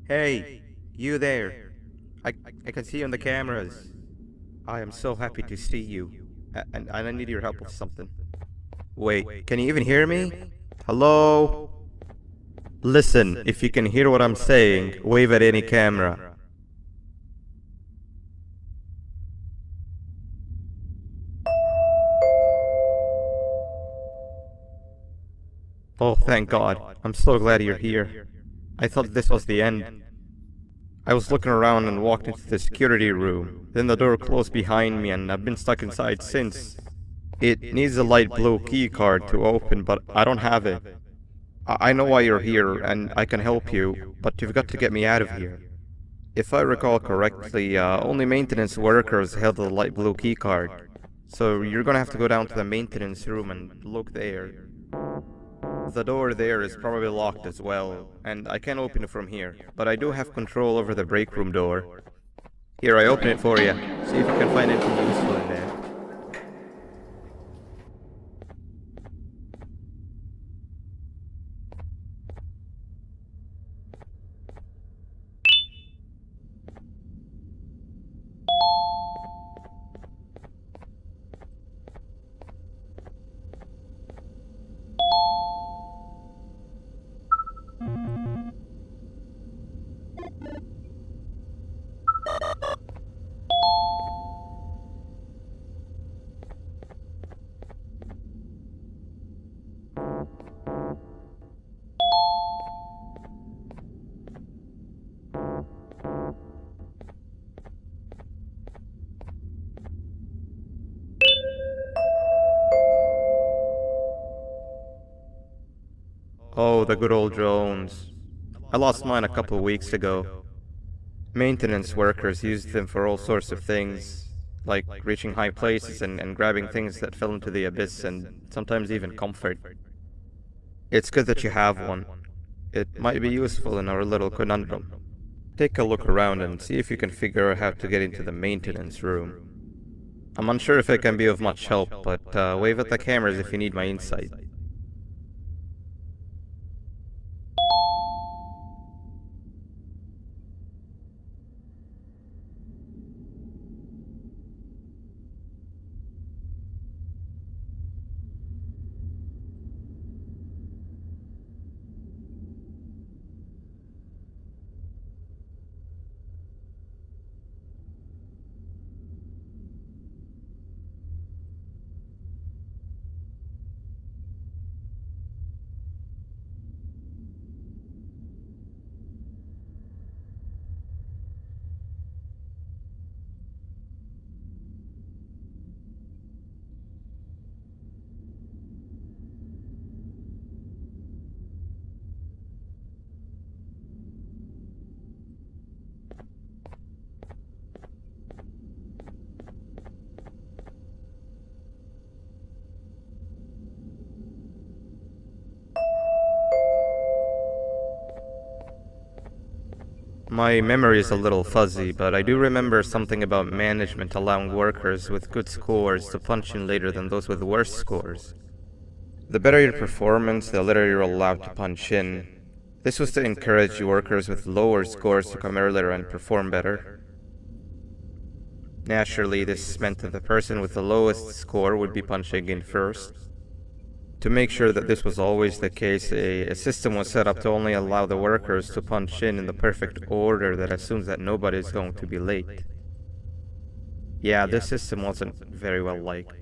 Hey, you there. I can see you on the cameras. I am so happy to see you. And I need your help with something. Wait, can you even hear me? Hello? Listen, if you can hear what I'm saying, wave at any camera. Oh, thank God. I'm so glad you're here. I thought this was the end. I was looking around and walked into the security room. Then the door closed behind me and I've been stuck inside since. It needs a light blue key card to open, but I don't have it. I know why you're here and I can help you, but you've got to get me out of here. If I recall correctly, only maintenance workers held the light blue key card. So you're gonna have to go down to the maintenance room and look there. The door there is probably locked as well, and I can't open it from here, but I do have control over the break room door. Here, I open it for you. See if you can find anything useful in there. Oh, the good old drones. I lost mine a couple weeks ago. Maintenance workers used them for all sorts of things, like reaching high places and grabbing things that fell into the abyss and sometimes even comfort. It's good that you have one. It might be useful in our little conundrum. Take a look around and see if you can figure out how to get into the maintenance room. I'm unsure if it can be of much help, but wave at the cameras if you need my insight. My memory is a little fuzzy, but I do remember something about management allowing workers with good scores to punch in later than those with worse scores. The better your performance, the later you're allowed to punch in. This was to encourage workers with lower scores to come earlier and perform better. Naturally, this meant that the person with the lowest score would be punching in first. To make sure that this was always the case, a system was set up to only allow the workers to punch in the perfect order that assumes that nobody is going to be late. Yeah, this system wasn't very well liked.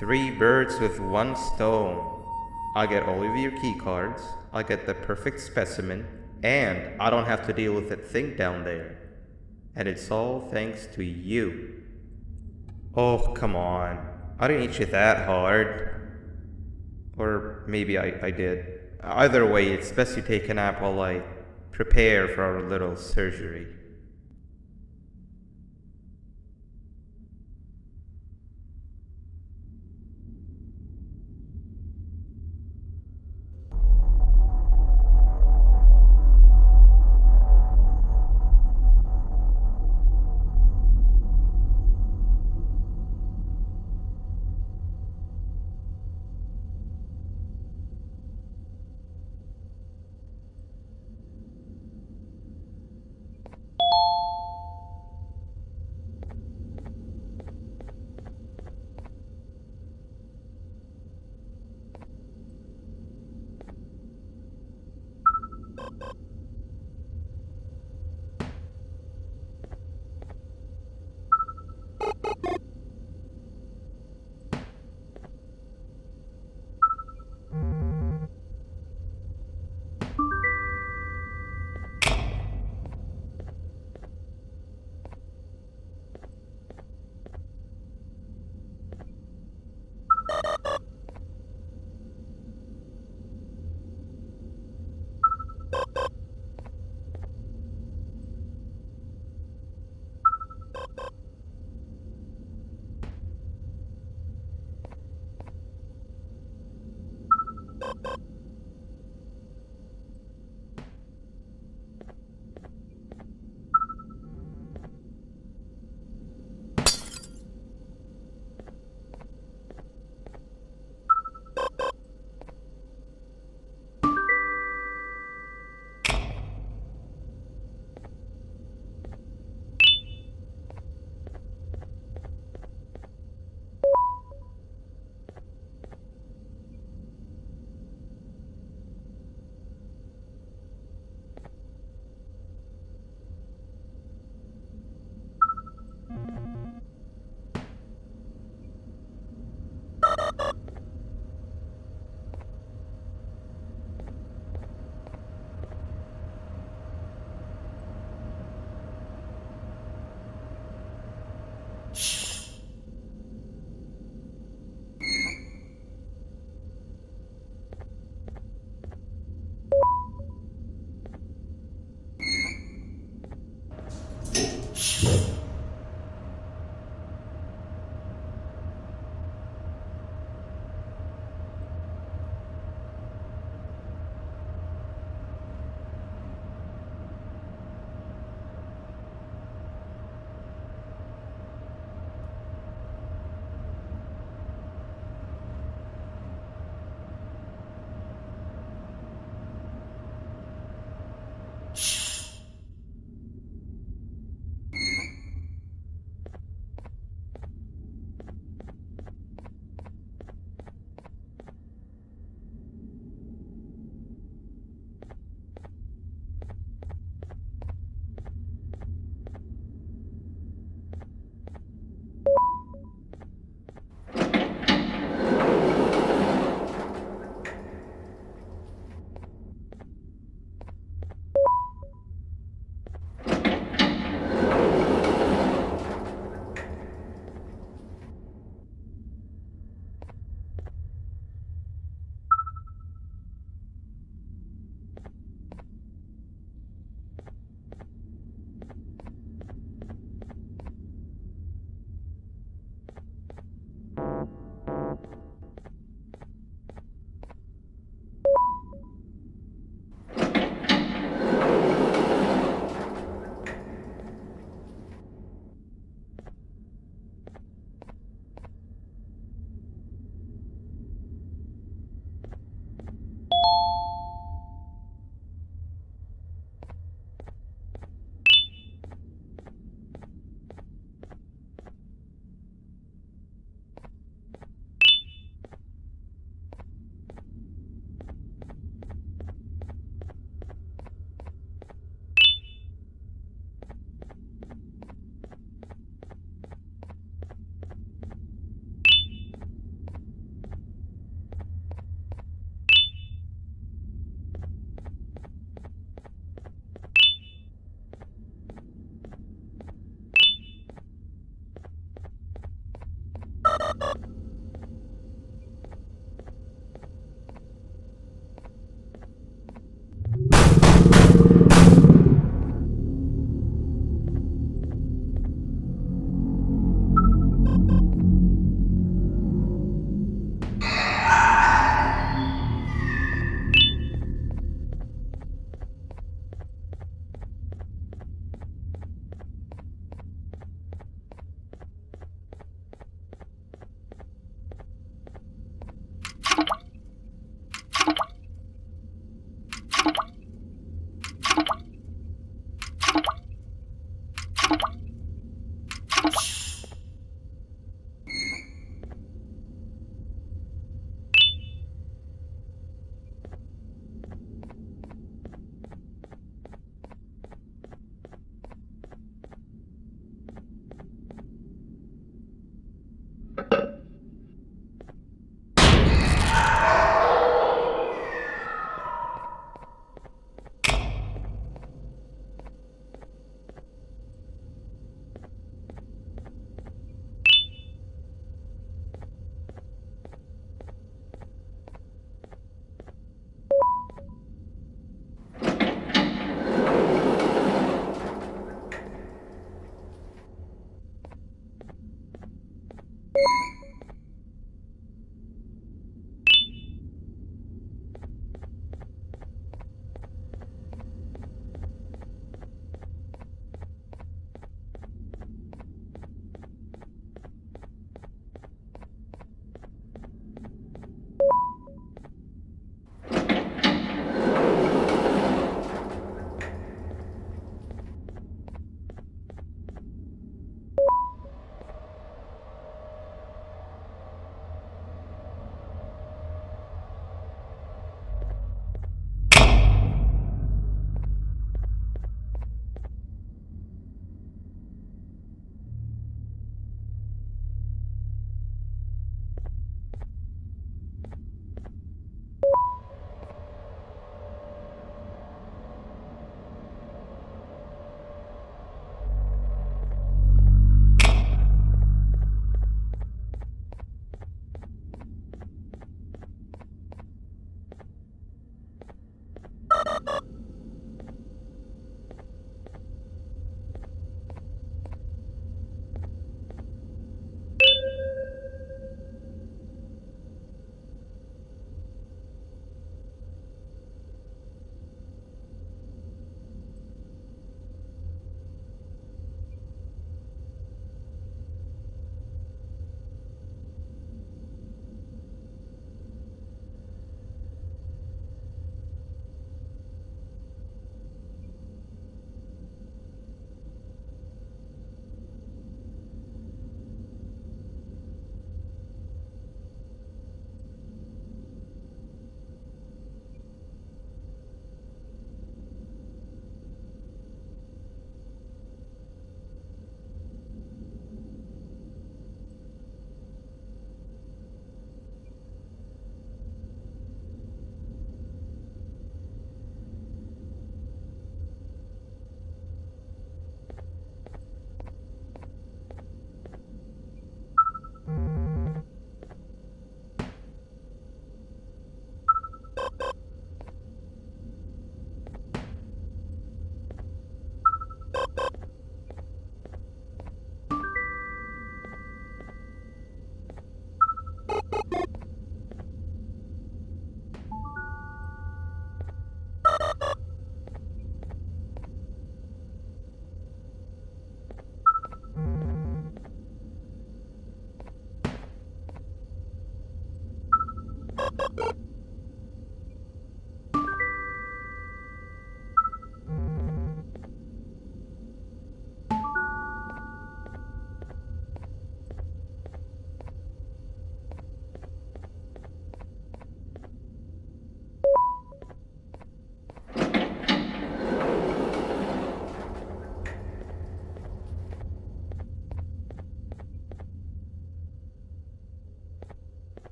Three birds with one stone. I'll get all of your key cards, I'll get the perfect specimen, and I don't have to deal with that thing down there. And it's all thanks to you. Oh, come on. I didn't hit you that hard. Or maybe I did. Either way, it's best you take a nap while I prepare for our little surgery.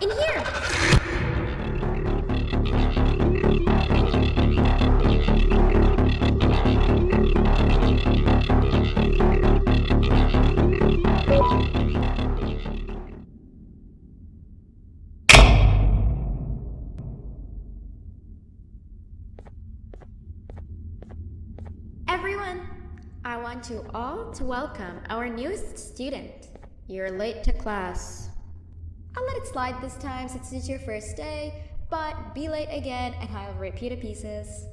In here! Everyone, I want you all to welcome our newest student. You're late to class. I'll let it slide this time since it's your first day, but be late again and I'll rip you to pieces.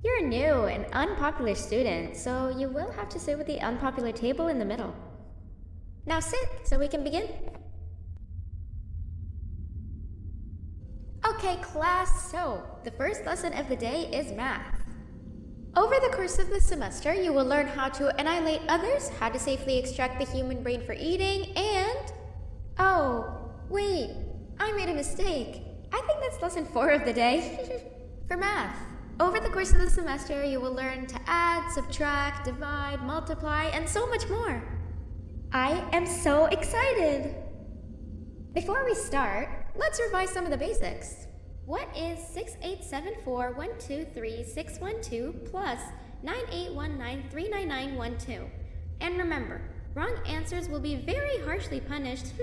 You're a new and unpopular student, so you will have to sit with the unpopular table in the middle. Now sit so we can begin. Okay, class, so the first lesson of the day is math. Over the course of the semester, you will learn how to annihilate others, how to safely extract the human brain for eating, and... Oh, wait, I made a mistake. I think that's lesson 4 of the day. For math, over the course of the semester, you will learn to add, subtract, divide, multiply, and so much more. I am so excited! Before we start, let's revise some of the basics. What is 6874123612 plus 9819399912? And remember, wrong answers will be very harshly punished.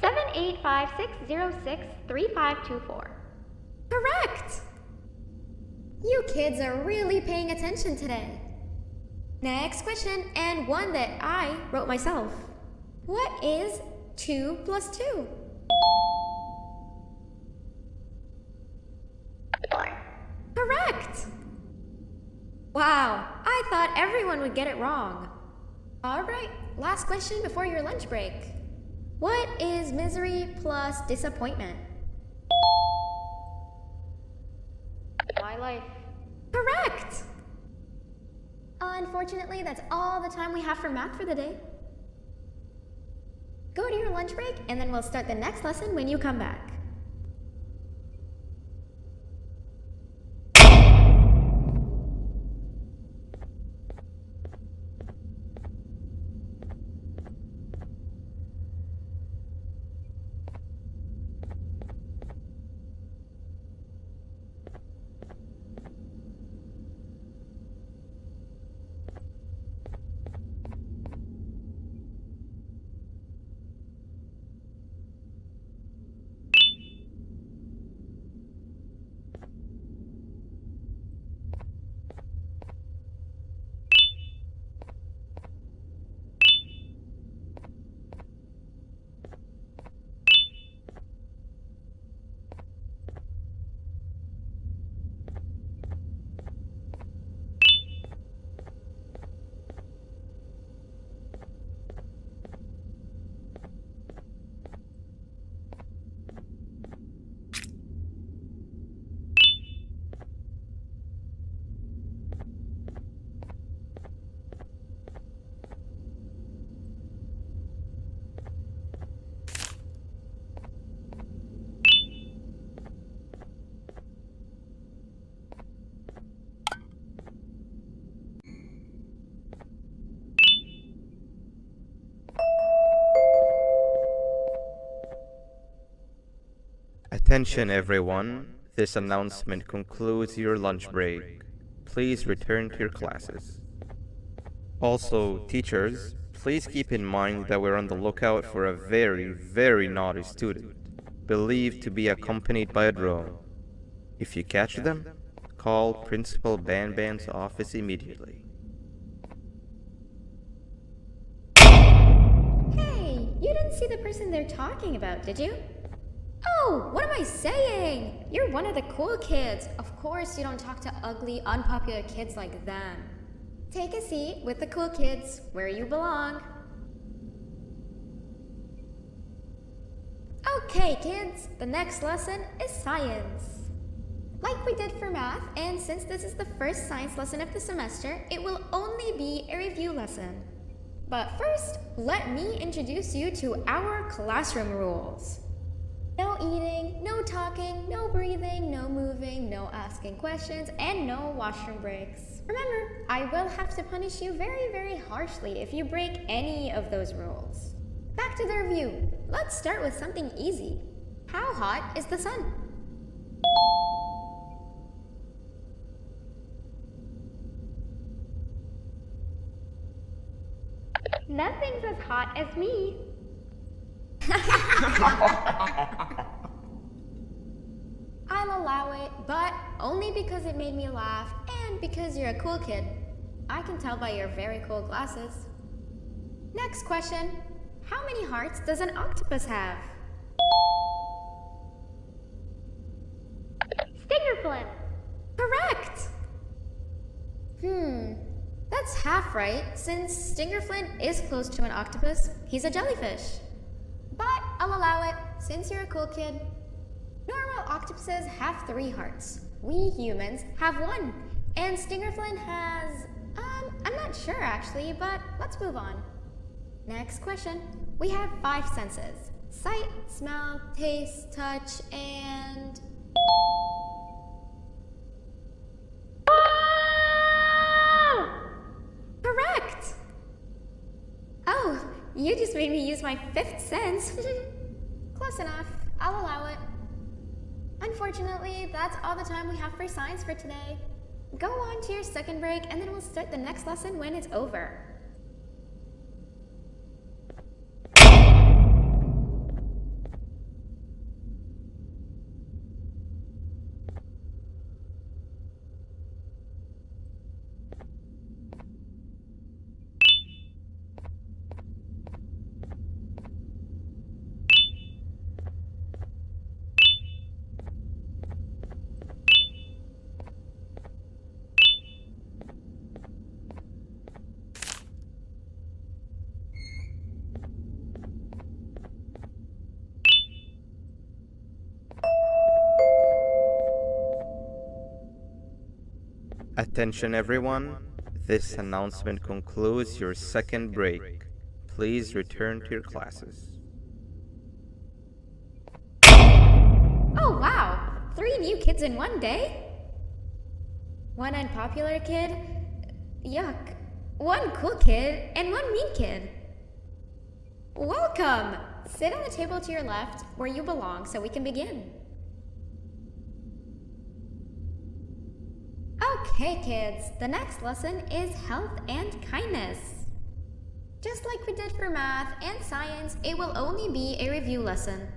785-606-3524. Correct! You kids are really paying attention today. Next question, and one that I wrote myself. What is 2 plus 2? 4. Correct! Wow, I thought everyone would get it wrong. Alright, last question before your lunch break. What is misery plus disappointment? My life. Correct! Unfortunately, that's all the time we have for math for the day. Go to your lunch break, and then we'll start the next lesson when you come back. Attention everyone, this announcement concludes your lunch break. Please return to your classes. Also, teachers, please keep in mind that we're on the lookout for a very naughty student, believed to be accompanied by a drone. If you catch them, call Principal BANBAN's office immediately. Hey, you didn't see the person they're talking about, did you? Oh, what am I saying? You're one of the cool kids. Of course you don't talk to ugly, unpopular kids like them. Take a seat with the cool kids, where you belong. Okay, kids, the next lesson is science. Like we did for math, and since this is the first science lesson of the semester, it will only be a review lesson. But first, let me introduce you to our classroom rules. No eating, no talking, no breathing, no moving, no asking questions, and no washroom breaks. Remember, I will have to punish you very, very harshly if you break any of those rules. Back to the review. Let's start with something easy. How hot is the sun? Nothing's as hot as me. I'll allow it, but only because it made me laugh and because you're a cool kid. I can tell by your very cool glasses. Next question. How many hearts does an octopus have? Stingerflint. Correct! That's half right, since Stingerflint is close to an octopus. He's a jellyfish. But I'll allow it, since you're a cool kid. Normal octopuses have 3 hearts. We humans have 1. And Stingerflint has... I'm not sure actually, but let's move on. Next question. We have 5 senses. Sight, smell, taste, touch, and... Correct! Oh, you just made me use my 5th sense. Close enough. I'll allow it. Unfortunately, that's all the time we have for science for today. Go on to your second break, and then we'll start the next lesson when it's over. Attention everyone, this announcement concludes your second break. Please return to your classes. Oh wow! 3 new kids in one day? 1 unpopular kid? Yuck. 1 cool kid and 1 mean kid. Welcome! Sit on the table to your left, where you belong, so we can begin. Okay, kids, the next lesson is health and kindness. Just like we did for math and science, it will only be a review lesson.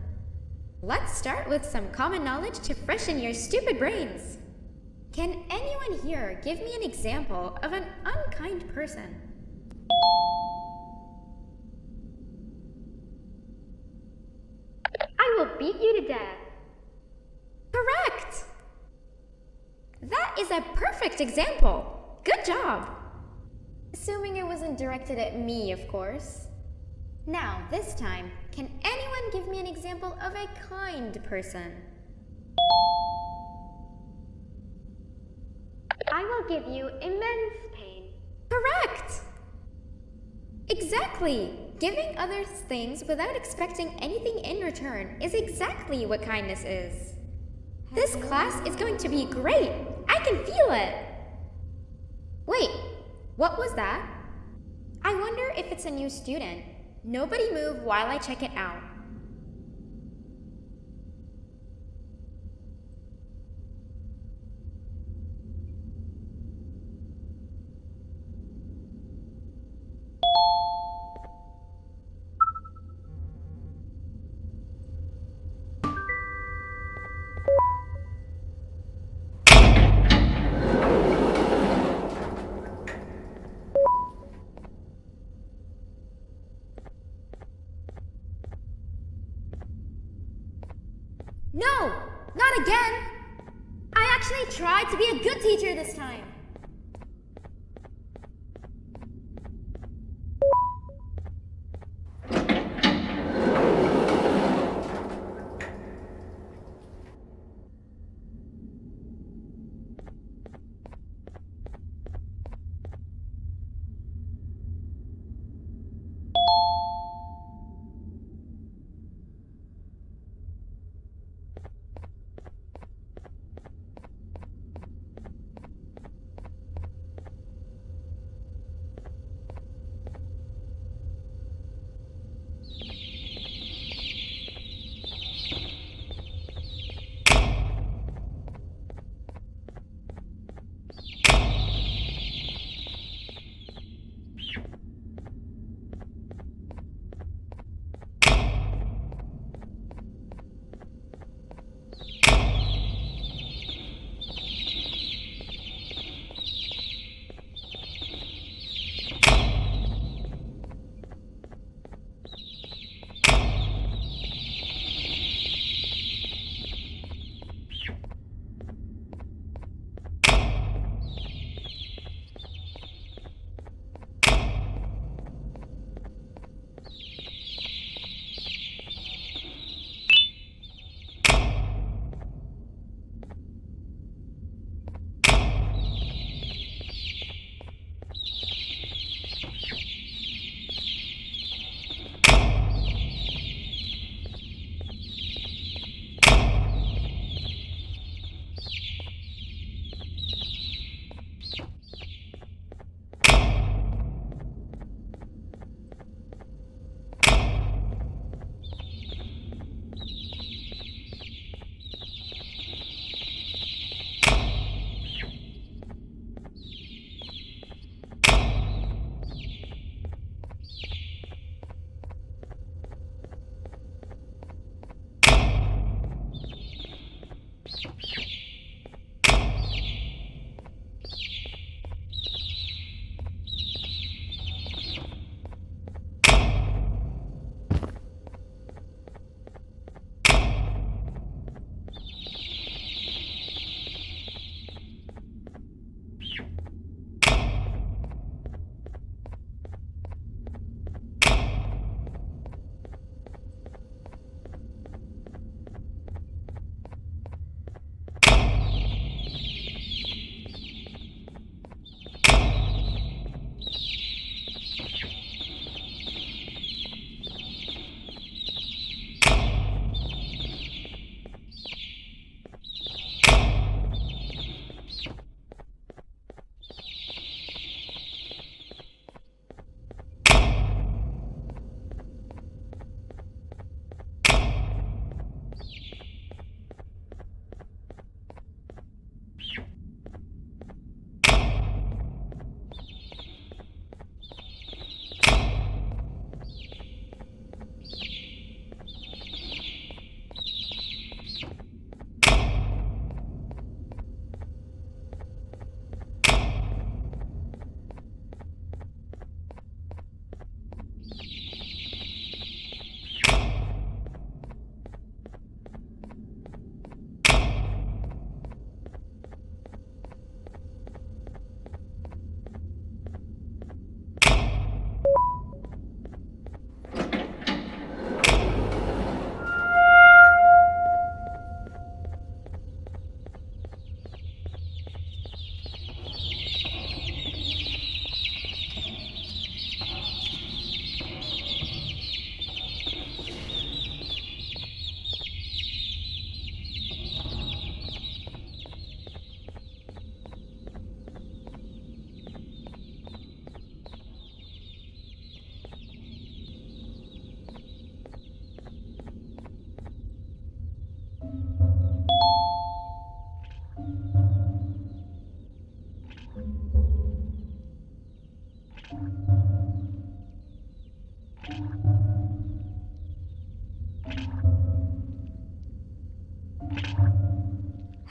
Let's start with some common knowledge to freshen your stupid brains. Can anyone here give me an example of an unkind person? I will beat you to death. Correct! That is a perfect example. Good job. Assuming it wasn't directed at me, of course. Now, this time, can anyone give me an example of a kind person? I will give you immense pain. Correct! Exactly! Giving others things without expecting anything in return is exactly what kindness is. This class is going to be great! I can feel it! Wait, what was that? I wonder if it's a new student. Nobody move while I check it out. No! Not again! I actually tried to be a good teacher this time.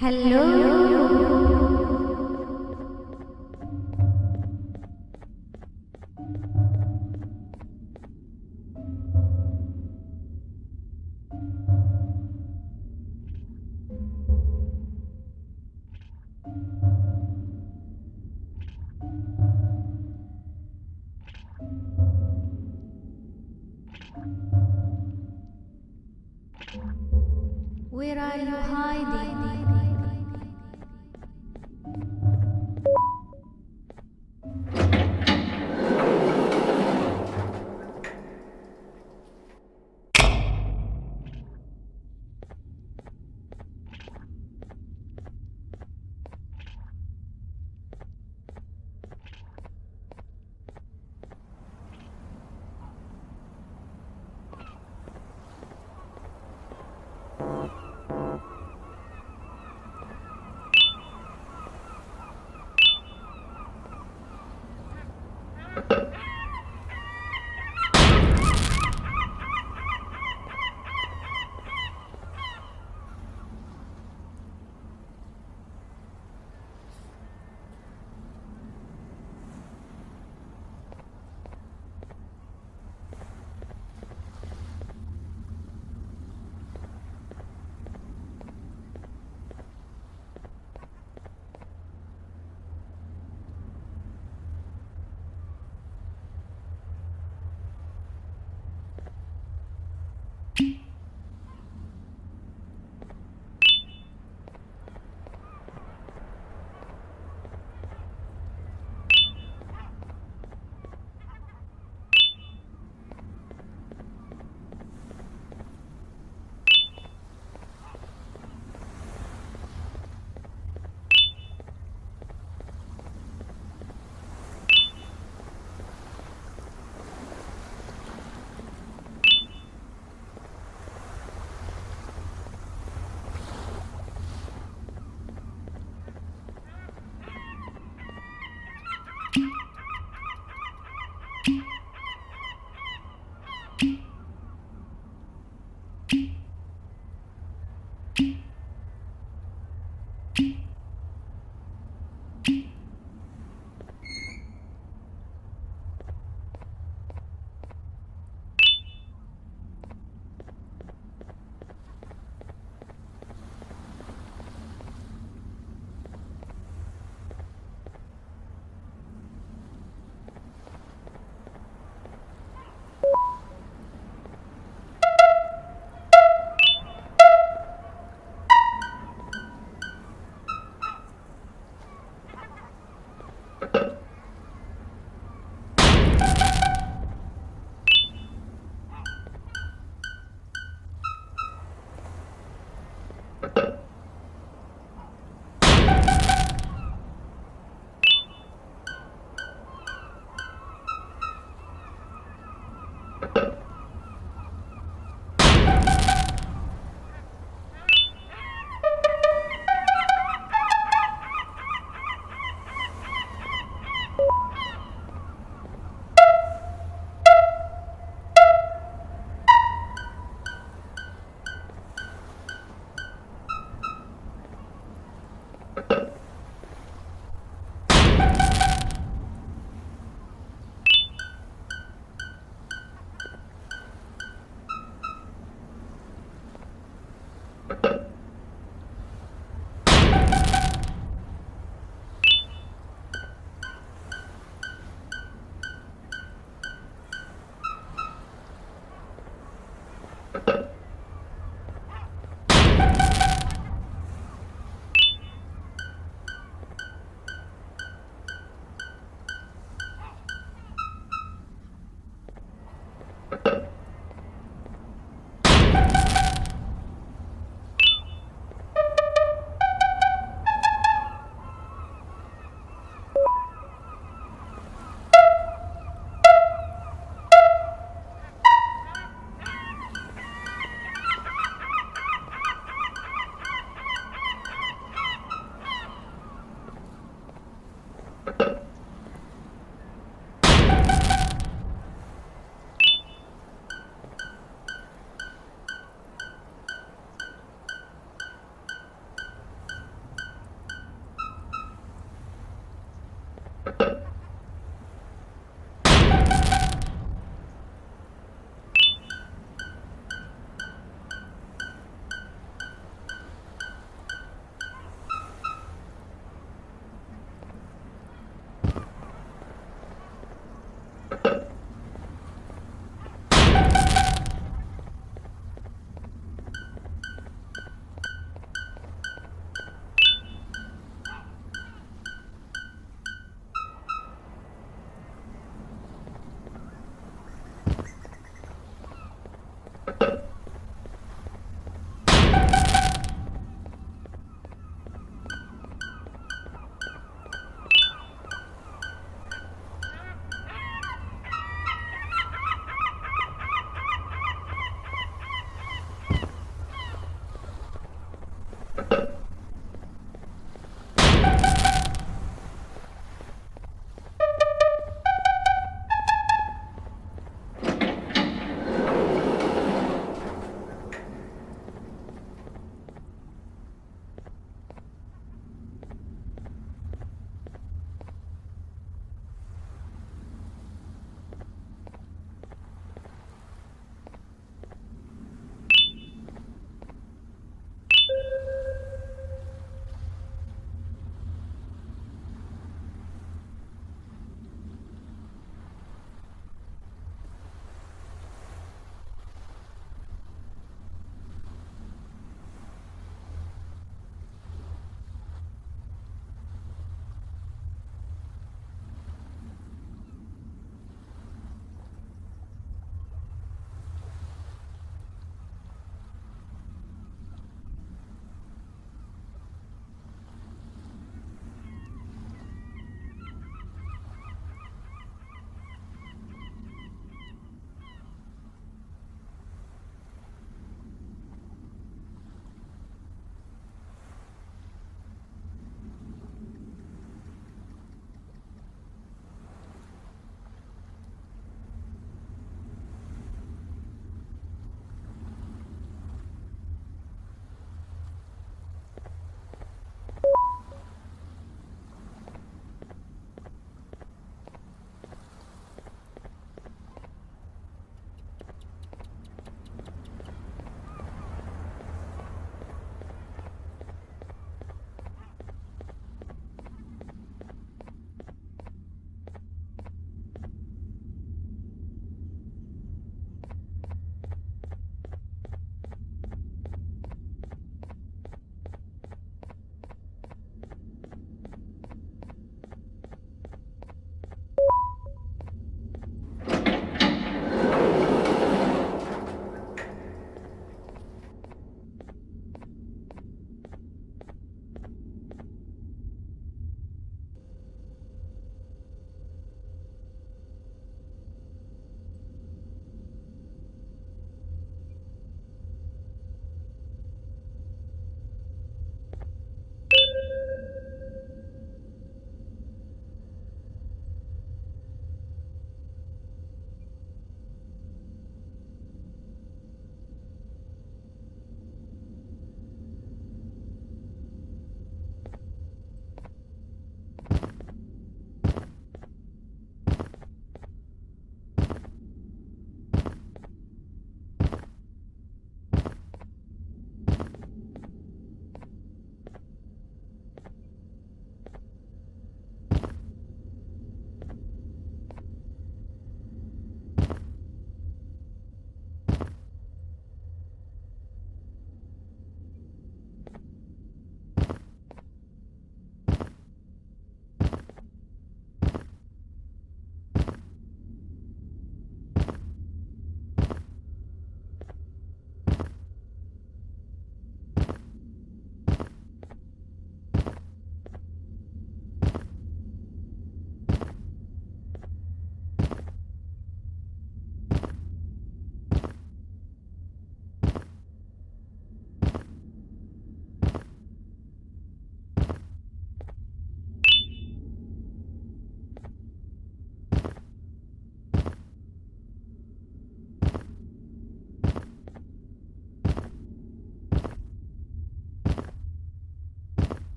Hello. Where are you hiding?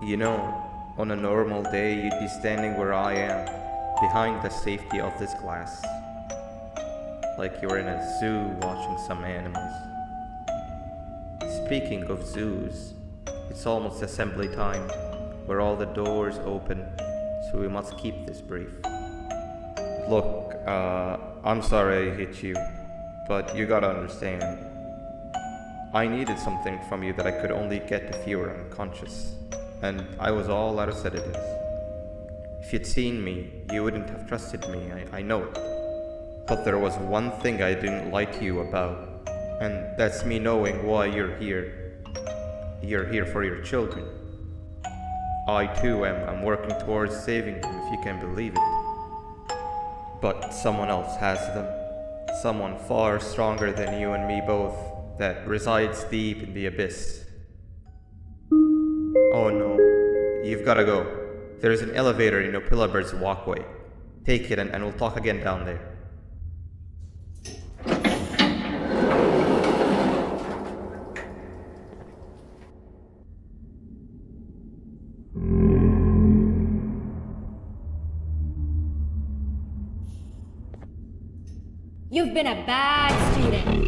You know, on a normal day you'd be standing where I am, behind the safety of this glass. Like you're in a zoo watching some animals. Speaking of zoos, it's almost assembly time. Where all the doors open, so we must keep this brief. Look, I'm sorry I hit you, but you gotta understand. I needed something from you that I could only get if you were unconscious, and I was all out of sedatives. If you'd seen me, you wouldn't have trusted me, I know it. But there was one thing I didn't lie to you about, and that's me knowing why you're here. You're here for your children. I too am working towards saving them, if you can believe it. But someone else has them. Someone far stronger than you and me both, that resides deep in the abyss. Oh no, you've gotta go. There's an elevator in Opillabird's walkway. Take it and we'll talk again down there. You've been a bad student.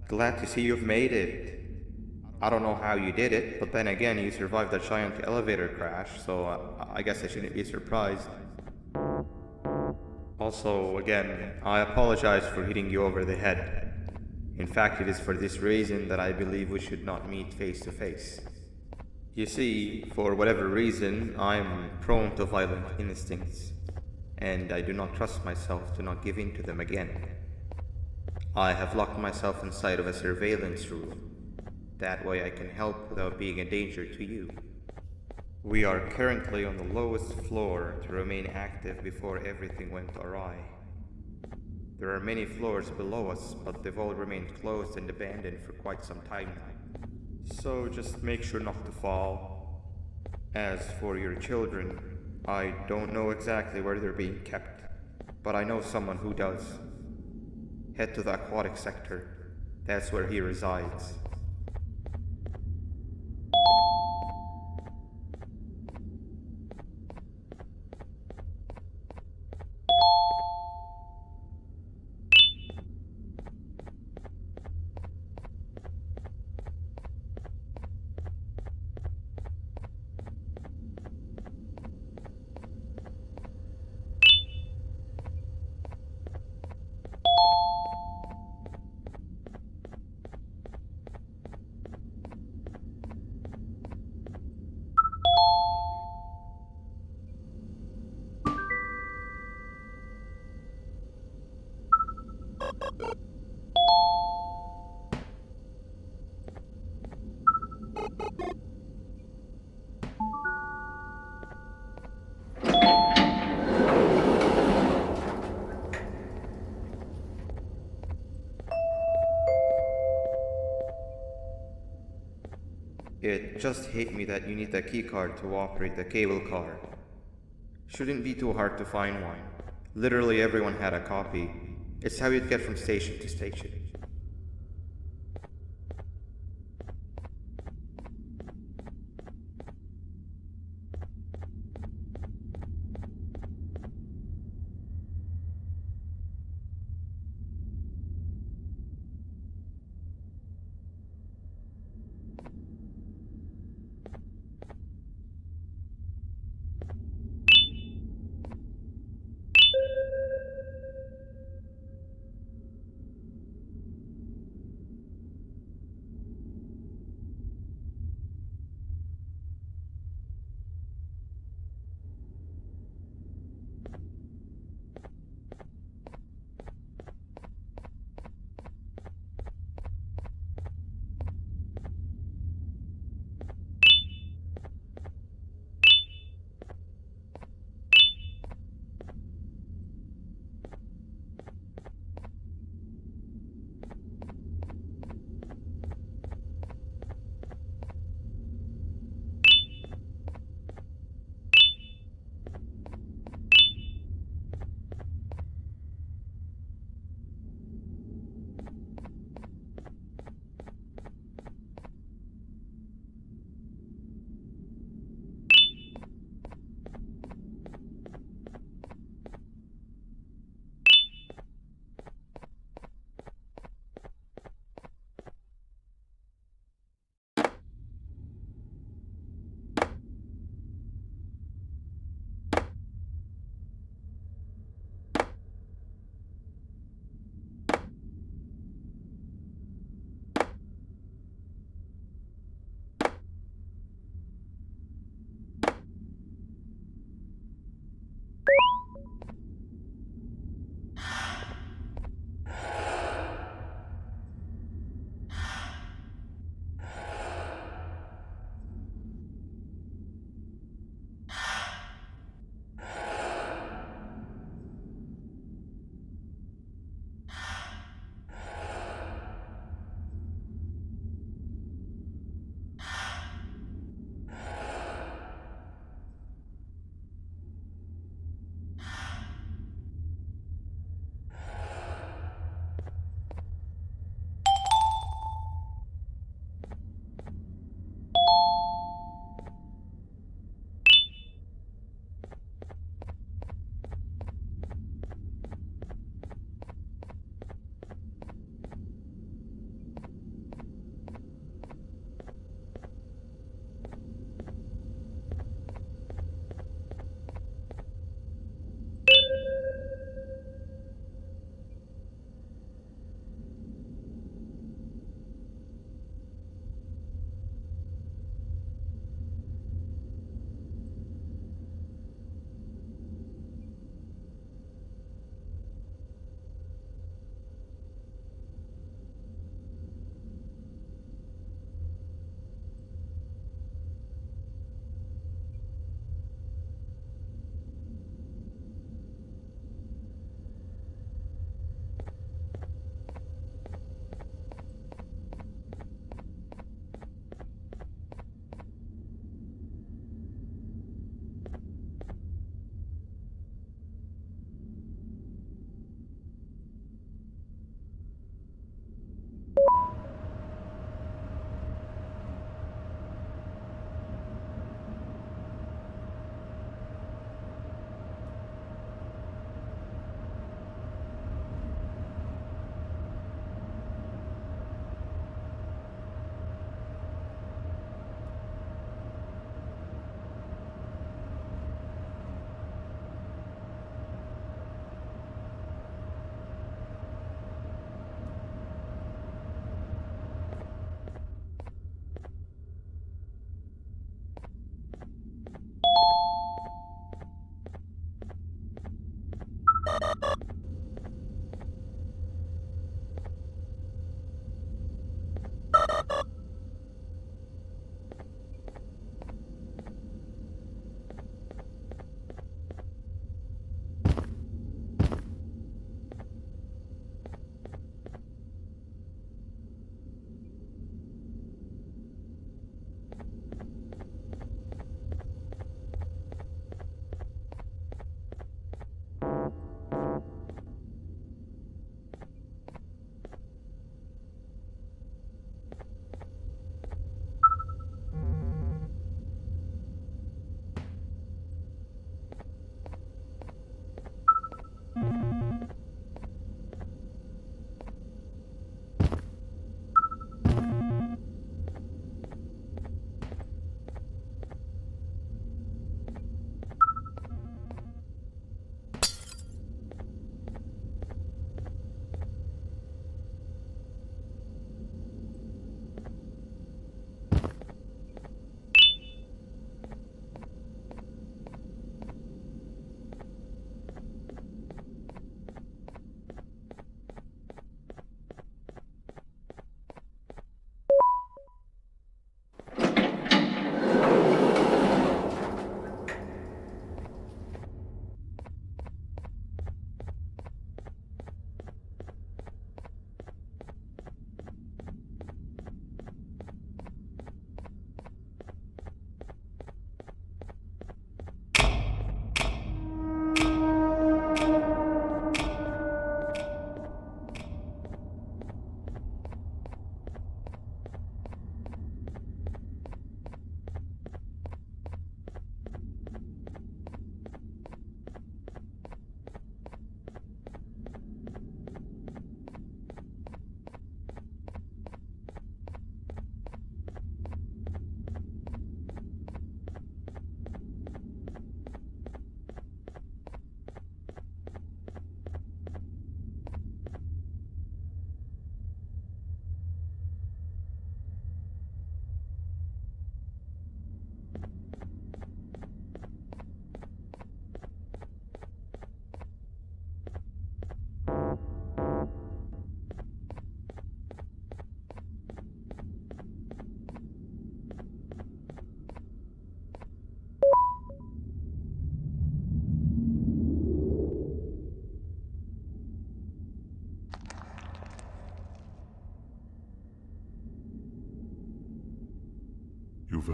Glad to see you've made it. I don't know how you did it, but then again, you survived the giant elevator crash, so I guess I shouldn't be surprised. Also, again, I apologize for hitting you over the head. In fact, it is for this reason that I believe we should not meet face to face. You see, for whatever reason, I'm prone to violent instincts, and I do not trust myself to not give in to them again. I have locked myself inside of a surveillance room. That way I can help without being a danger to you. We are currently on the lowest floor to remain active before everything went awry. There are many floors below us, but they've all remained closed and abandoned for quite some time now. So just make sure not to fall. As for your children, I don't know exactly where they're being kept, but I know someone who does. Head to the aquatic sector. That's where he resides. It just hit me that you need the keycard to operate the cable car. Shouldn't be too hard to find one. Literally everyone had a copy. It's how you'd get from station to station.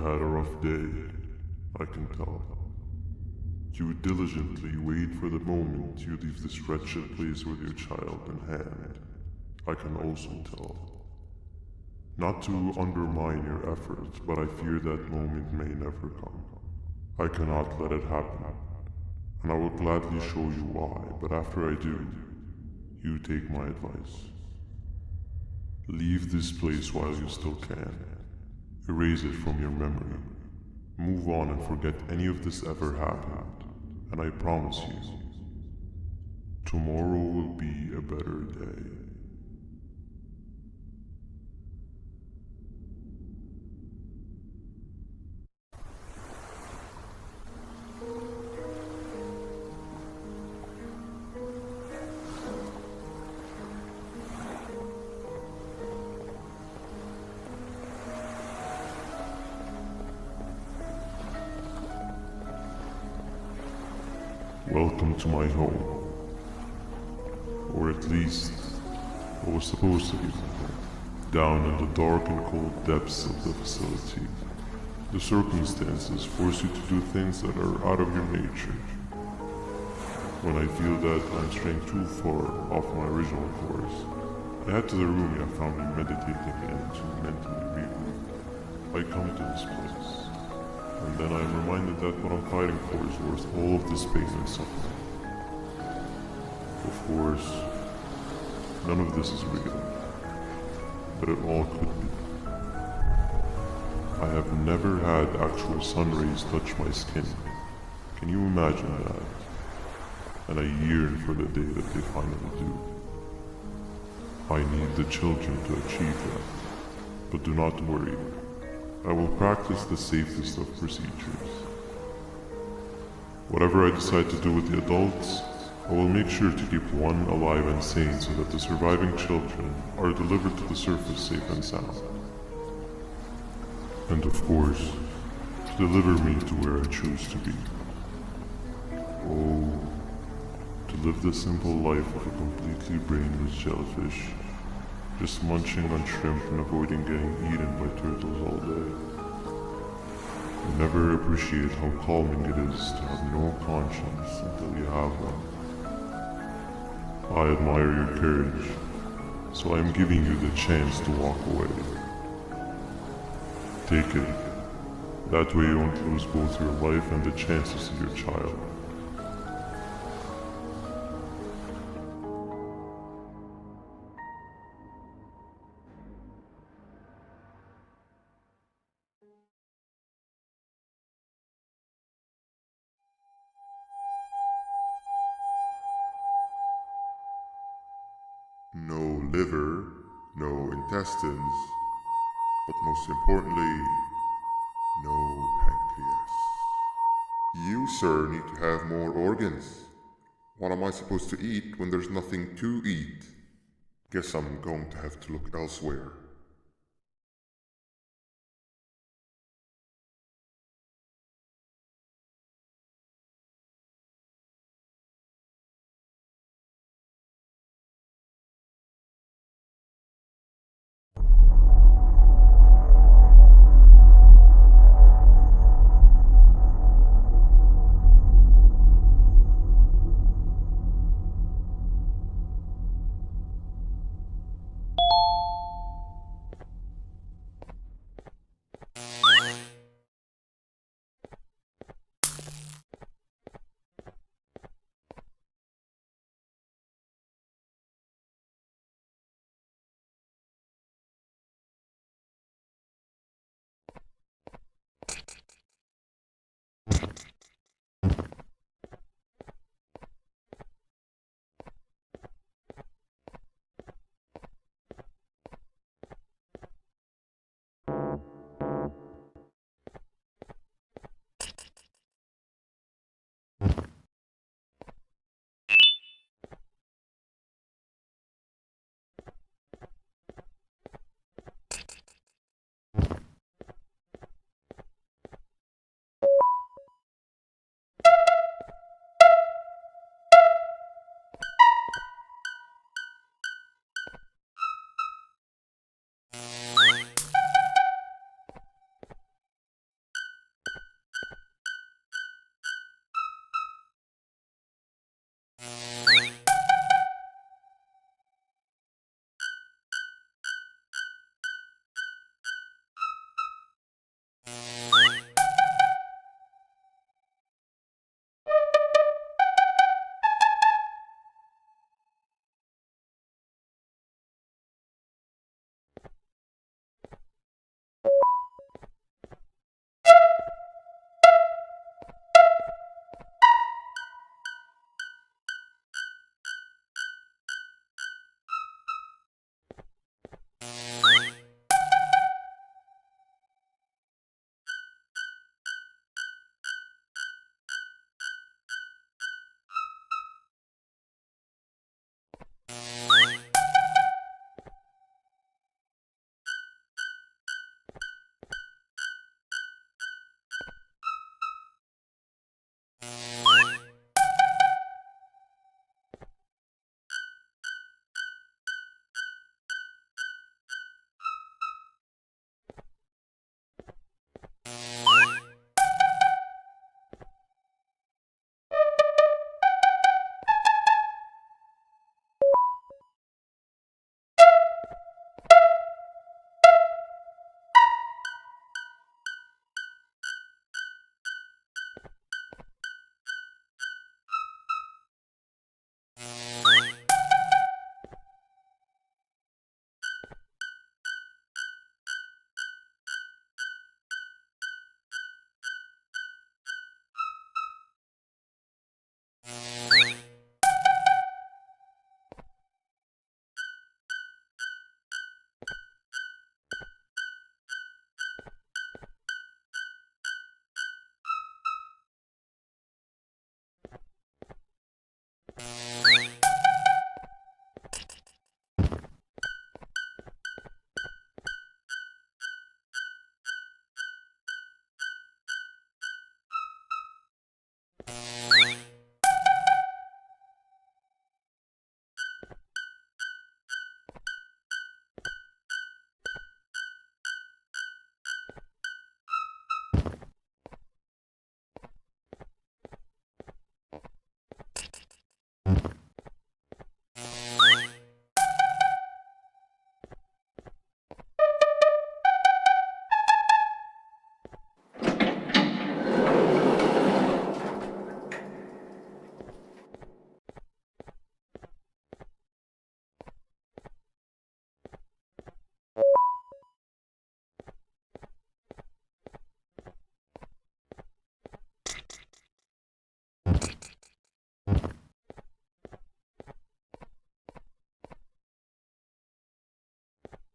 had a rough day, I can tell. You would diligently wait for the moment you leave this wretched place with your child in hand. I can also tell. Not to undermine your efforts, but I fear that moment may never come. I cannot let it happen, and I will gladly show you why, but after I do, you take my advice. Leave this place while you still can. Erase it from your memory. Move on and forget any of this ever happened, and I promise you, tomorrow will be a better day. Welcome to my home. Or at least, what was supposed to be my home. Down in the dark and cold depths of the facility, the circumstances force you to do things that are out of your nature. When I feel that I'm straying too far off my original course, I head to the room I found me meditating in to mentally regroup. I come to this place, and then I am reminded that what I'm fighting for is worth all of this pain and suffering. Of course, none of this is real, but it all could be. I have never had actual sun rays touch my skin. Can you imagine that? And I yearn for the day that they finally do. I need the children to achieve that, but do not worry. I will practice the safest of procedures. Whatever I decide to do with the adults, I will make sure to keep one alive and sane so that the surviving children are delivered to the surface safe and sound. And of course, to deliver me to where I choose to be. Oh, to live the simple life of a completely brainless jellyfish, just munching on shrimp and avoiding getting eaten by turtles all day. You never appreciate how calming it is to have no conscience until you have one. I admire your courage, so I am giving you the chance to walk away. Take it. That way you won't lose both your life and the chances of your child. No liver, no intestines, but most importantly, no pancreas. You, sir, need to have more organs. What am I supposed to eat when there's nothing to eat? Guess I'm going to have to look elsewhere.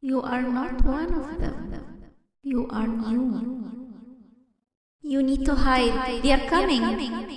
You are not one of them. You are new. You need to hide. They are coming.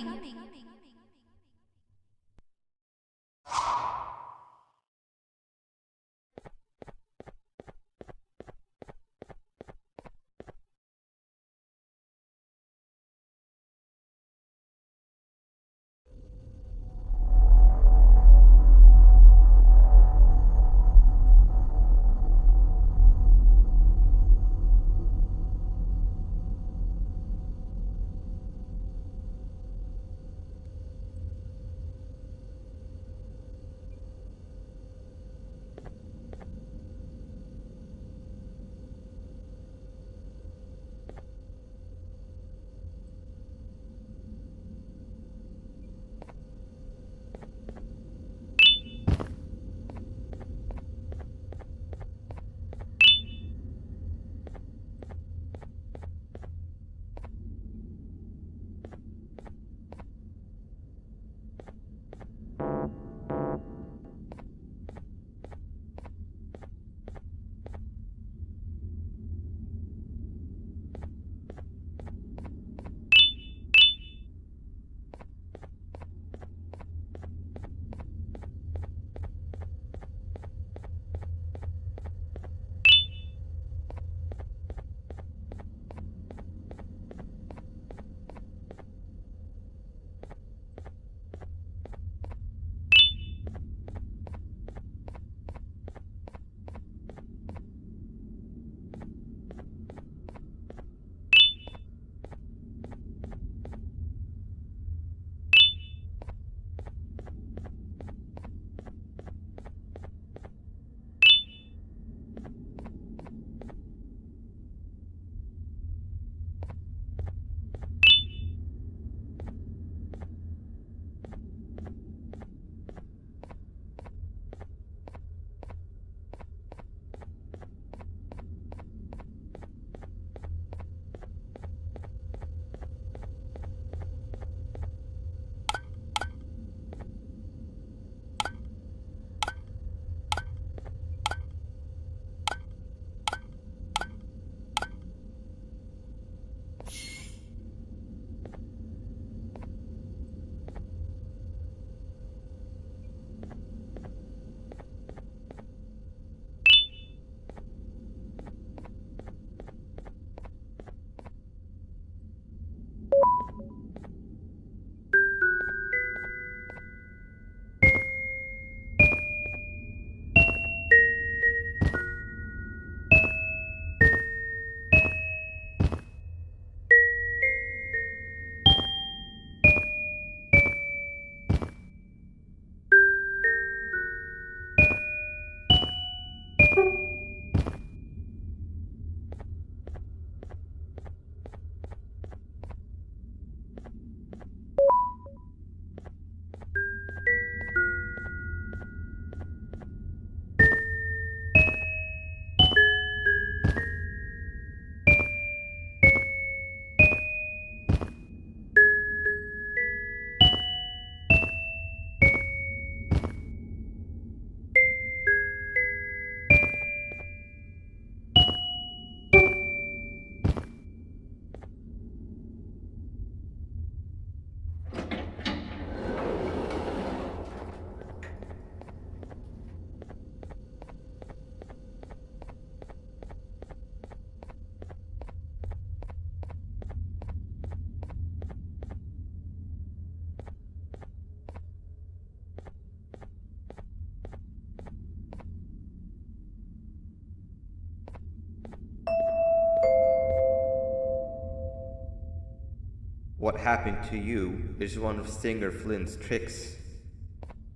What happened to you is one of Stinger Flynn's tricks.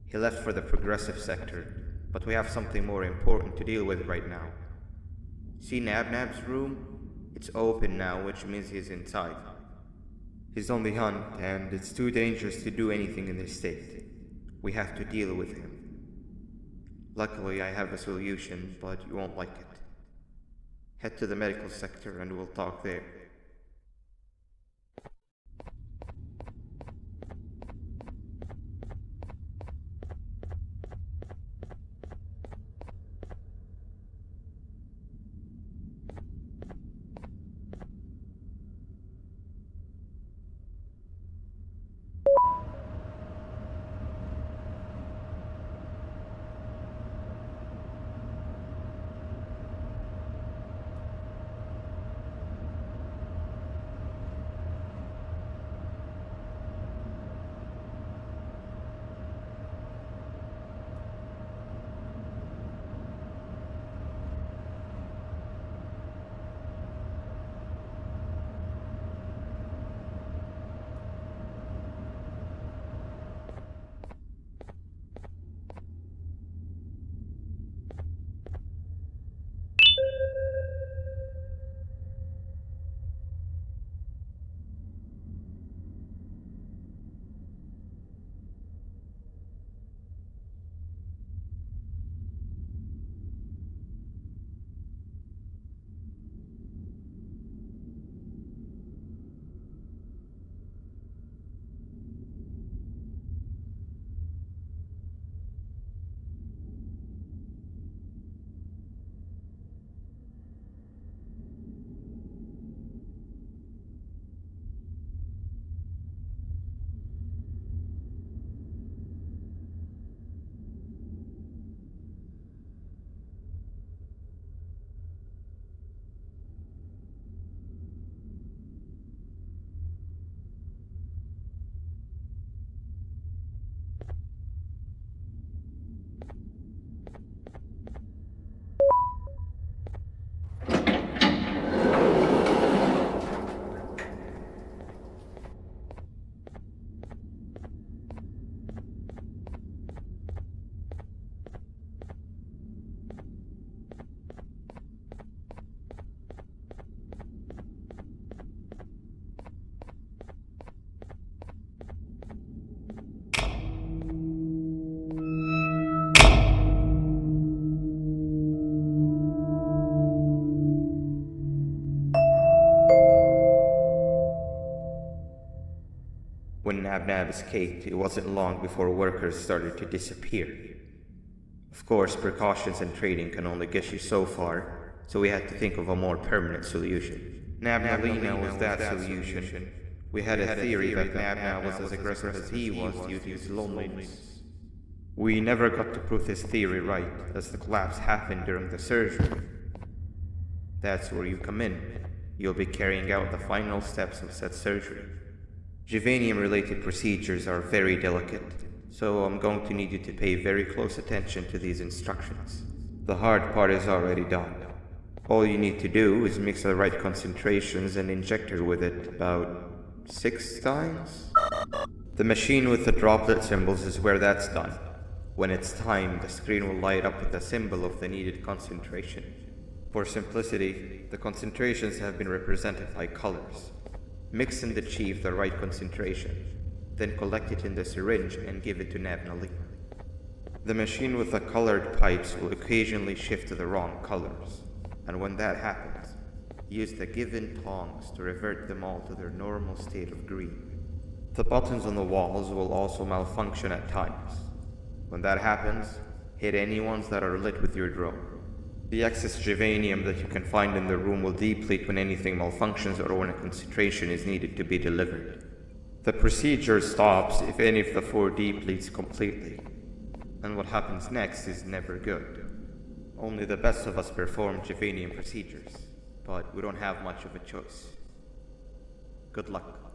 He left for the progressive sector, but we have something more important to deal with right now. See Nabnab's room? It's open now, which means he's inside. He's on the hunt, and it's too dangerous to do anything in this state. We have to deal with him. Luckily, I have a solution, but you won't like it. Head to the medical sector and we'll talk there. When Nabnab escaped, it wasn't long before workers started to disappear. Of course, precautions and trading can only get you so far, so we had to think of a more permanent solution. Nabnalina was that solution. We had a theory that Nabnab was as aggressive as he was due to his loneliness. We never got to prove this theory right, as the collapse happened during the surgery. That's where you come in. You'll be carrying out the final steps of said surgery. Juvanium-related procedures are very delicate, so I'm going to need you to pay very close attention to these instructions. The hard part is already done. All you need to do is mix the right concentrations and inject her with it about 6 times? The machine with the droplet symbols is where that's done. When it's time, the screen will light up with the symbol of the needed concentration. For simplicity, the concentrations have been represented by colors. Mix and achieve the right concentration, then collect it in the syringe and give it to Nabnali. The machine with the colored pipes will occasionally shift to the wrong colors, and when that happens, use the given tongs to revert them all to their normal state of green. The buttons on the walls will also malfunction at times. When that happens, hit any ones that are lit with your drone. The excess Juvanium that you can find in the room will deplete when anything malfunctions or when a concentration is needed to be delivered. The procedure stops if any of the 4 depletes completely, and what happens next is never good. Only the best of us perform Juvanium procedures, but we don't have much of a choice. Good luck.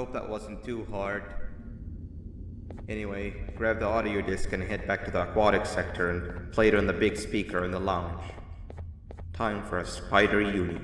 hope that wasn't too hard. Anyway, grab the audio disc and head back to the aquatic sector and play it on the big speaker in the lounge. Time for a spider uni.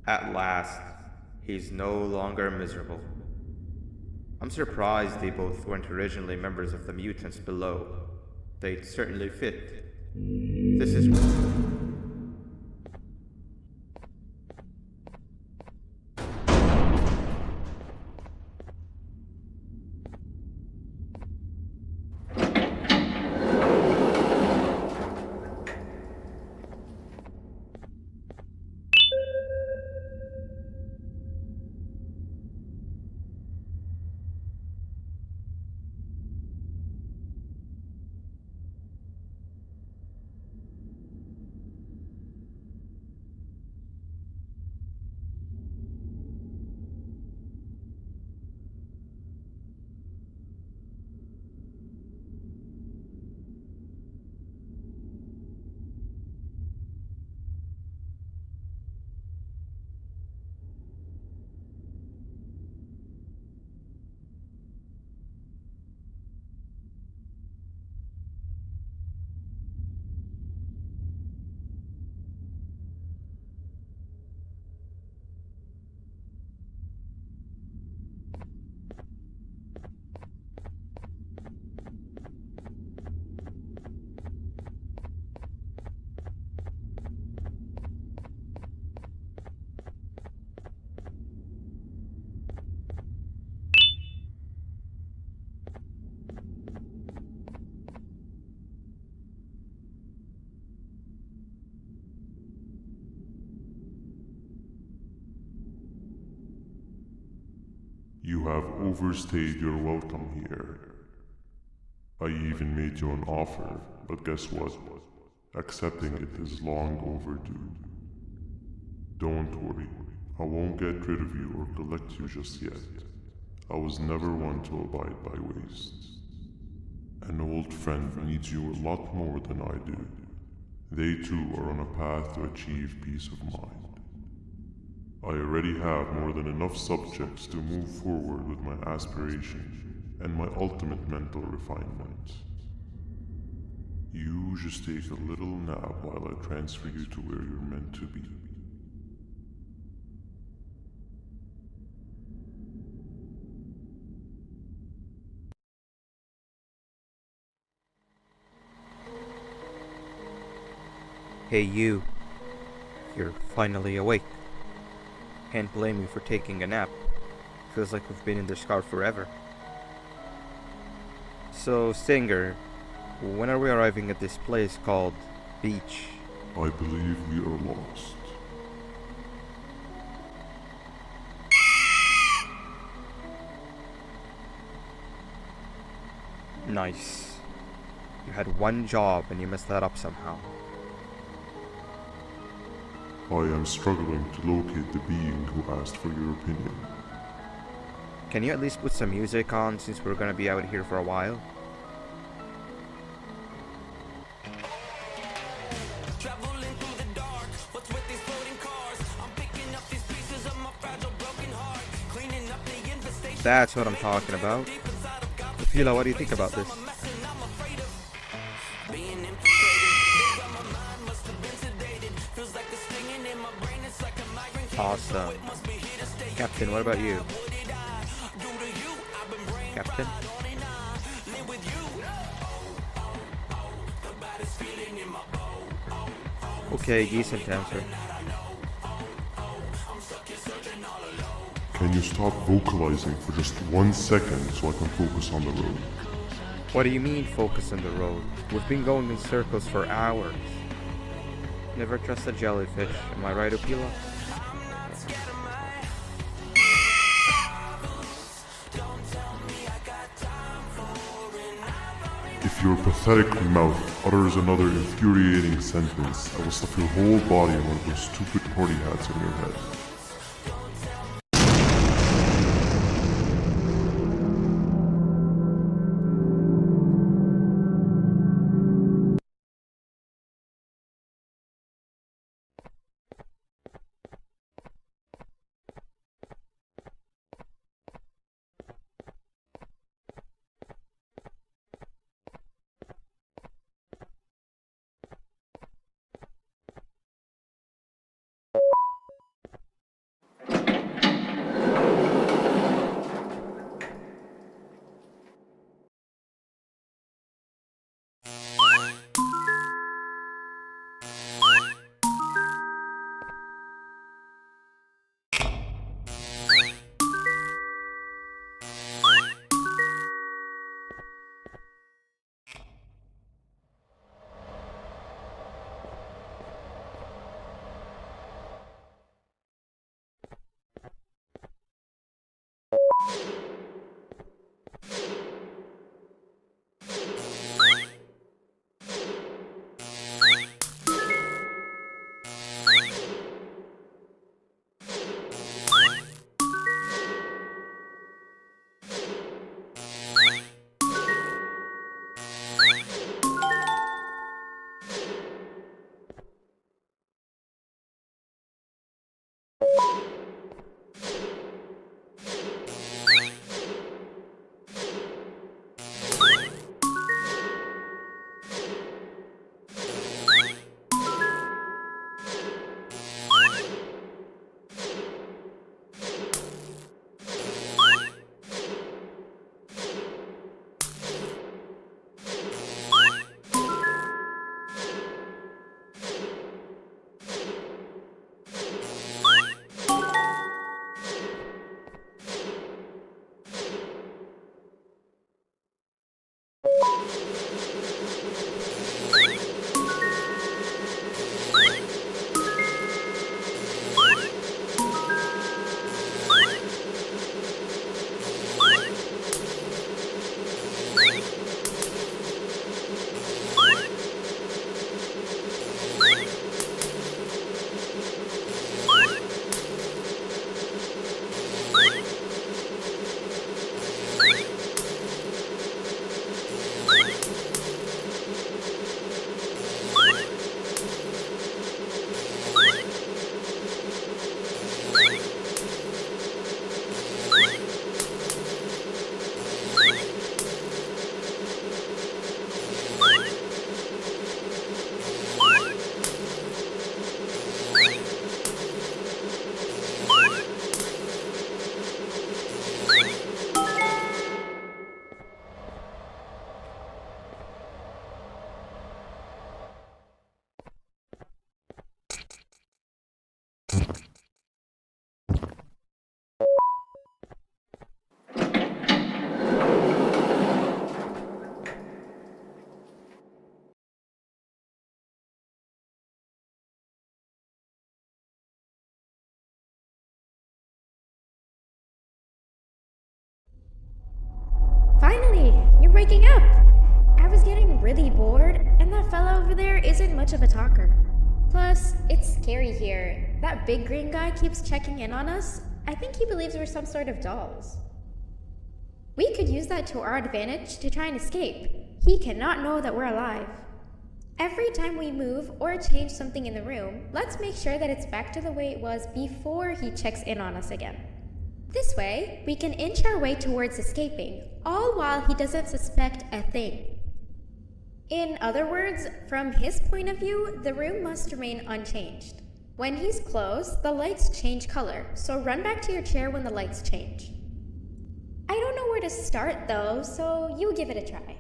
At last, he's no longer miserable. I'm surprised they both weren't originally members of the mutants below. They'd certainly fit. This is... You have overstayed your welcome here. I even made you an offer, but guess what? Accepting it is long overdue. Don't worry, I won't get rid of you or collect you just yet. I was never one to abide by wastes. An old friend needs you a lot more than I do. They too are on a path to achieve peace of mind. I already have more than enough subjects to move forward with my aspiration and my ultimate mental refinement. You just take a little nap while I transfer you to where you're meant to be. Hey you. You're finally awake. Can't blame you for taking a nap. Feels like we've been in this car forever. So, Stinger, when are we arriving at this place called Beach? I believe we are lost. Nice. You had one job and you messed that up somehow. I am struggling to locate the being who asked for your opinion. Can you at least put some music on since we're gonna be out here for a while? Traveling through the dark, what's with these floating cars? I'm picking up these pieces of my fragile broken heart, cleaning up the infestation. That's what I'm talking about. Fila, what do you think about this? Being infiltrated, things on my mind must have been sedated. Feels like the stinging in my brain, it's like a migraine. Awesome. Captain, what about you? Captain? Okay, decent answer. Can you stop vocalizing for just 1 second so I can focus on the road? What do you mean focus on the road? We've been going in circles for hours. Never trust a jellyfish, am I right, Opila? If your pathetic mouth utters another infuriating sentence, I will stuff your whole body in one of those stupid party hats on your head. Finally, you're waking up. over there isn't much of a talker. Plus, it's scary here. That big green guy keeps checking in on us. I think he believes we're some sort of dolls. We could use that to our advantage to try and escape. He cannot know that we're alive. Every time we move or change something in the room, let's make sure that it's back to the way it was before he checks in on us again. This way, we can inch our way towards escaping, all while he doesn't suspect a thing. In other words, from his point of view, the room must remain unchanged. When he's close, the lights change color, so run back to your chair when the lights change. I don't know where to start though, so you give it a try.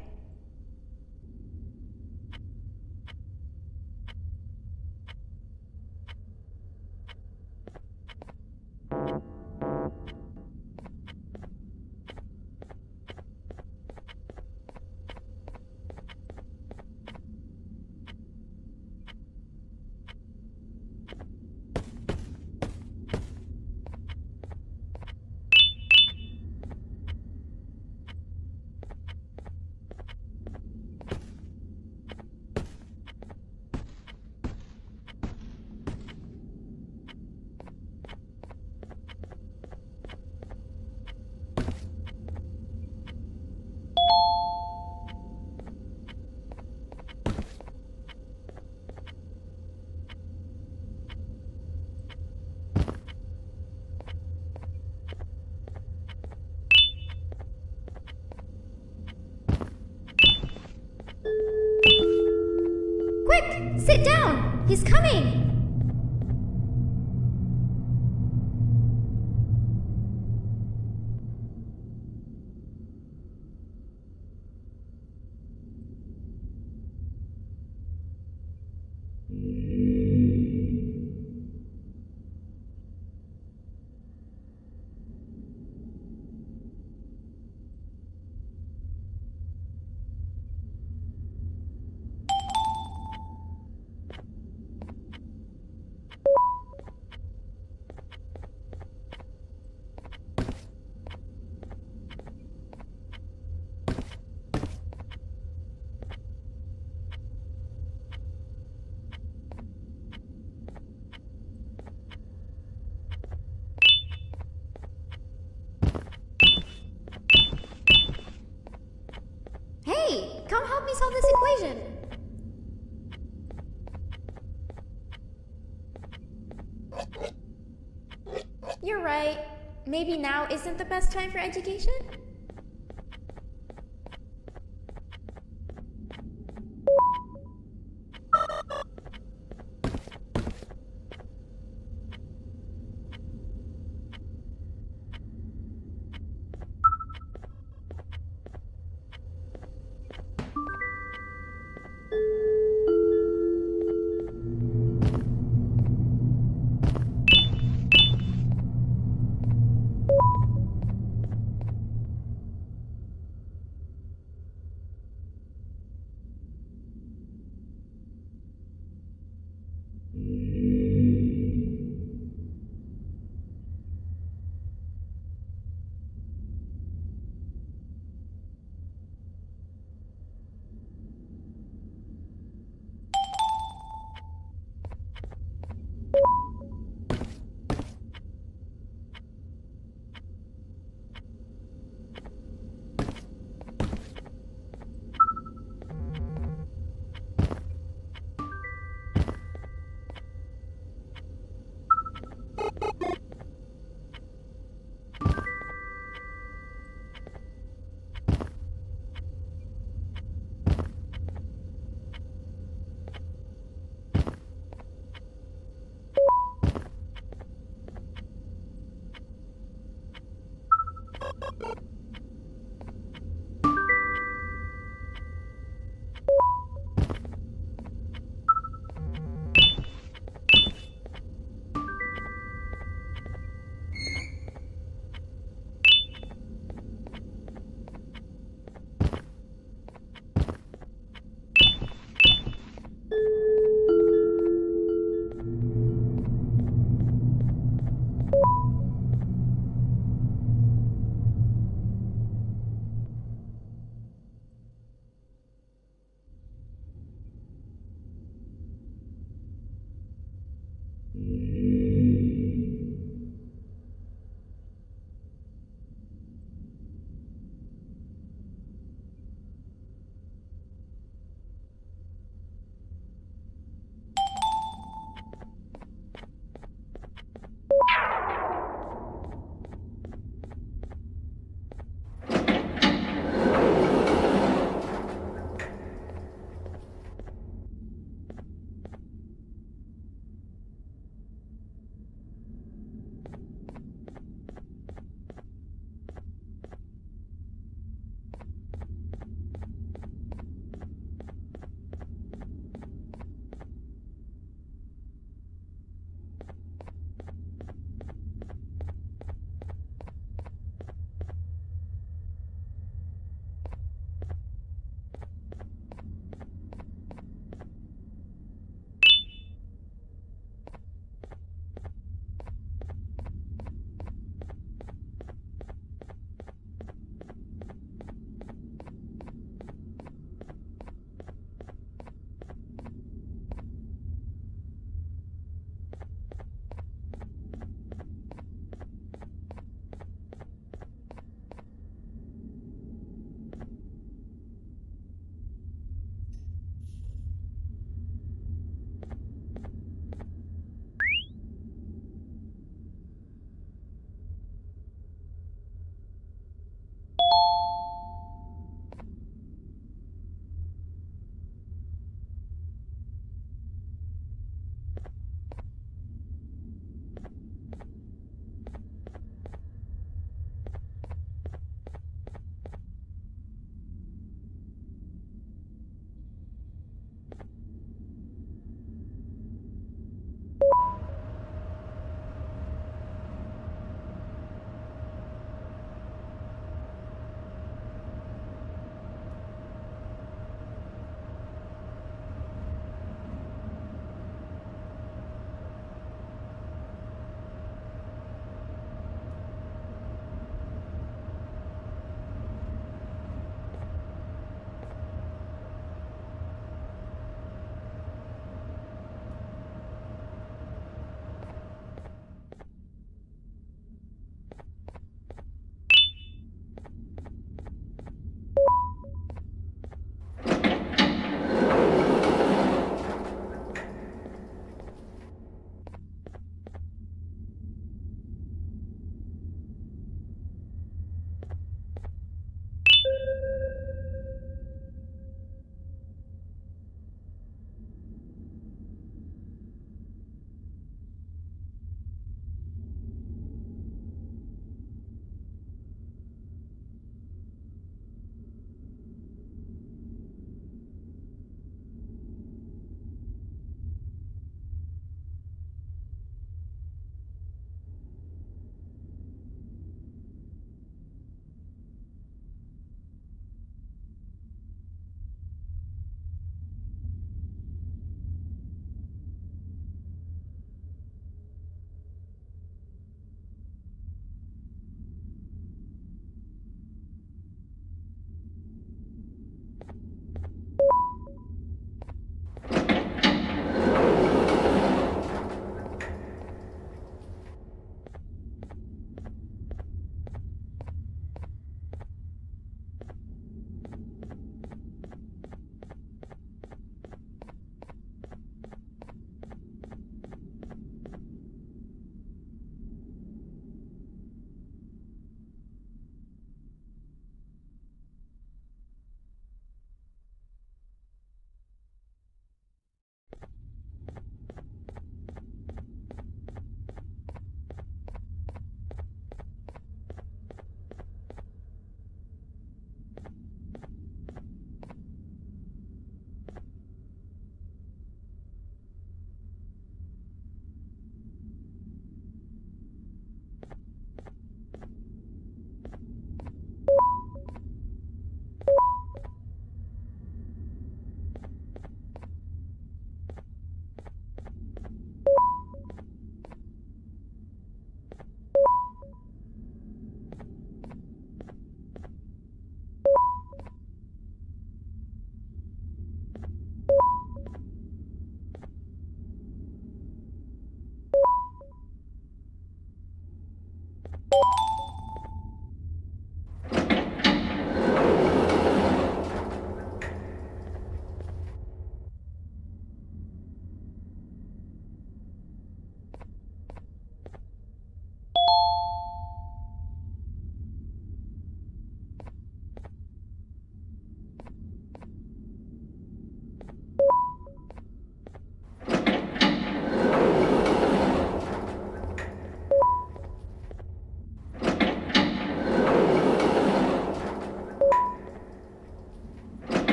Quick! Sit down! He's coming! Hey, come help me solve this equation. You're right. Maybe now isn't the best time for education?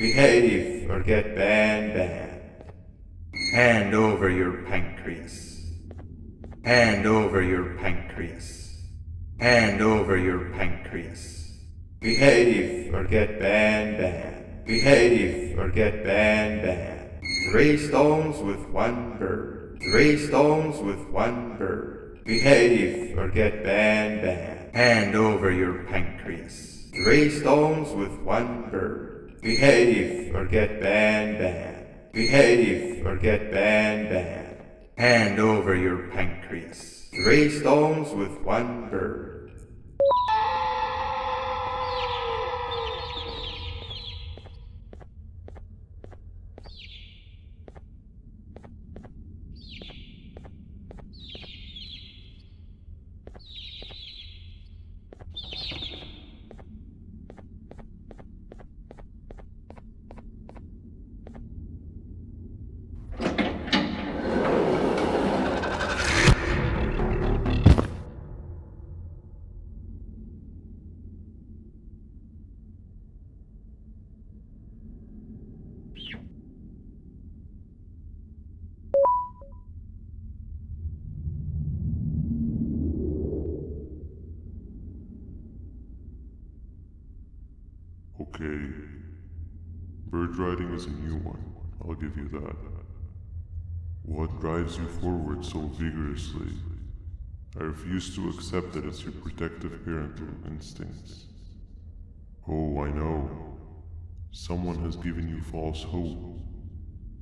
Behave or get BANBAN. Hand over your pancreas. Hand over your pancreas. Hand over your pancreas. Behave or get BANBAN. Behave or get BANBAN. 3 stones with 1 bird. 3 stones with 1 bird. Behave or get BANBAN. Hand over your pancreas. 3 stones with 1 bird. Behave or get BANBAN. Behave or get BANBAN. Hand over your pancreas. 3 stones with 1 bird. Okay. Bird riding is a new one, I'll give you that. What drives you forward so vigorously? I refuse to accept that it's your protective parental instincts. Oh, I know. Someone has given you false hope.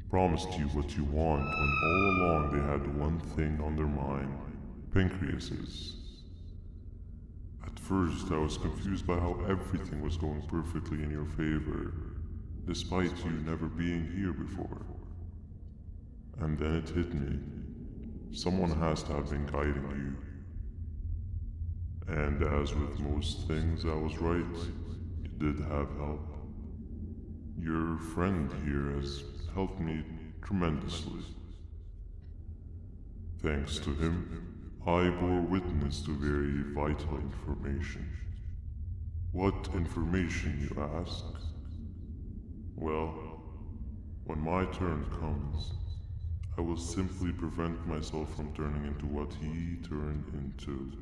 Promised you what you want when all along they had one thing on their mind. Pancreases. At first, I was confused by how everything was going perfectly in your favor, despite you never being here before. And then it hit me. Someone has to have been guiding you. And as with most things, I was right. You did have help. Your friend here has helped me tremendously. Thanks to him, I bore witness to very vital information. What information, you ask? Well, when my turn comes, I will simply prevent myself from turning into what he turned into.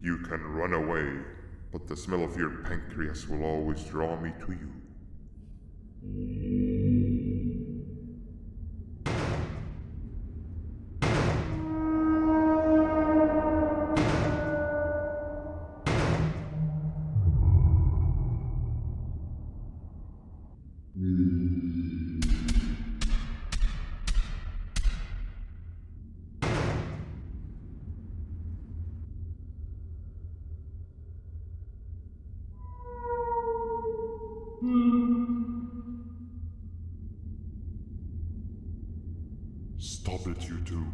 You can run away, but the smell of your pancreas will always draw me to you. Stop it, you two.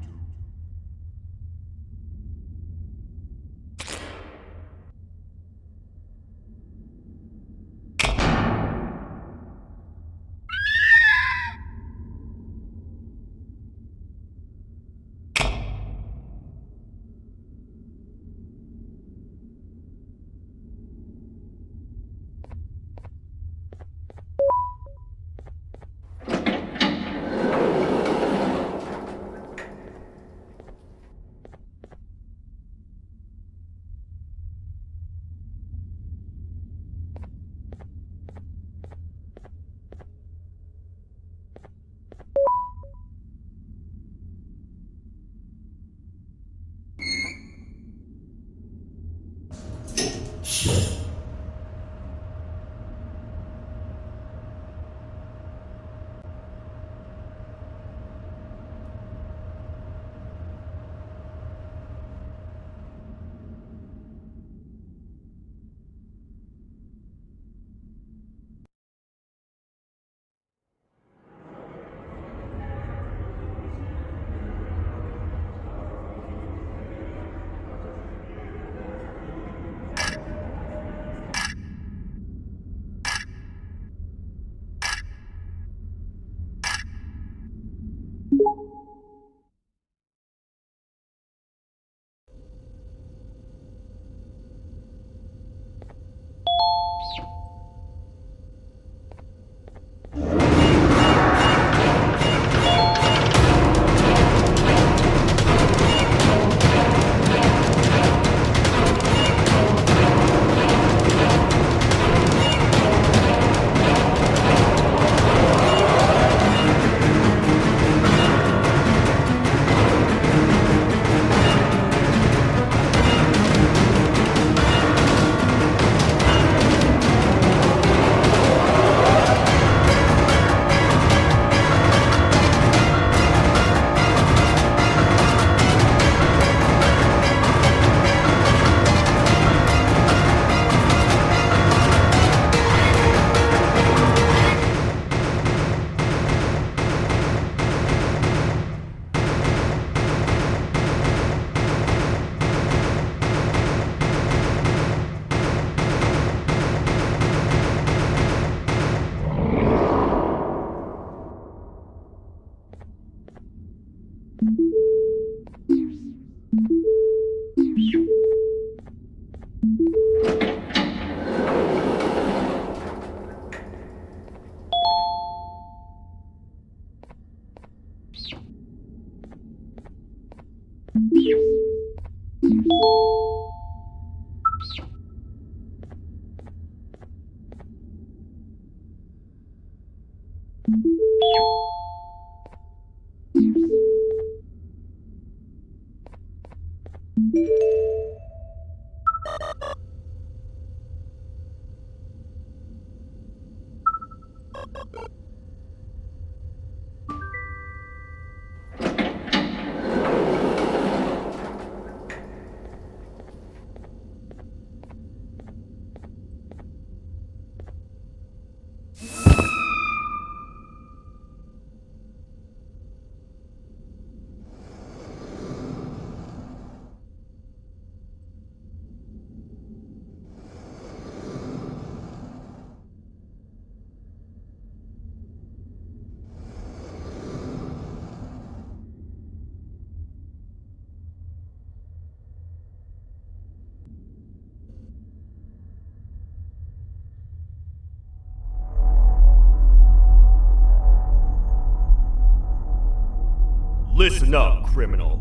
Listen up, criminal.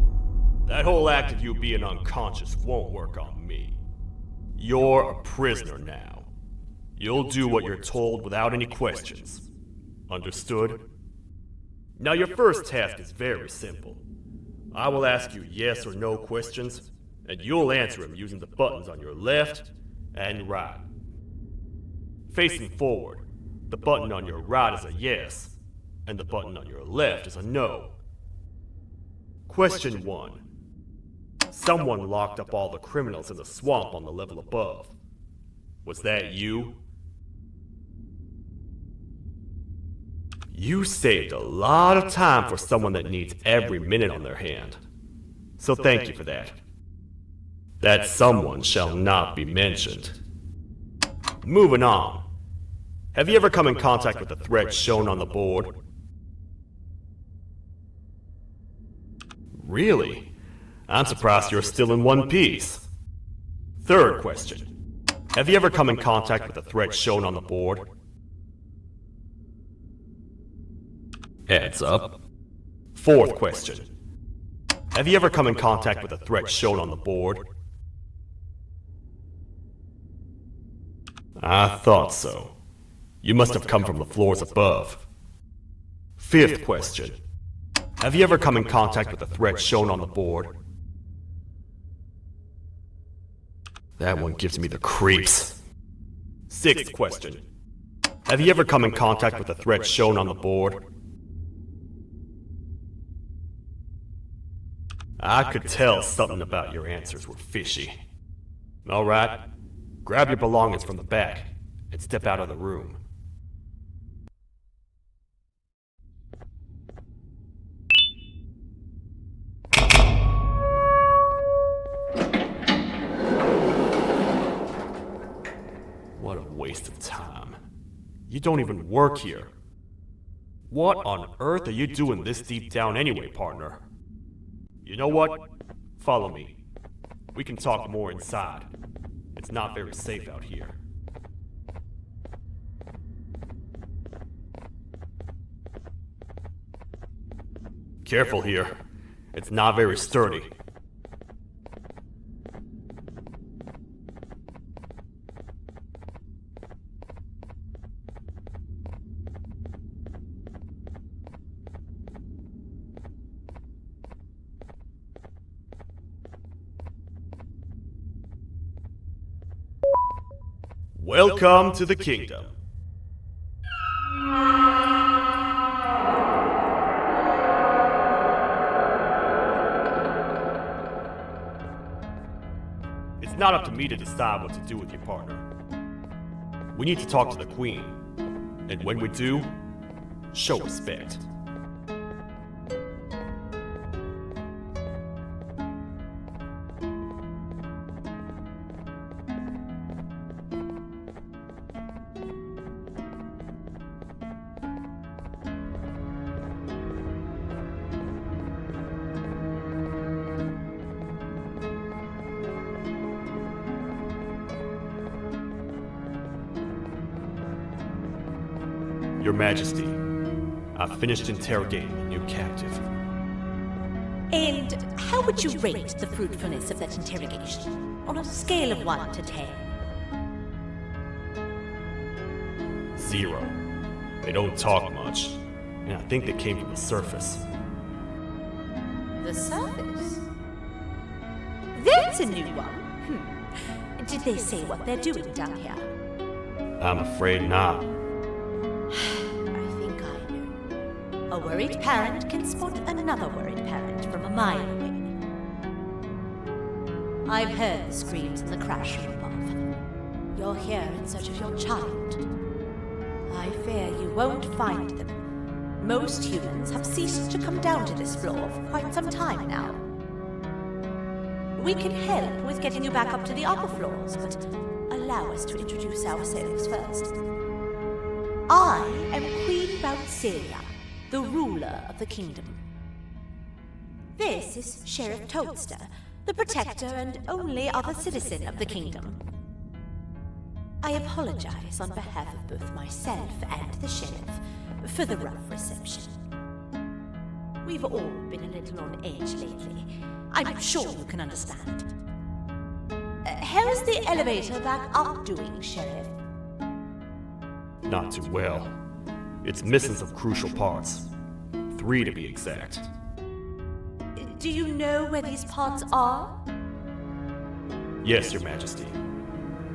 That whole act of you being unconscious won't work on me. You're a prisoner now. You'll do what you're told without any questions. Understood? Now your first task is very simple. I will ask you yes or no questions, and you'll answer them using the buttons on your left and right. Facing forward, the button on your right is a yes, and the button on your left is a no. Question 1. Someone locked up all the criminals in the swamp on the level above. Was that you? You saved a lot of time for someone that needs every minute on their hand. So thank you for that. That someone shall not be mentioned. Moving on. Have you ever come in contact with the threat shown on the board? Really? I'm surprised you're still in one piece. Third question. Have you ever come in contact with the threat shown on the board? Heads up. Fourth question. Have you ever come in contact with the threat shown on the board? I thought so. You must have come from the floors above. Fifth question. Have you ever come in contact with the threat shown on the board? That one gives me the creeps. Sixth question. Have you ever come in contact with the threat shown on the board? I could tell something about your answers were fishy. Alright, grab your belongings from the back and step out of the room. What a waste of time. You don't even work here. What on earth are you doing this deep down anyway, partner? You know what? Follow me. We can talk more inside. It's not very safe out here. Careful here. It's not very sturdy. Welcome to the kingdom. It's not up to me to decide what to do with your partner. We need to talk to the queen. And when we do, show respect. Your Majesty, I've finished interrogating the new captive. And how would you rate the fruitfulness of that interrogation? On a scale of 1 to 10? 0. They don't talk much, and I think they came from the surface. The surface? That's a new one. Did they say what they're doing down here? I'm afraid not. I think I know. A worried parent can spot another worried parent from a mile away. I've heard the screams and the crash from above. You're here in search of your child. I fear you won't find them. Most humans have ceased to come down to this floor for quite some time now. We can help with getting you back up to the upper floors, but allow us to introduce ourselves first. I am Queen Bouncelia, the ruler of the kingdom. This is Sheriff Toadster, the protector and only other citizen of the kingdom. I apologize on behalf of both myself and the sheriff for the rough reception. We've all been a little on edge lately. I'm sure you can understand. How's the elevator back up doing, Sheriff? Not too well. It's missing some crucial parts. 3 to be exact. Do you know where these parts are? Yes, Your Majesty.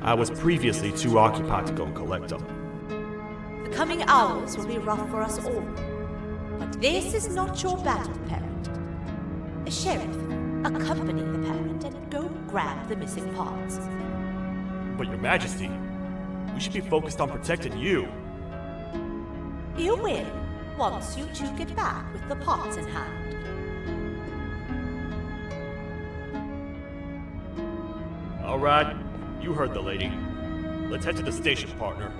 I was previously too occupied to go and collect them. The coming hours will be rough for us all. But this is not your battle, parent. Sheriff, accompany the parent and go grab the missing parts. But Your Majesty, we should be focused on protecting you. You will, once you two get back with the pots in hand. All right, you heard the lady. Let's head to the station, partner.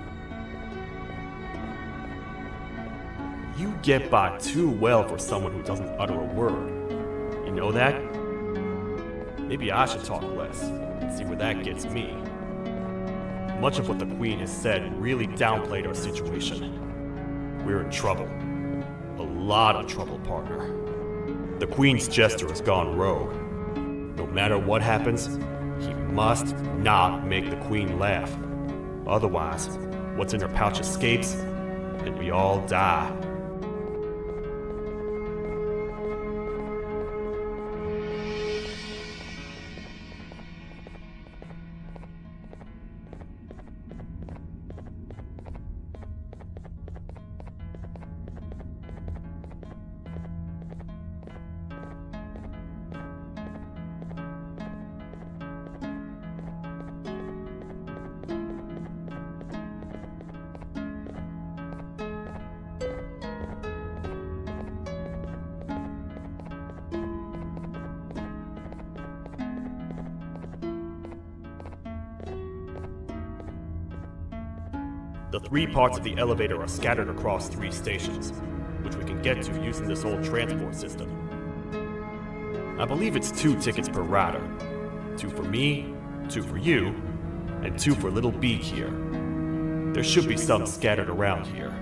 You get by too well for someone who doesn't utter a word. You know that? Maybe I should talk less and see where that gets me. Much of what the Queen has said really downplayed our situation. We're in trouble. A lot of trouble, partner. The Queen's jester has gone rogue. No matter what happens, he must not make the Queen laugh. Otherwise, what's in her pouch escapes, and we all die. The 3 parts of the elevator are scattered across 3 stations, which we can get to using this old transport system. I believe it's 2 tickets per rider. 2 for me, 2 for you, and 2 for Little Beak here. There should be some scattered around here.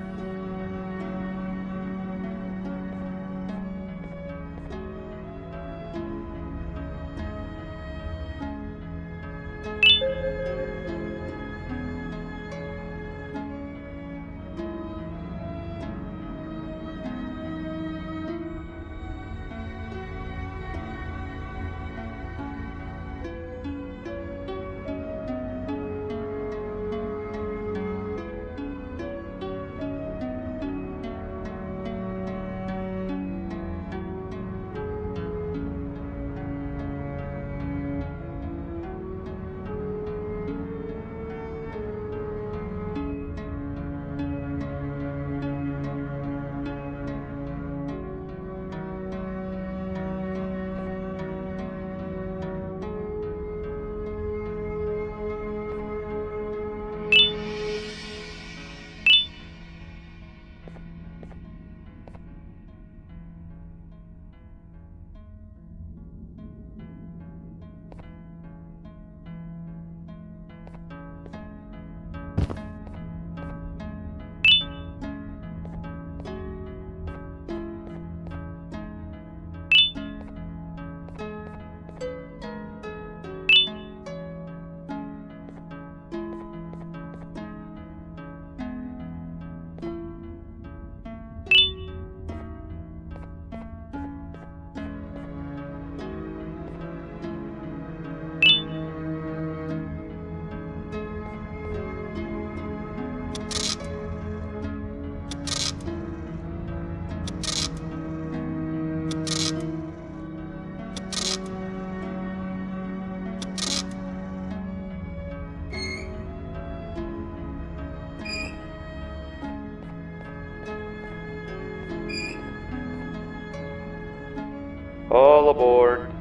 All aboard.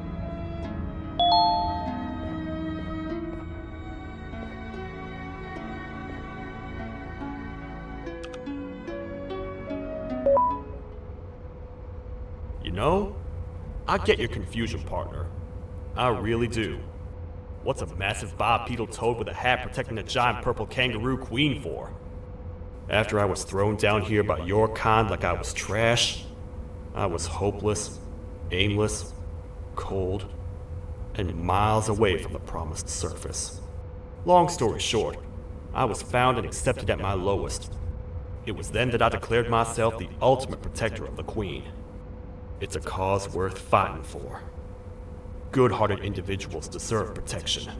You know, I get your confusion, partner. I really do. What's a massive bipedal toad with a hat protecting a giant purple kangaroo queen for? After I was thrown down here by your kind like I was trash, I was hopeless, aimless, cold, and miles away from the promised surface. Long story short, I was found and accepted at my lowest. It was then that I declared myself the ultimate protector of the Queen. It's a cause worth fighting for. Good-hearted individuals deserve protection.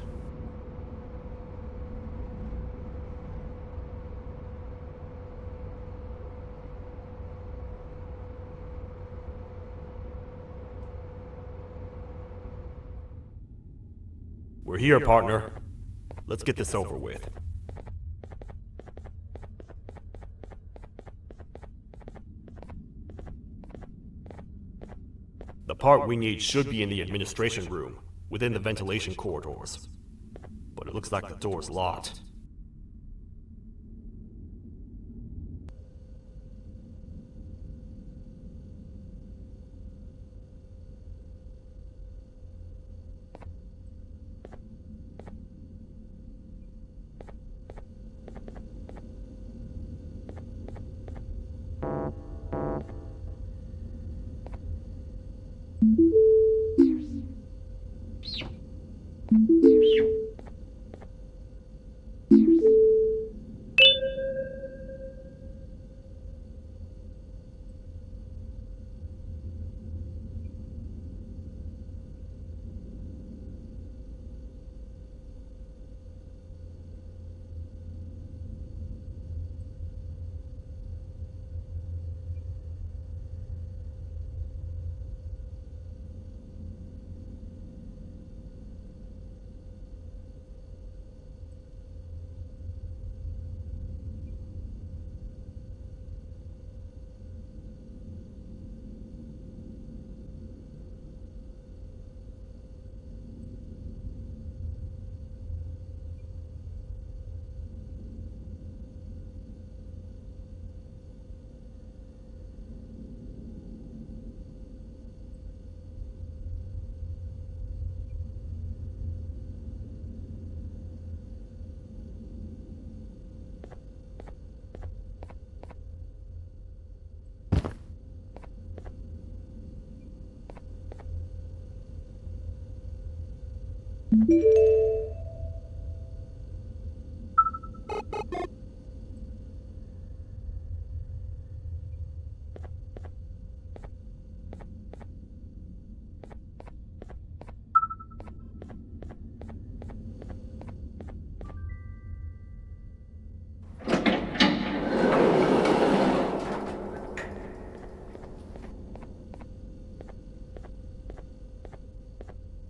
We're here, partner. Let's get this over with. part we need should be in the administration room, within the ventilation corridors. But it looks like the door's locked.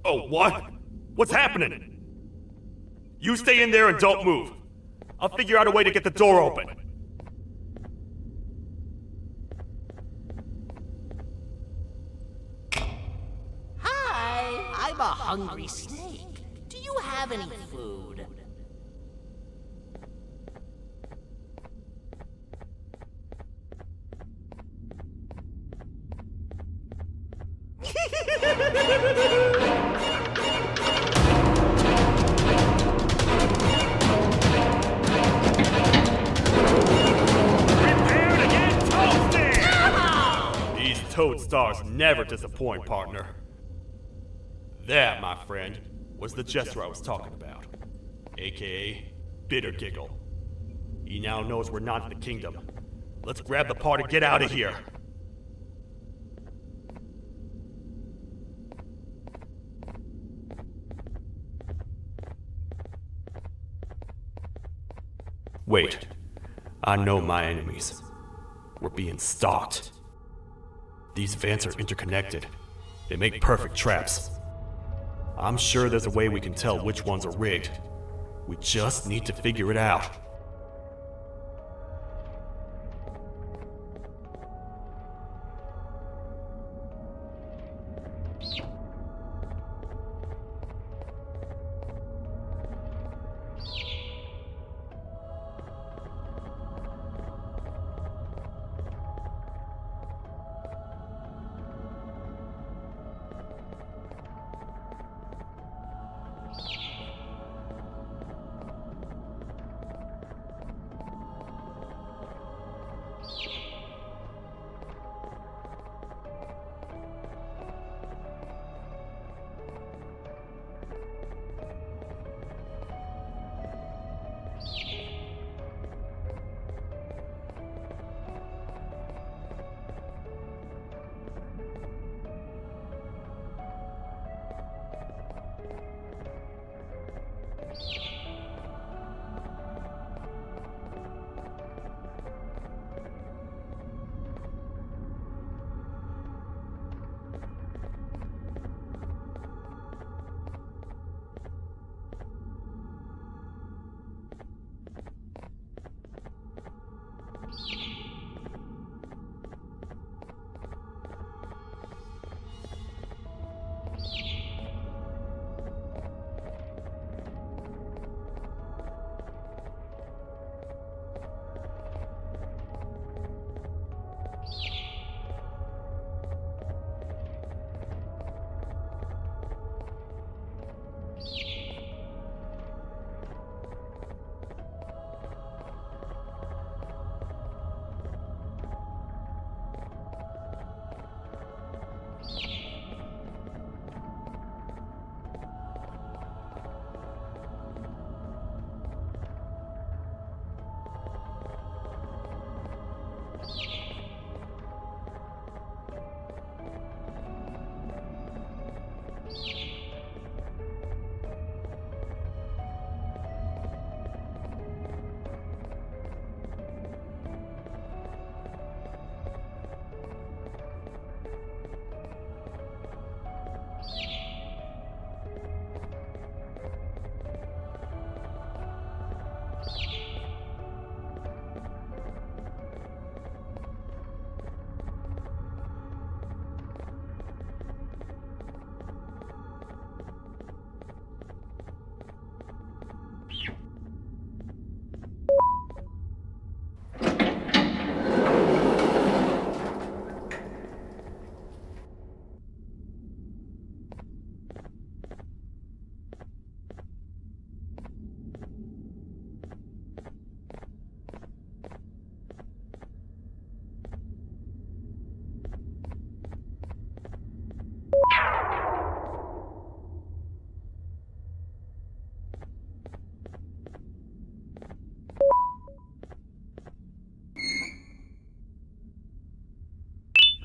Oh, what? What's happening? You stay in there and don't move. I'll figure out a way to get the door open. Hi, I'm a hungry snake. Do you have any food? Prepare to get toasted! These toad stars never disappoint, partner. That, my friend, was the jester I was talking about, aka Bitter Giggle. He now knows we're not in the kingdom. Let's grab the part and get out of here. Wait, I know my enemies. We're being stalked. These vents are interconnected. They make perfect traps. I'm sure there's a way we can tell which ones are rigged. We just need to figure it out.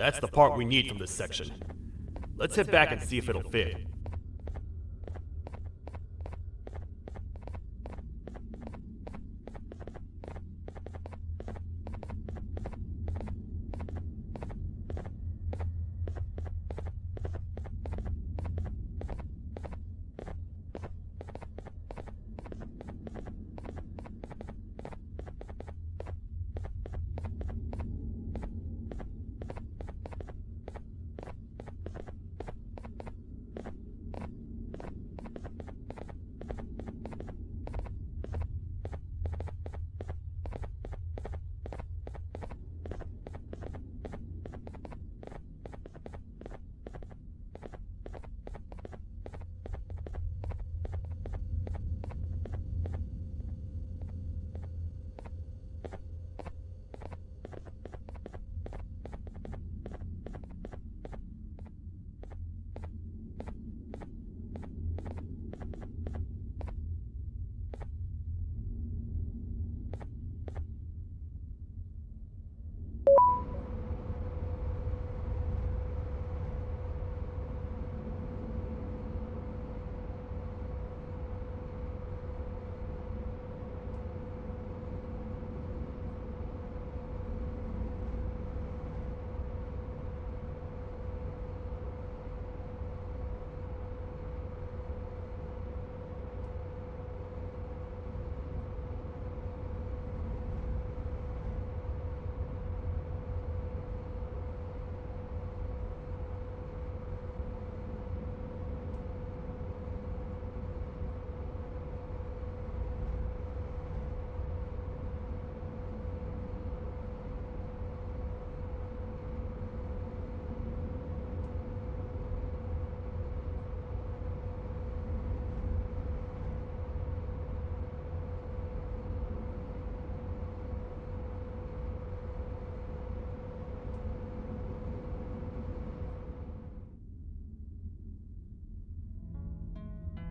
That's the part we need from this section. Let's head back and see if it'll fit.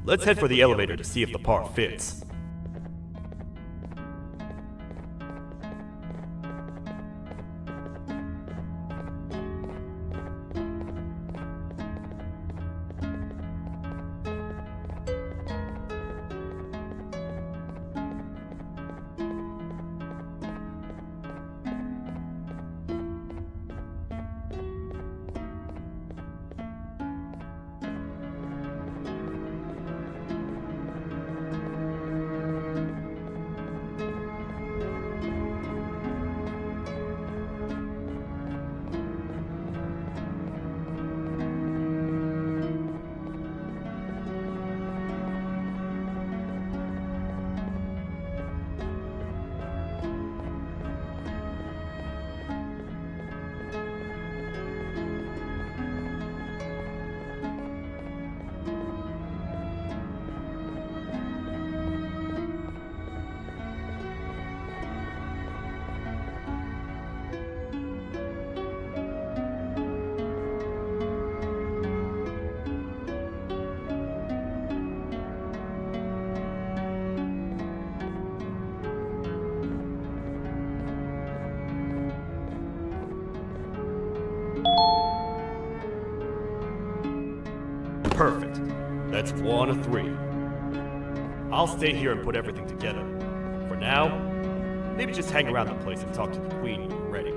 Let's head for the elevator to see if the part fits. Perfect. That's 1 of 3. I'll stay here and put everything together. For now, maybe just hang around the place and talk to the Queen when you're ready.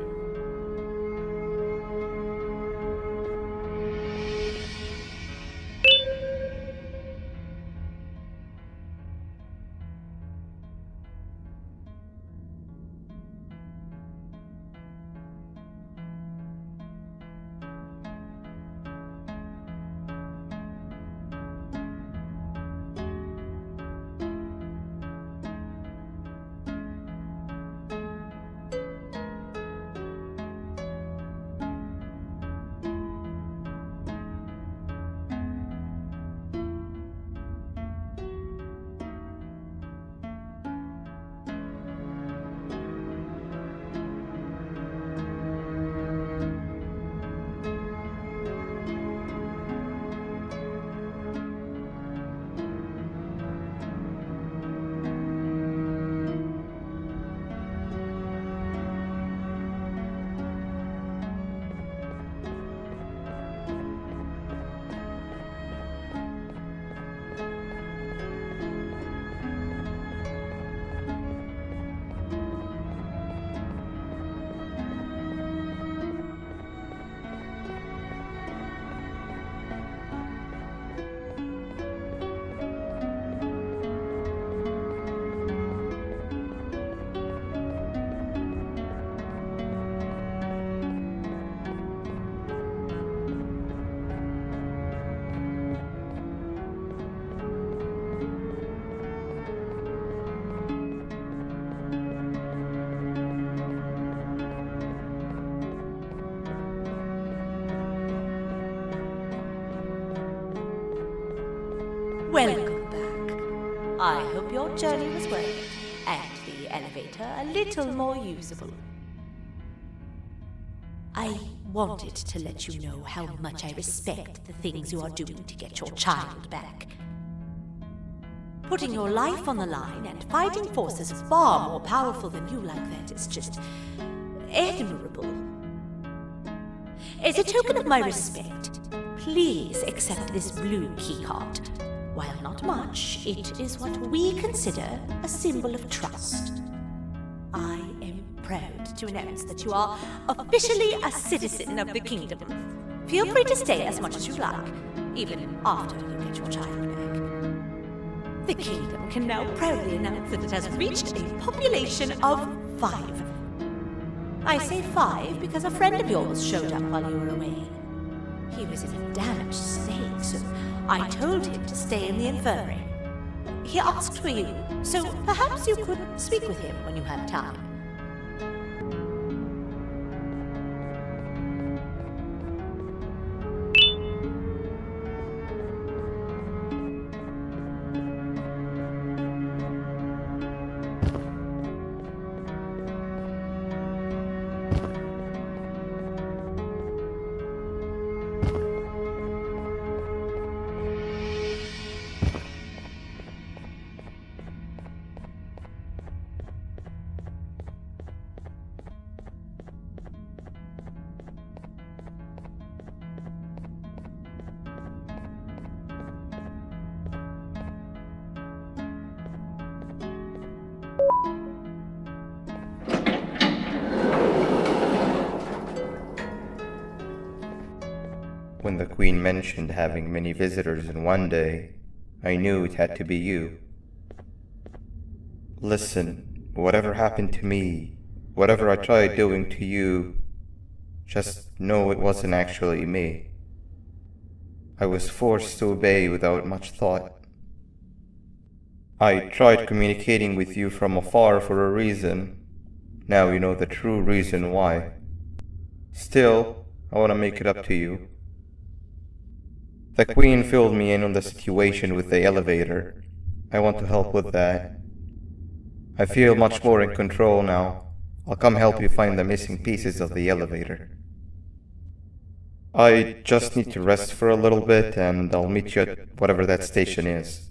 I hope your journey was worth it, and the elevator a little more usable. I wanted to let you know how much I respect the things you are doing to get your child back. Putting your life on the line and fighting forces far more powerful than you like that is just admirable. As a token of my respect, please accept this blue keycard. While not much, it is what we consider a symbol of trust. I am proud to announce that you are officially a citizen of the kingdom. Feel free to stay as much as you like, even after you get your child back. The kingdom can now proudly announce that it has reached a population of 5. I say 5 because a friend of yours showed up while you were away. He was in a damaged state, so I told him to stay in the infirmary. He asked for you, so perhaps you could speak with him when you have time. When the Queen mentioned having many visitors in one day, I knew it had to be you. Listen, whatever happened to me, whatever I tried doing to you, just know it wasn't actually me. I was forced to obey without much thought. I tried communicating with you from afar for a reason. Now you know the true reason why. Still, I want to make it up to you. The Queen filled me in on the situation with the elevator. I want to help with that. I feel much more in control now. I'll come help you find the missing pieces of the elevator. I just need to rest for a little bit and I'll meet you at whatever that station is.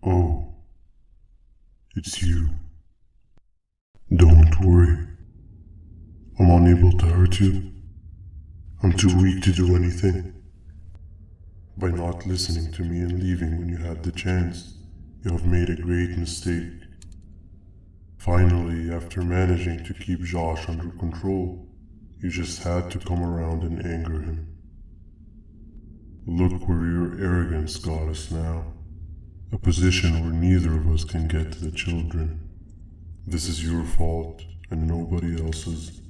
Oh, it's you. Don't worry. I'm unable to hurt you. I'm too weak to do anything. By not listening to me and leaving when you had the chance, you have made a great mistake. Finally, after managing to keep Josh under control, you just had to come around and anger him. Look where your arrogance got us now. A position where neither of us can get to the children. This is your fault and nobody else's.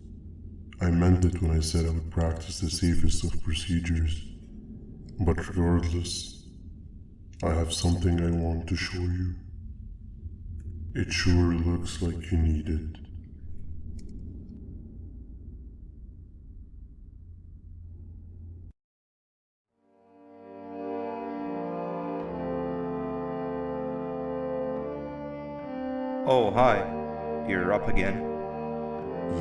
I meant it when I said I would practice the safest of procedures. But regardless, I have something I want to show you. It sure looks like you need it. Oh, hi. You're up again.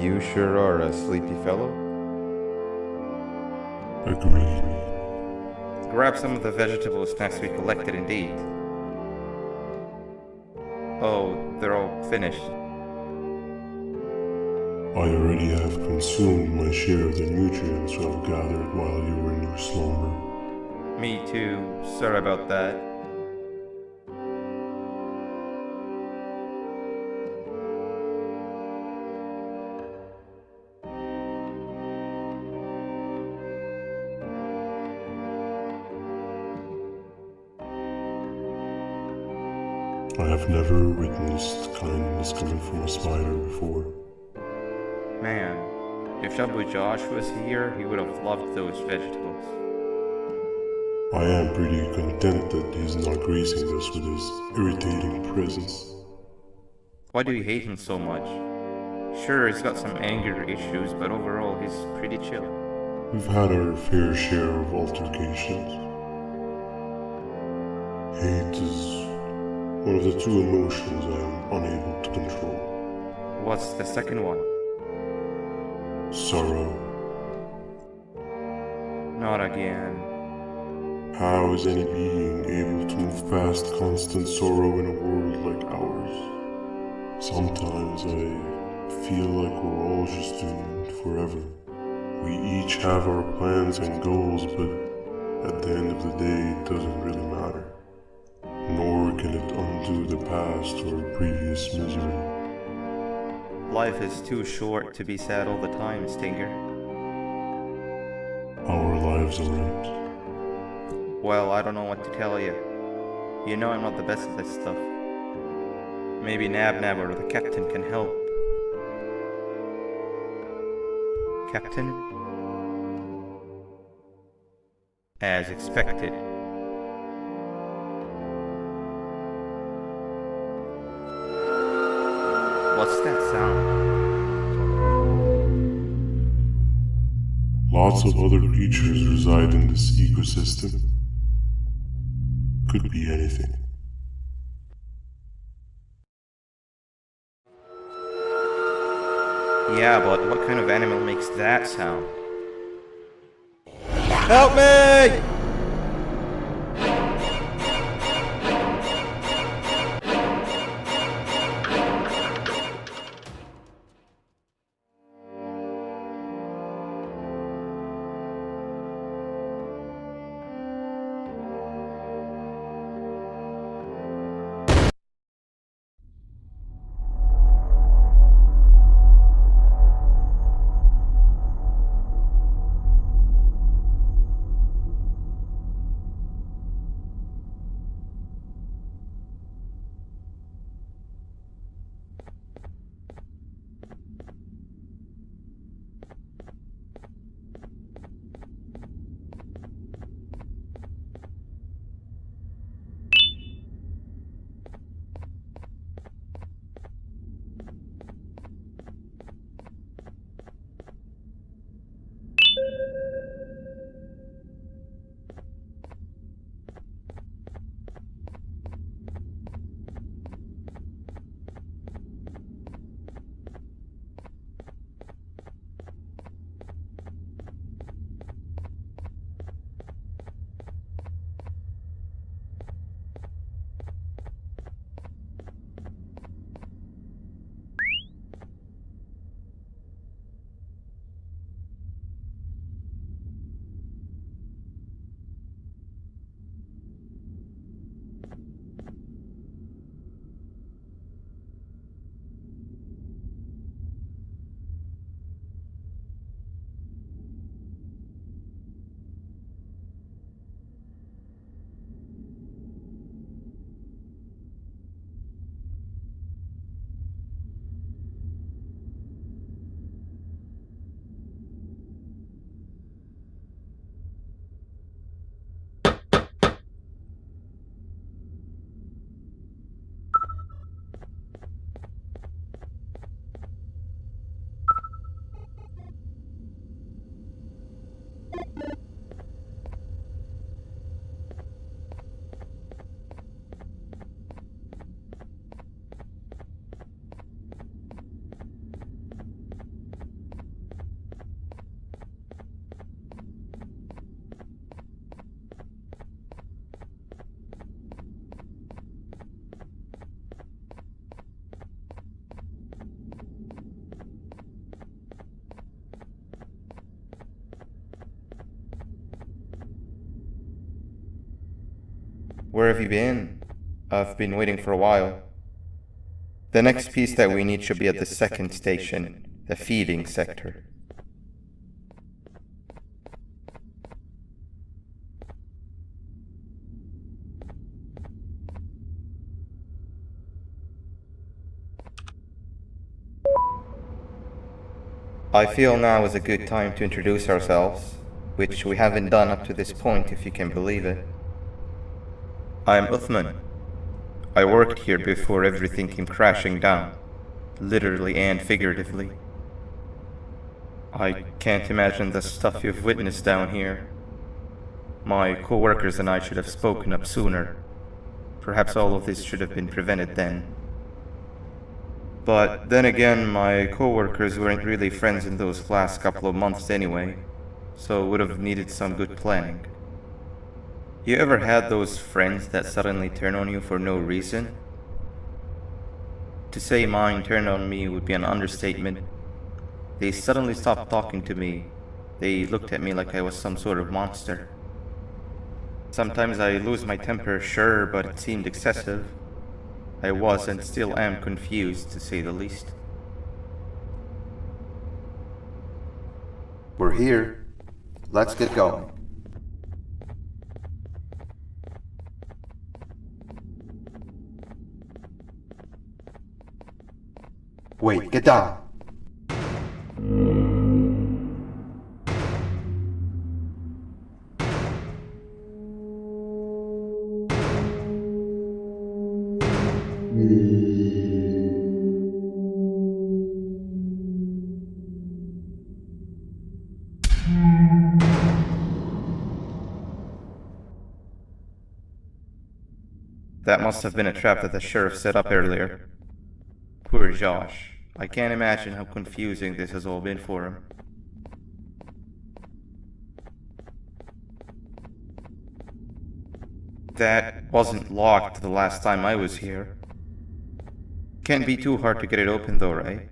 You sure are a sleepy fellow. Agreed. Grab some of the vegetable snacks we collected indeed. Oh, they're all finished. I already have consumed my share of the nutrients I've gathered while you were in your slumber. Me too. Sorry about that. I have never witnessed kindness coming from a spider before. Man, if Shabu Josh was here, he would have loved those vegetables. I am pretty content that he's not gracing us with his irritating presence. Why do you hate him so much? Sure, he's got some anger issues, but overall he's pretty chill. We've had our fair share of altercations. Hate is one of the two emotions I am unable to control. What's the second one? Sorrow. Not again. How is any being able to move past constant sorrow in a world like ours? Sometimes I feel like we're all just doomed forever. We each have our plans and goals, but at the end of the day, it doesn't really matter. Nor can it undo the past or previous misery. Life is too short to be sad all the time, Stinger. Our lives aren't. Well, I don't know what to tell you. You know I'm not the best at this stuff. Maybe Nab or the captain can help. Captain? As expected. What's that sound? Lots of other creatures reside in this ecosystem. Could be anything. Yeah, but what kind of animal makes that sound? Help me! Where have you been? I've been waiting for a while. The next piece that we need should be at the second station, the feeding sector. I feel now is a good time to introduce ourselves, which we haven't done up to this point if you can believe it. I'm Uthman. I worked here before everything came crashing down, literally and figuratively. I can't imagine the stuff you've witnessed down here. My co-workers and I should have spoken up sooner. Perhaps all of this should have been prevented then. But then again, my co-workers weren't really friends in those last couple of months anyway, so would have needed some good planning. You ever had those friends that suddenly turn on you for no reason? To say mine turned on me would be an understatement. They suddenly stopped talking to me. They looked at me like I was some sort of monster. Sometimes I lose my temper, sure, but it seemed excessive. I was and still am confused, to say the least. We're here. Let's get going. Wait, get down. That must have been a trap that the sheriff set up earlier. Poor Josh. I can't imagine how confusing this has all been for him. That wasn't locked the last time I was here. Can't be too hard to get it open though, right?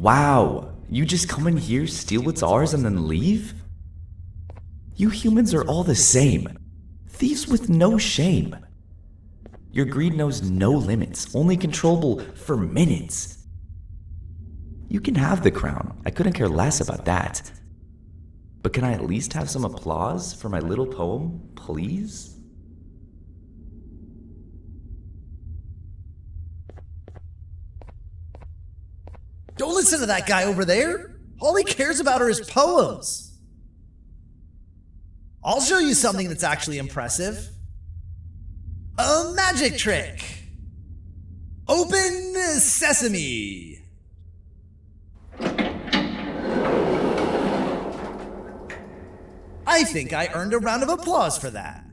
Wow, you just come in here, steal what's ours, and then leave? You humans are all the same. Thieves with no shame. Your greed knows no limits, only controllable for minutes. You can have the crown, I couldn't care less about that. But can I at least have some applause for my little poem, please? Don't listen to that guy over there. All he cares about are his poems. I'll show you something that's actually impressive. A magic trick. Open sesame. I think I earned a round of applause for that.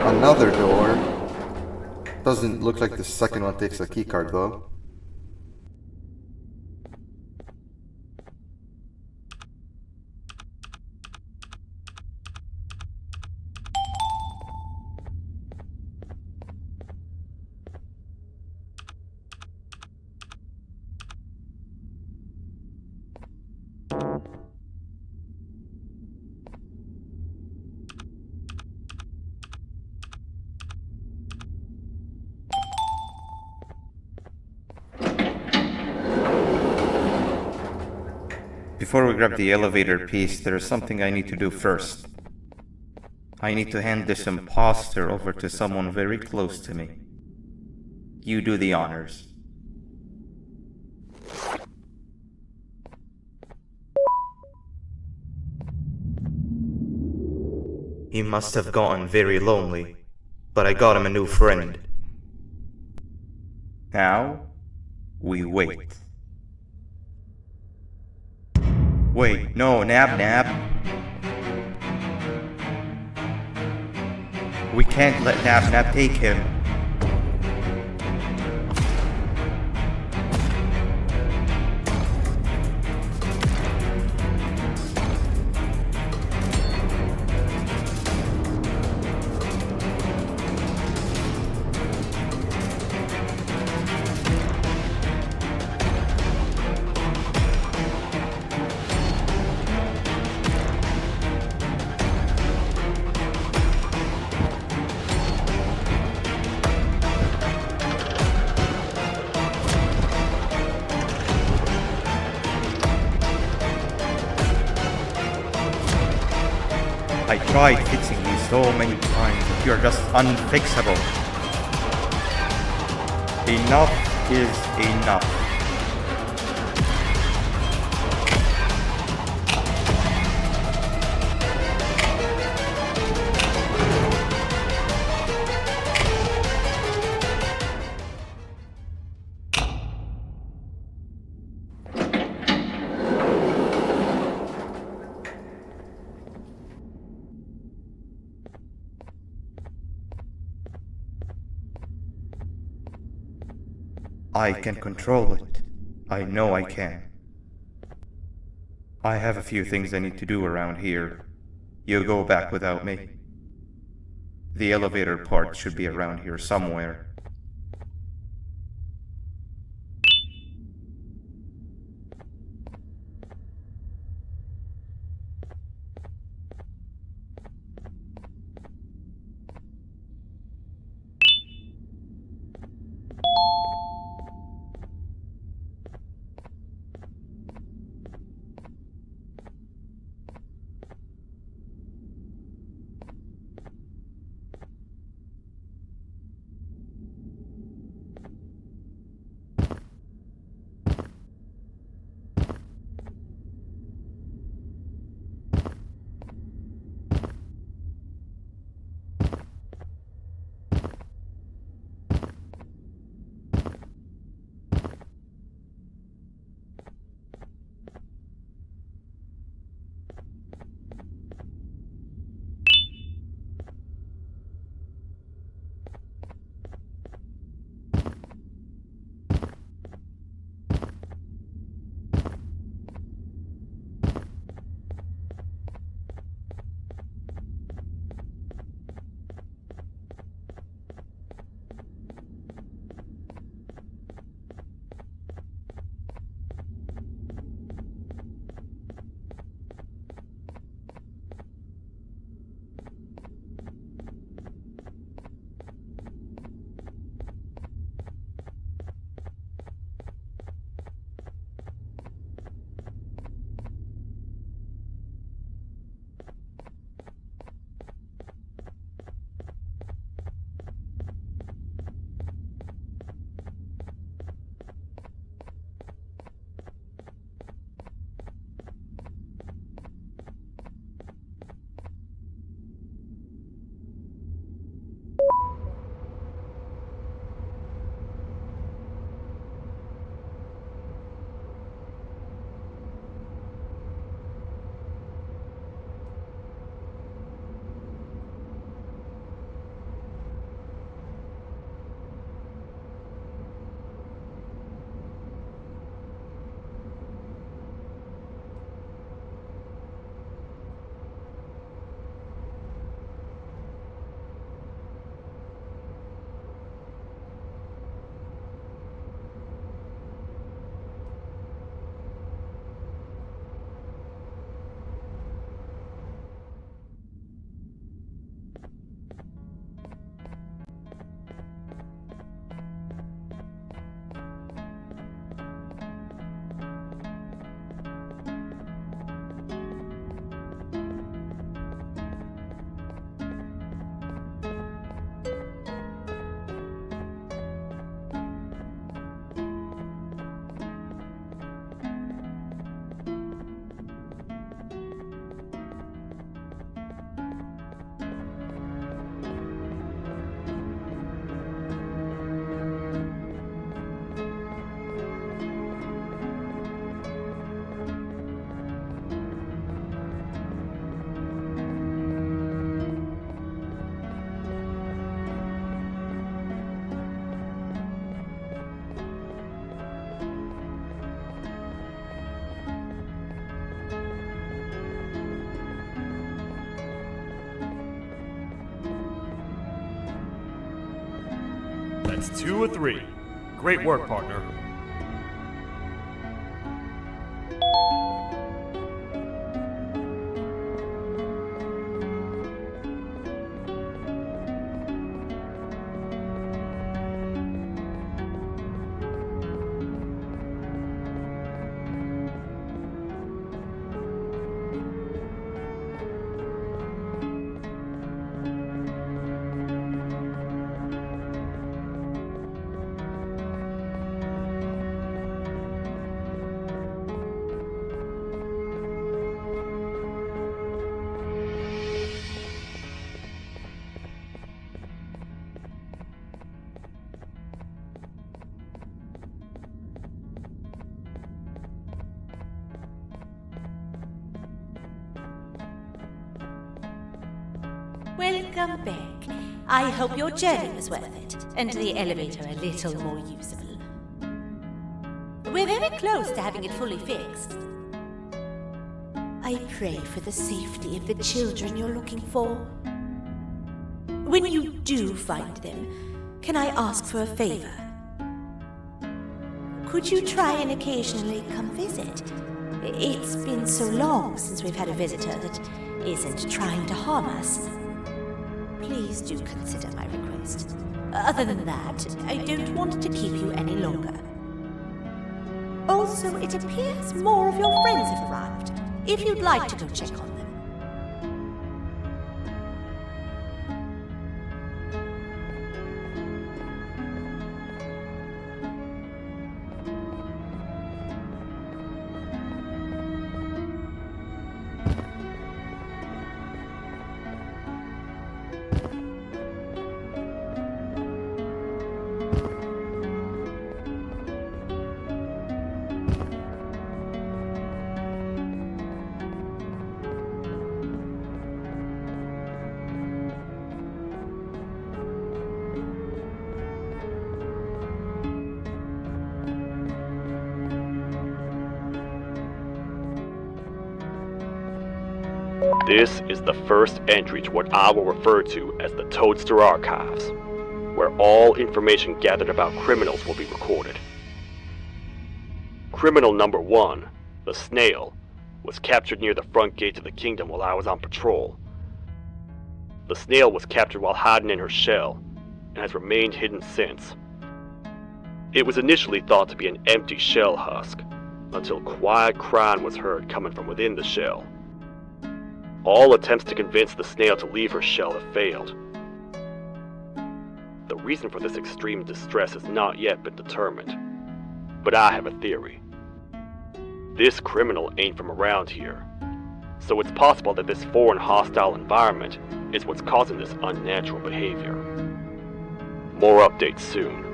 Another door. Doesn't look like the second one takes a keycard though. Before we grab the elevator piece, there is something I need to do first. I need to hand this imposter over to someone very close to me. You do the honors. He must have gotten very lonely, but I got him a new friend. Now, we wait. Wait, no, Nab. We can't let Nab take him. I tried fixing you so many times, but you're just unfixable. Enough is enough. I can control it. I know I can. I have a few things I need to do around here. You go back without me. The elevator part should be around here somewhere. That's 2 of 3. Great work, partner. Welcome back. I hope your journey was worth it, and the elevator a little more usable. We're very close to having it fully fixed. I pray for the safety of the children you're looking for. When you do find them, can I ask for a favor? Could you try and occasionally come visit? It's been so long since we've had a visitor that isn't trying to harm us. Please do consider my request. Other than that, I don't want to keep you any longer. Also, it appears more of your friends have arrived, if you'd like to go check on them. This is the first entry to what I will refer to as the Toadster Archives, where all information gathered about criminals will be recorded. Criminal number 1, the Snail, was captured near the front gate of the kingdom while I was on patrol. The Snail was captured while hiding in her shell, and has remained hidden since. It was initially thought to be an empty shell husk, until quiet crying was heard coming from within the shell. All attempts to convince the Snail to leave her shell have failed. The reason for this extreme distress has not yet been determined, but I have a theory. This criminal ain't from around here, so it's possible that this foreign hostile environment is what's causing this unnatural behavior. More updates soon.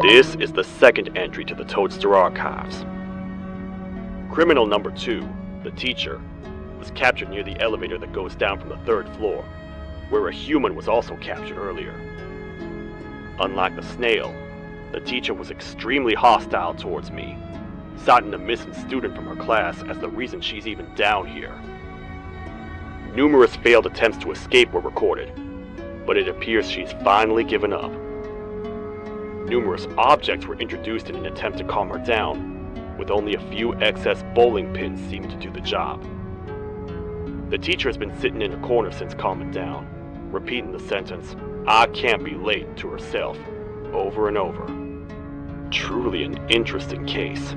This is the second entry to the Toadster Archives. Criminal number 2, the teacher, was captured near the elevator that goes down from the 3rd floor, where a human was also captured earlier. Unlike the Snail, the teacher was extremely hostile towards me, citing a missing student from her class as the reason she's even down here. Numerous failed attempts to escape were recorded, but it appears she's finally given up. Numerous objects were introduced in an attempt to calm her down, with only a few excess bowling pins seeming to do the job. The teacher has been sitting in a corner since calming down, repeating the sentence, "I can't be late," to herself, over and over. Truly an interesting case.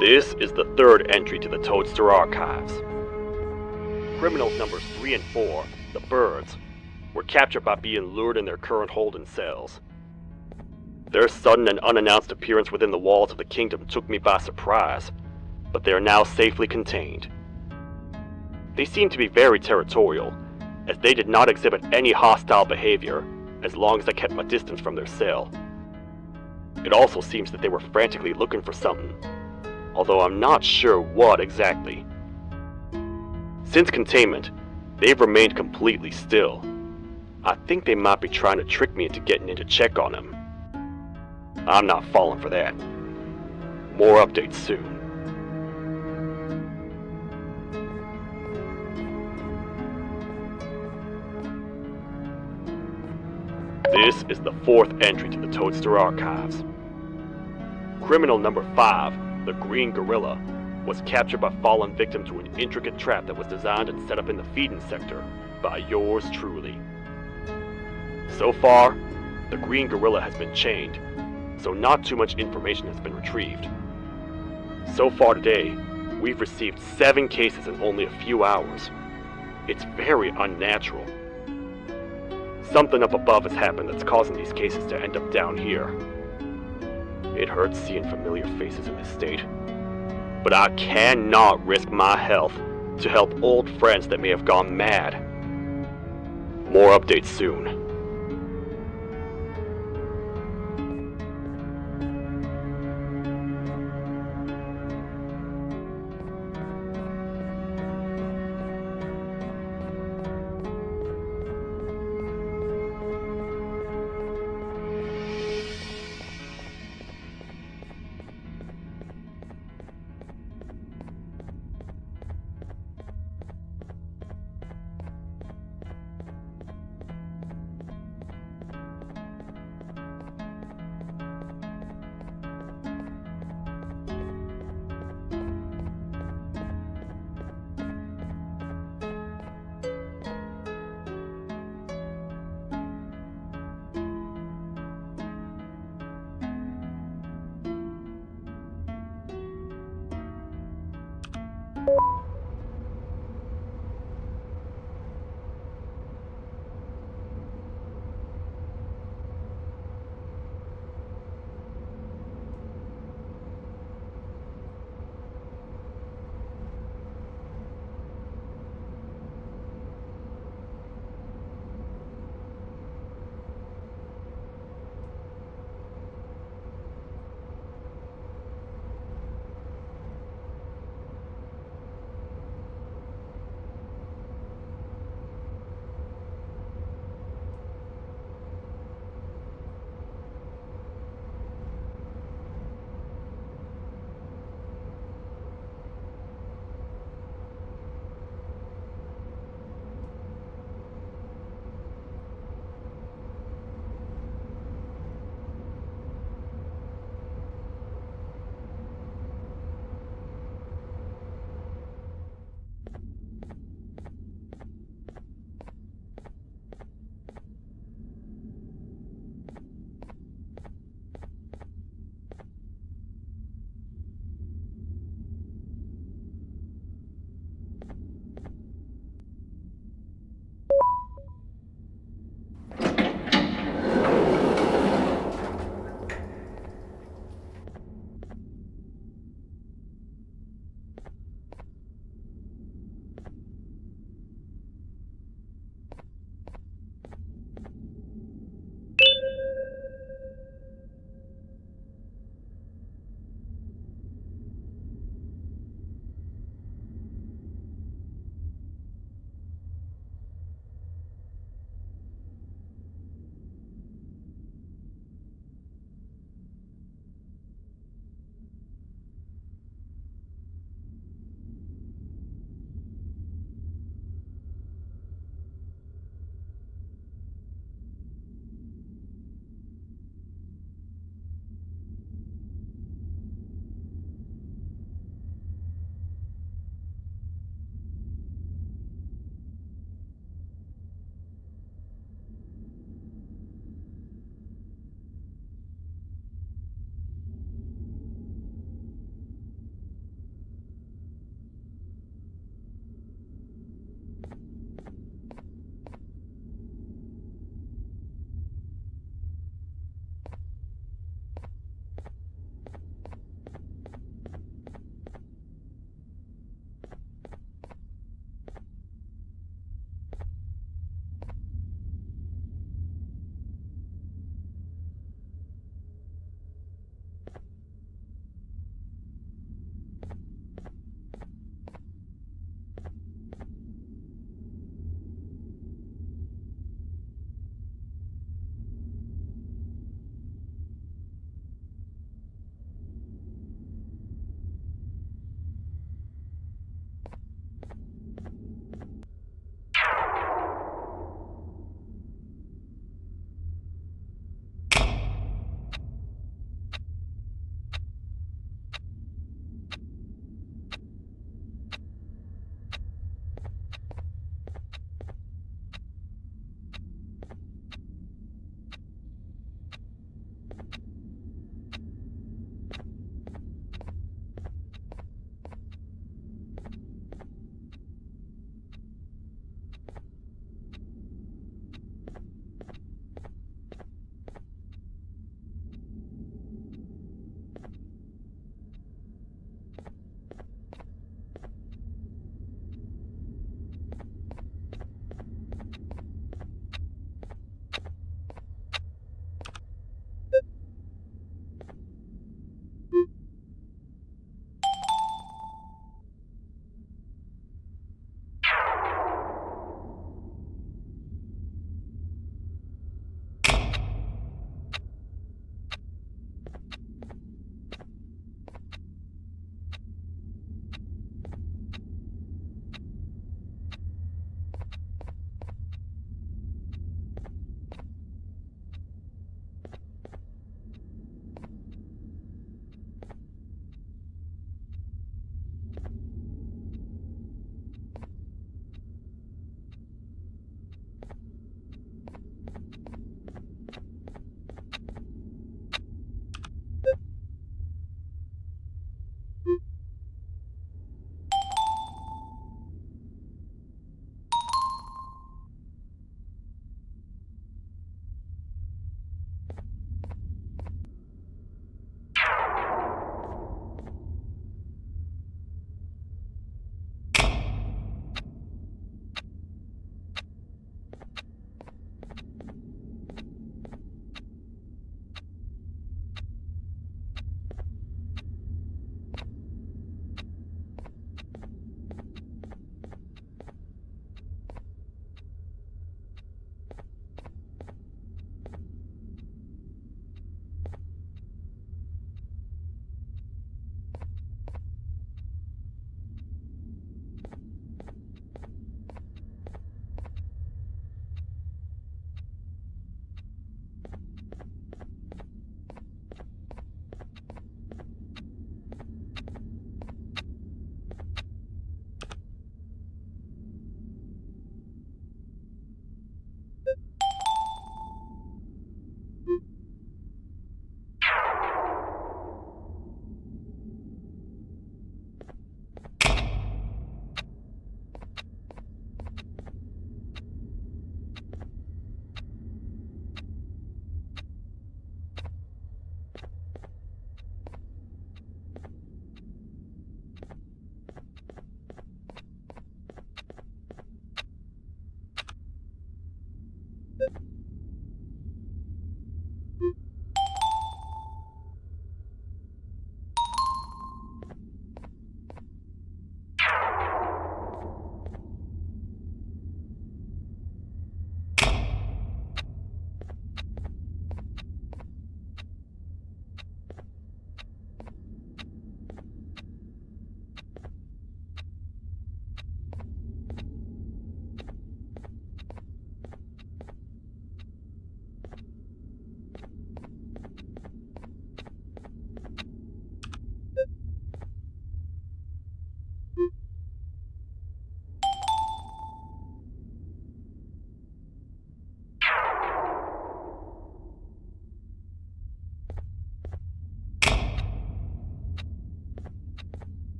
This is the 3rd entry to the Toadster Archives. Criminals numbers 3 and 4, the Birds, were captured by being lured in their current holding cells. Their sudden and unannounced appearance within the walls of the kingdom took me by surprise, but they are now safely contained. They seem to be very territorial, as they did not exhibit any hostile behavior as long as I kept my distance from their cell. It also seems that they were frantically looking for something, although I'm not sure what exactly. Since containment, they've remained completely still. I think they might be trying to trick me into getting in to check on them. I'm not falling for that. More updates soon. This is the 4th entry to the Toadster Archives. Criminal number 5, the Green Gorilla, was captured by fallen victim through an intricate trap that was designed and set up in the feeding sector by yours truly. So far, the Green Gorilla has been chained, so not too much information has been retrieved. So far today, we've received 7 cases in only a few hours. It's very unnatural. Something up above has happened that's causing these cases to end up down here. It hurts seeing familiar faces in this state, but I cannot risk my health to help old friends that may have gone mad. More updates soon.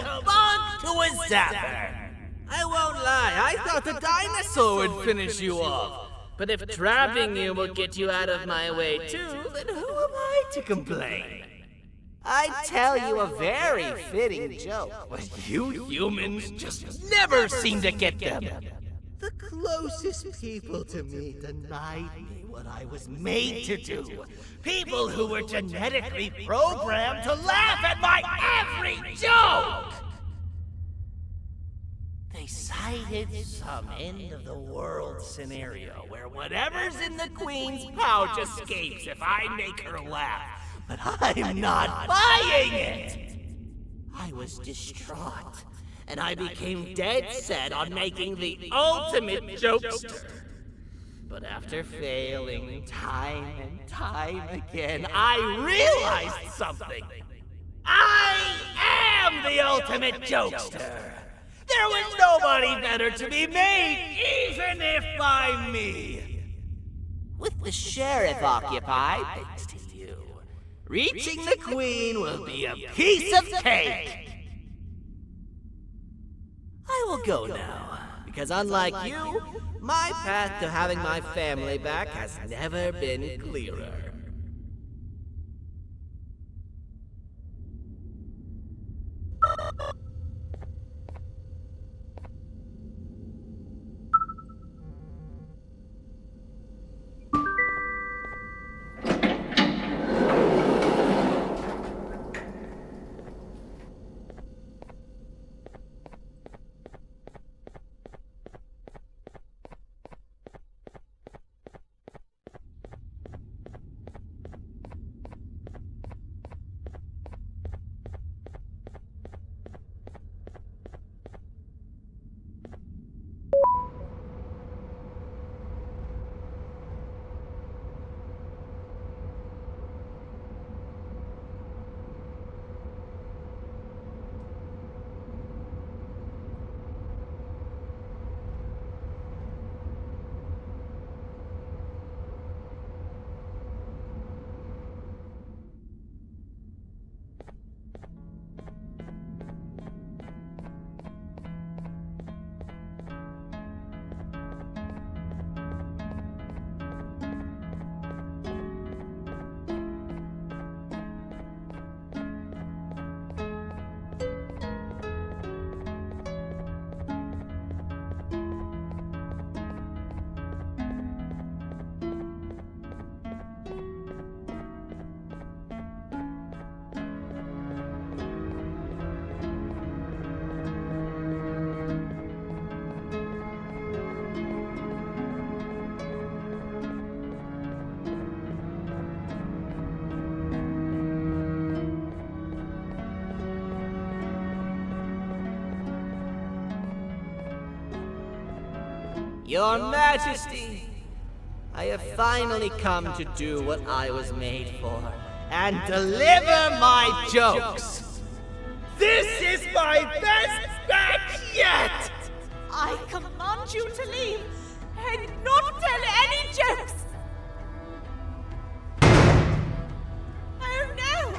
bonk to a zapper. I won't lie, I thought the dinosaur would finish you off. But if trapping you will get you out of my way too, then who am I to complain? I'd tell you a very fitting joke, but you humans just never seem to get them. The closest people to me denied me what I was made to do. People who were genetically programmed to laugh at my every joke! They cited some end-of-the-world scenario where whatever's in the Queen's pouch escapes if I make her laugh. But I'm not buying it! I was distraught, and I became dead set on making the ultimate jokester. But after failing time and time again, I realized something. I am the ultimate jokester! There was nobody better to be made, even if by me. With the sheriff occupied, thanks to you, reaching the Queen will be a piece of cake. I will go now, because unlike you, my path to having my family back has never been clearer. Your Majesty, I have finally come to do what I was made for, and deliver my jokes. This is my best batch yet! I command you to leave and not tell any jokes! Oh no!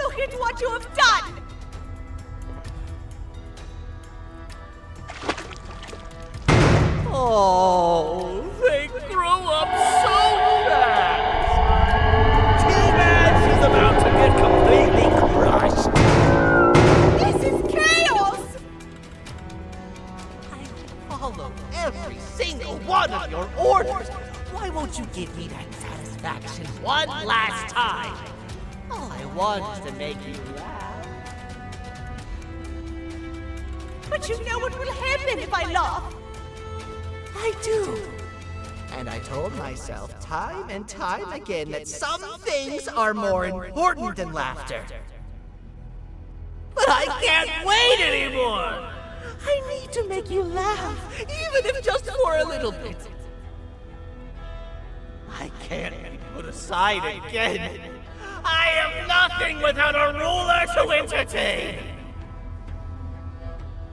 Look at what you have done! Oh, they grew up so fast! Too bad she's about to get completely crushed! This is chaos! I follow every single one of your orders! Why won't you give me that satisfaction one last time? All I want is to make you laugh. But you know what will happen if I laugh! I do. And I told myself time and time again that some things are more important than laughter. But I can't wait anymore! I need to make you laugh, even if just for a little bit. I can't be put aside again. I am nothing without a ruler to entertain.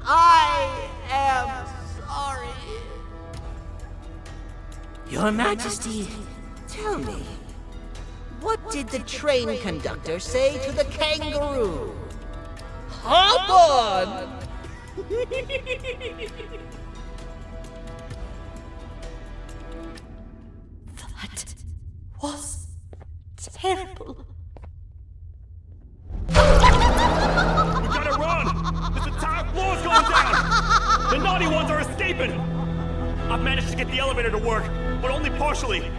I am sorry. Your Majesty, tell me, What did the train conductor say to the kangaroo? Hop on! That was terrible. We gotta run! This entire floor's going down! The naughty ones are escaping! I've managed to get the elevator to work, but only partially.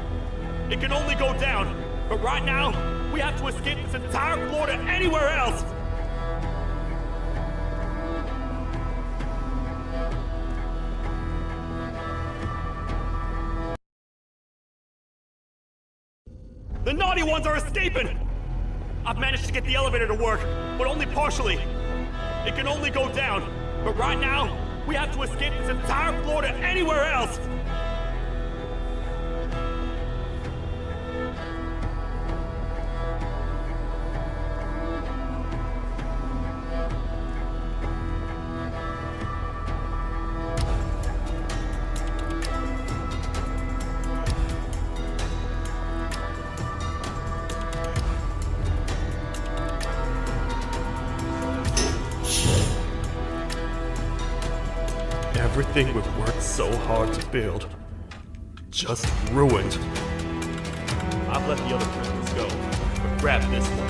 It can only go down, but right now, we have to escape this entire floor to anywhere else! The naughty ones are escaping! I've managed to get the elevator to work, but only partially. It can only go down, but right now, we have to escape this entire floor to anywhere else! Everything we've worked so hard to build, just ruined. I've let the other prisoners go, but grab this one.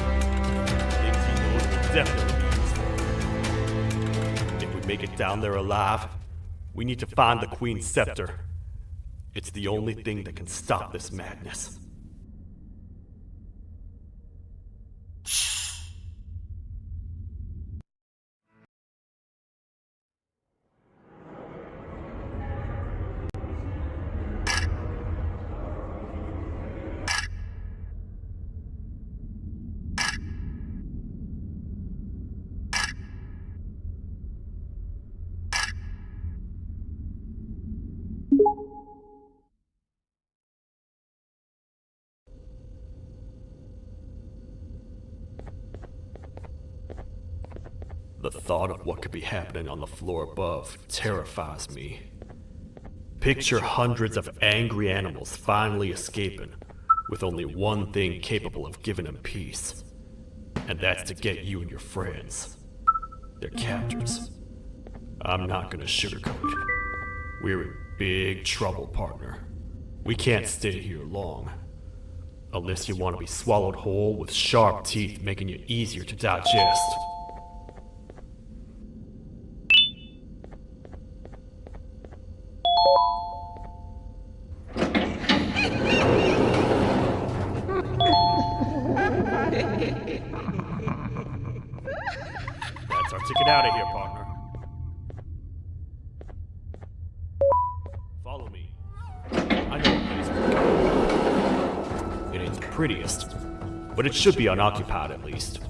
Things he knows will definitely be useful. If we make it down there alive, we need to find the Queen's scepter. It's the only thing that can stop this madness. The thought of what could be happening on the floor above terrifies me. Picture hundreds of angry animals finally escaping, with only one thing capable of giving them peace. And that's to get you and your friends. Their captors. I'm not gonna sugarcoat it. We're in big trouble, partner. We can't stay here long. Unless you want to be swallowed whole with sharp teeth making you easier to digest. That's our ticket out of here, partner. Follow me. I know what place we're going. It ain't the prettiest, but it should be unoccupied at least.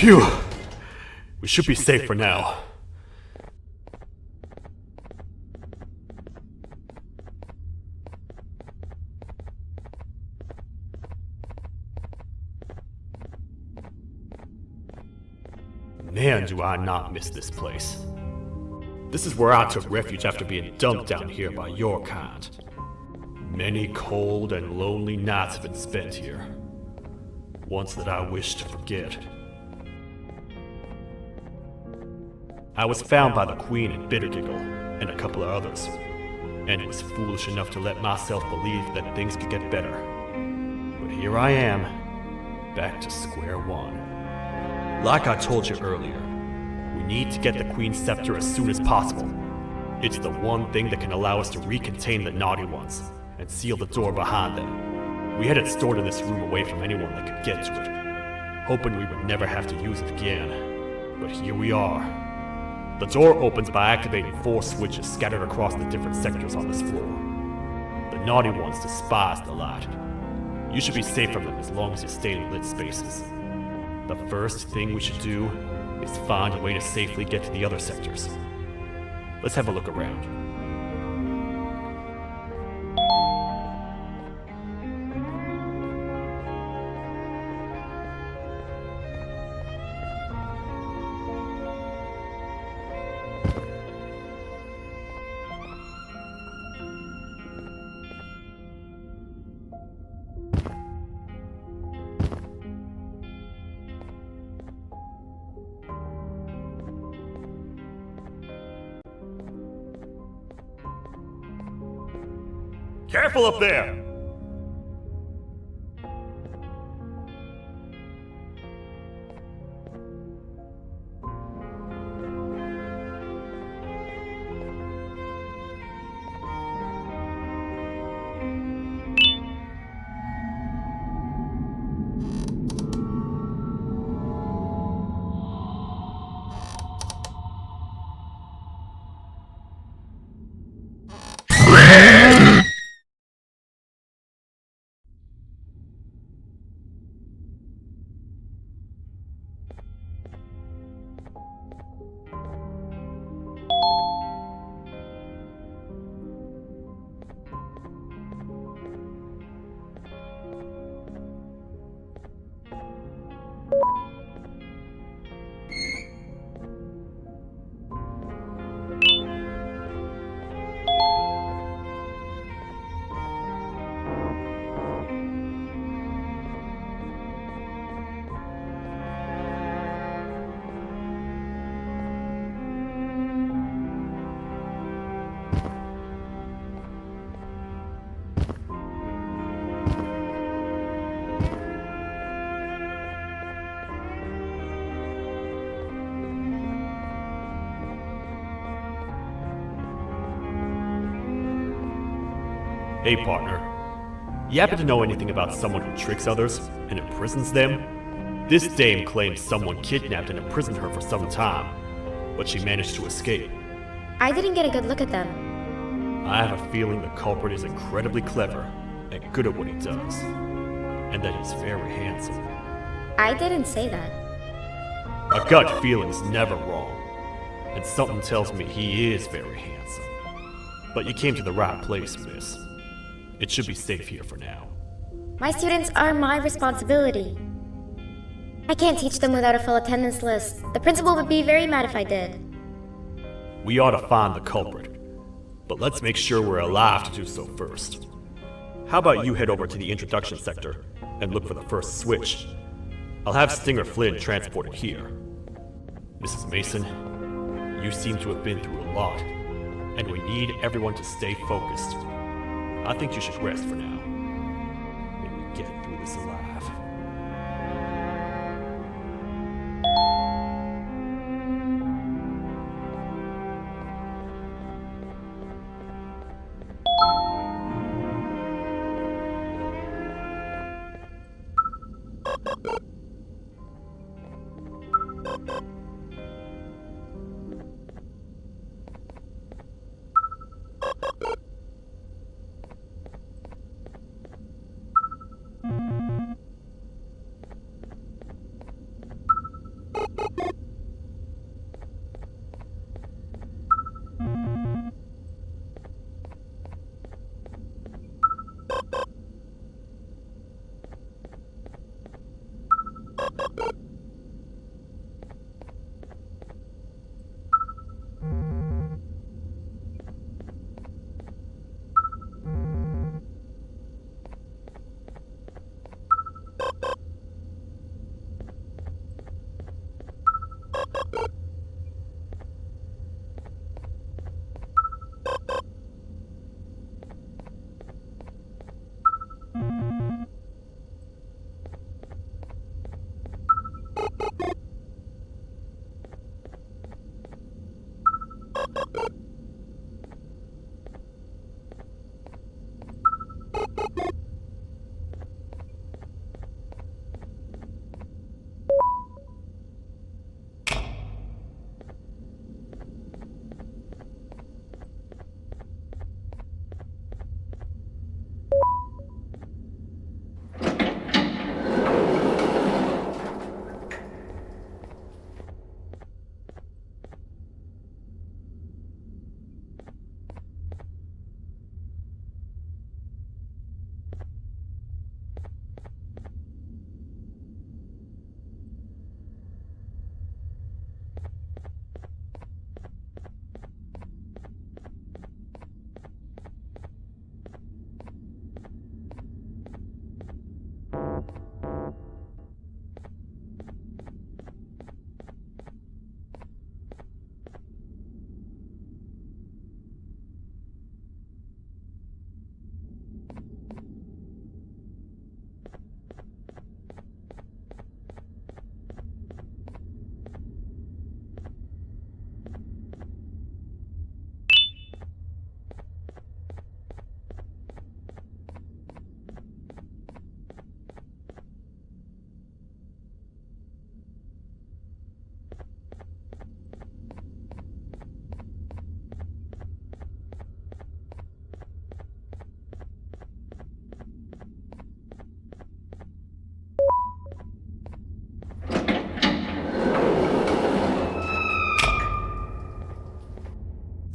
Phew! We should be safe for now. Man, do I not miss this place. This is where I took refuge after being dumped down here by your kind. Many cold and lonely nights have been spent here. Ones that I wish to forget. I was found by the Queen and Bittergiggle, and a couple of others, and was foolish enough to let myself believe that things could get better. But here I am, back to square one. Like I told you earlier, we need to get the Queen's scepter as soon as possible. It's the one thing that can allow us to recontain the naughty ones, and seal the door behind them. We had it stored in this room away from anyone that could get to it, hoping we would never have to use it again. But here we are. The door opens by activating 4 switches scattered across the different sectors on this floor. The naughty ones despise the light. You should be safe from them as long as you stay in lit spaces. The first thing we should do is find a way to safely get to the other sectors. Let's have a look around. Careful up there! Hey partner, you happen to know anything about someone who tricks others and imprisons them? This dame claims someone kidnapped and imprisoned her for some time, but she managed to escape. I didn't get a good look at them. I have a feeling the culprit is incredibly clever and good at what he does, and that he's very handsome. I didn't say that. A gut feeling's never wrong, and something tells me he is very handsome. But you came to the right place, miss. It should be safe here for now. My students are my responsibility. I can't teach them without a full attendance list. The principal would be very mad if I did. We ought to find the culprit, but let's make sure we're alive to do so first. How about you head over to the introduction sector and look for the first switch? I'll have Stinger Flynn transported here. Mrs. Mason, you seem to have been through a lot, and we need everyone to stay focused. I think you should rest for now. Maybe get through this alive.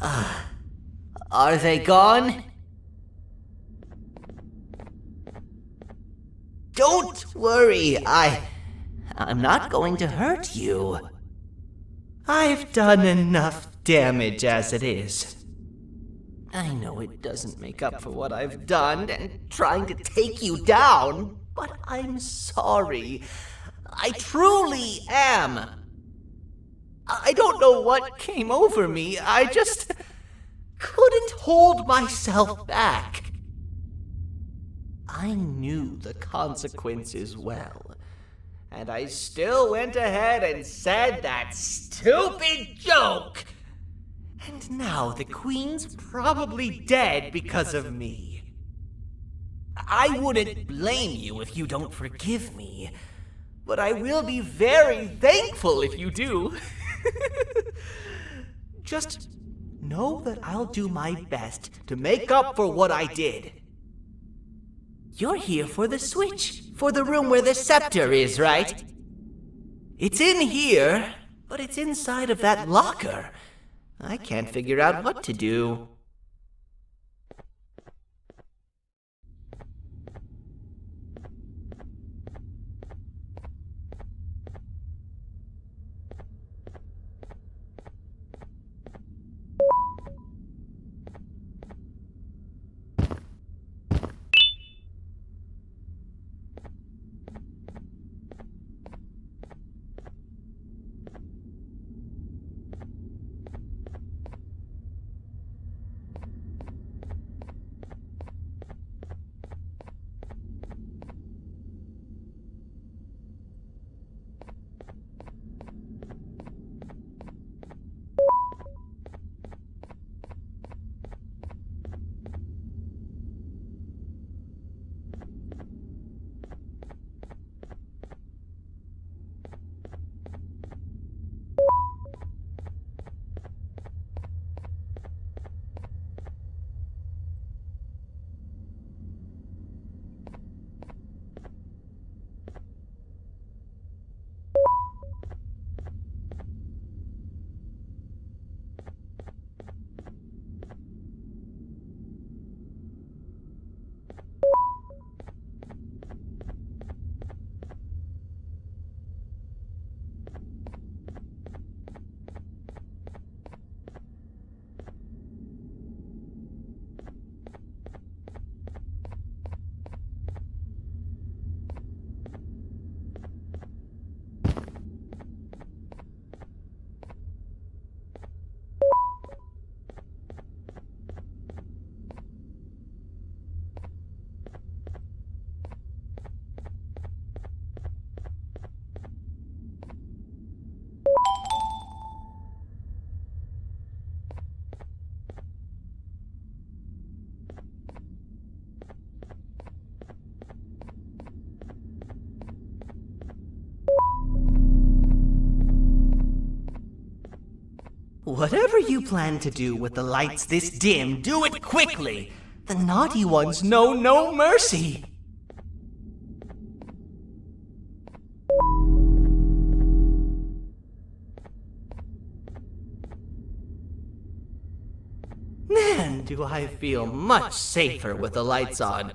Are they gone? Don't worry, I'm not going to hurt you. I've done enough damage as it is. I know it doesn't make up for what I've done and trying to take you down, but I'm sorry. I truly am. I don't know what came over me. I just couldn't hold myself back. I knew the consequences well, and I still went ahead and said that stupid joke. And now the Queen's probably dead because of me. I wouldn't blame you if you don't forgive me, but I will be very thankful if you do. Just know that I'll do my best to make up for what I did. You're here for the switch, for the room where the scepter is, right? It's in here, but it's inside of that locker. I can't figure out what to do. Whatever you plan to do with the lights this dim, do it quickly! The naughty ones know no mercy! Man, do I feel much safer with the lights on.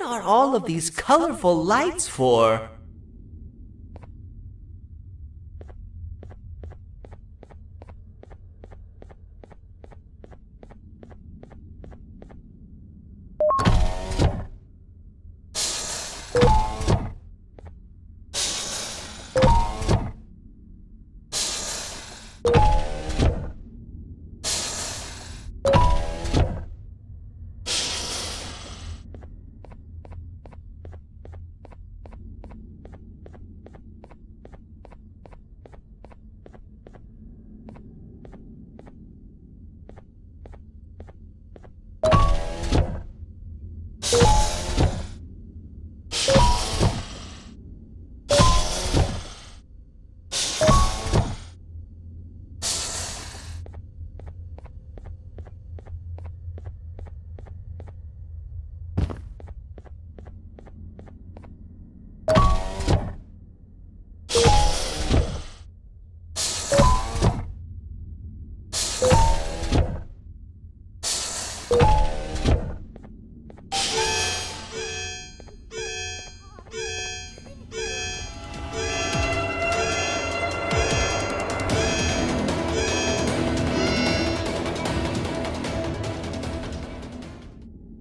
are all of these colorful lights for?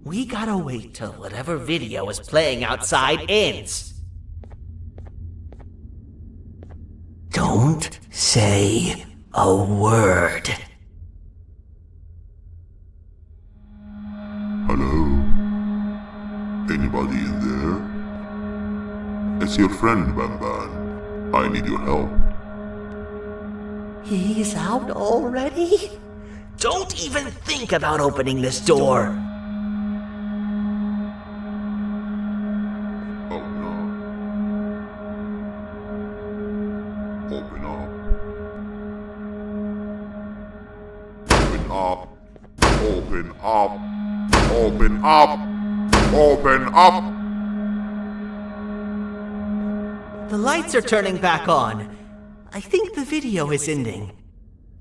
We gotta wait till whatever video is playing outside ends. Don't say a word. Hello? Anybody in there? It's your friend, BANBAN. I need your help. He's out already? Don't even think about opening this door. Oh no. Open up. Open up. Open up. Open up. Open up. The lights are turning back on. I think the video is ending.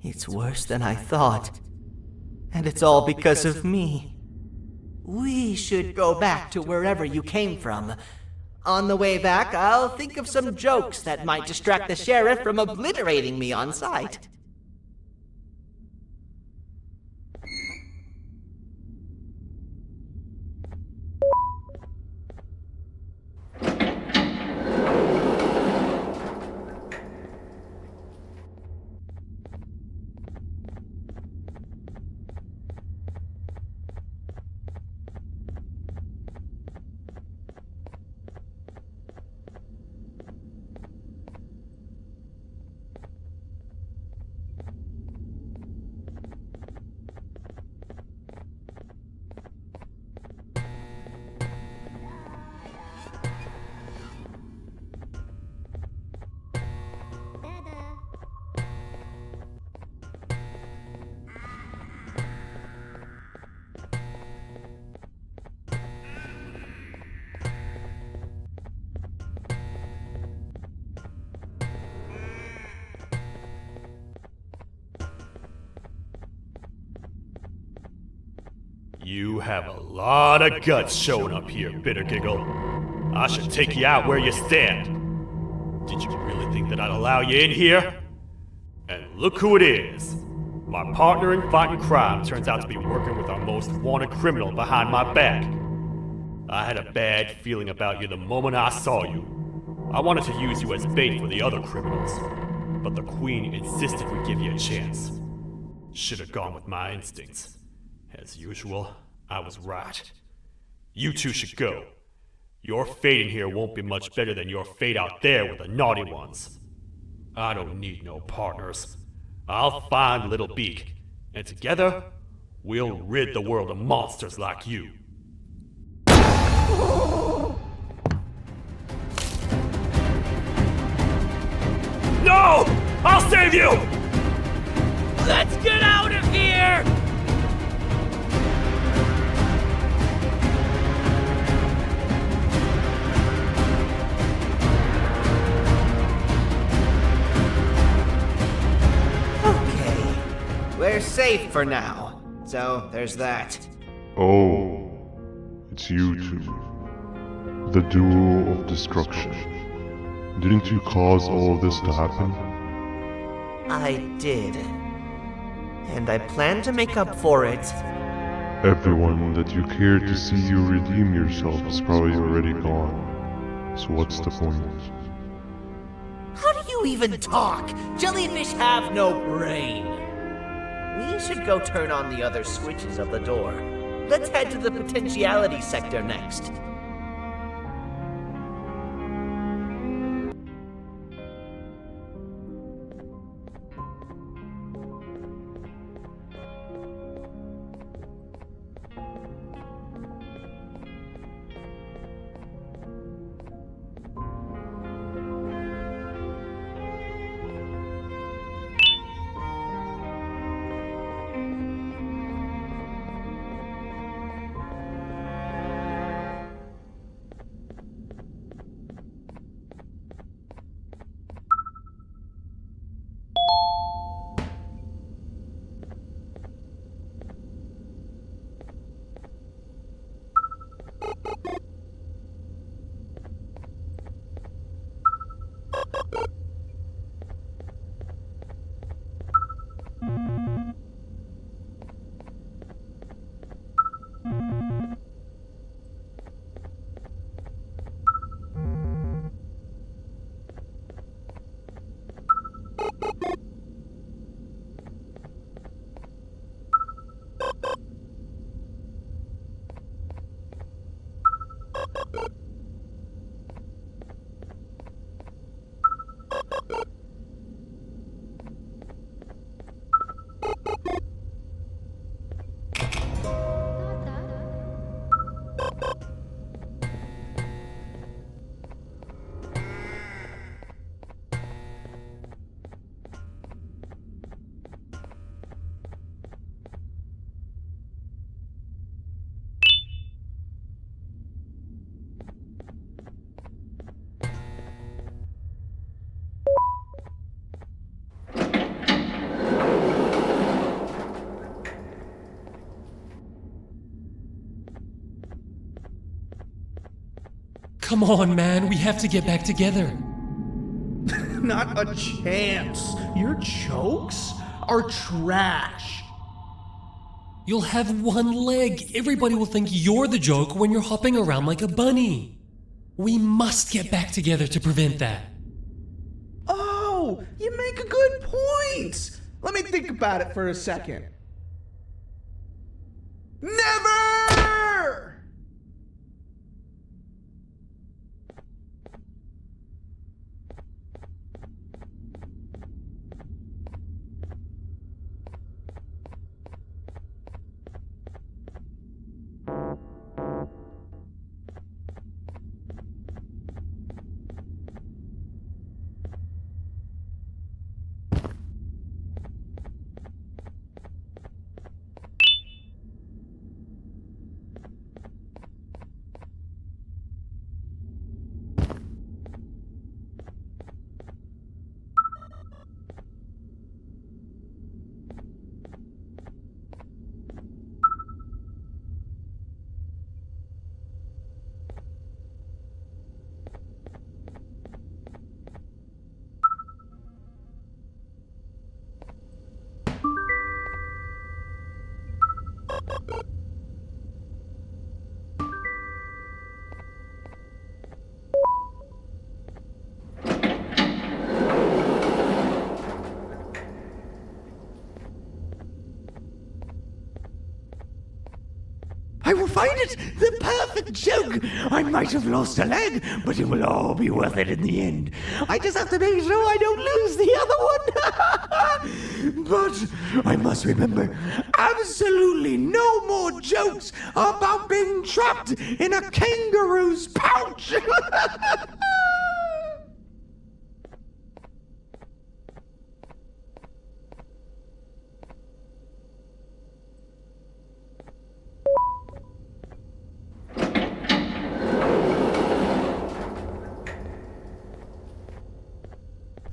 It's worse than I thought. And it's all because of me. We should go back to wherever you came from. On the way back, I'll think of some jokes that might distract the sheriff from obliterating me on sight. You have a lot of guts showing up here, Bitter Giggle. I should take you out where you stand. Did you really think that I'd allow you in here? And look who it is. My partner in fighting crime turns out to be working with our most wanted criminal behind my back. I had a bad feeling about you the moment I saw you. I wanted to use you as bait for the other criminals, but the Queen insisted we give you a chance. Should have gone with my instincts. As usual, I was right. You two should go. Your fate in here won't be much better than your fate out there with the naughty ones. I don't need no partners. I'll find Little Beak, and together, we'll rid the world of monsters like you. No! I'll save you! Let's get out of here! We're safe for now, so there's that. Oh, it's you two. The duo of destruction. Didn't you cause all of this to happen? I did. And I plan to make up for it. Everyone that you cared to see you redeem yourself is probably already gone. So what's the point? How do you even talk? Jellyfish have no brain. We should go turn on the other switches of the door. Let's head to the potentiality sector next. Come on, man, we have to get back together. Not a chance. Your jokes are trash. You'll have one leg. Everybody will think you're the joke when you're hopping around like a bunny. We must get back together to prevent that. Oh, you make a good point. Let me think about it for a second. Never! I will find it! The perfect joke! I might have lost a leg, but it will all be worth it in the end. I just have to make sure I don't lose the other one! But I must remember, absolutely no more jokes about being trapped in a kangaroo's pouch!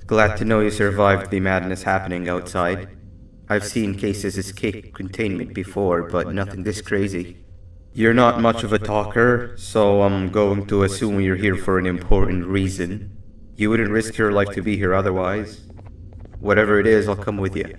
Glad to know you survived the madness happening outside. I've seen cases escape containment before, but nothing this crazy. You're not much of a talker, so I'm going to assume you're here for an important reason. You wouldn't risk your life to be here otherwise. Whatever it is, I'll come with you.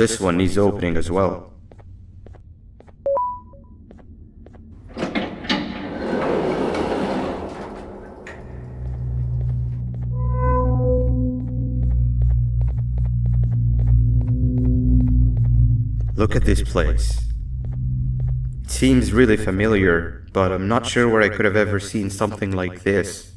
This one needs opening as well. Look at this place. It seems really familiar, but I'm not sure where I could have ever seen something like this.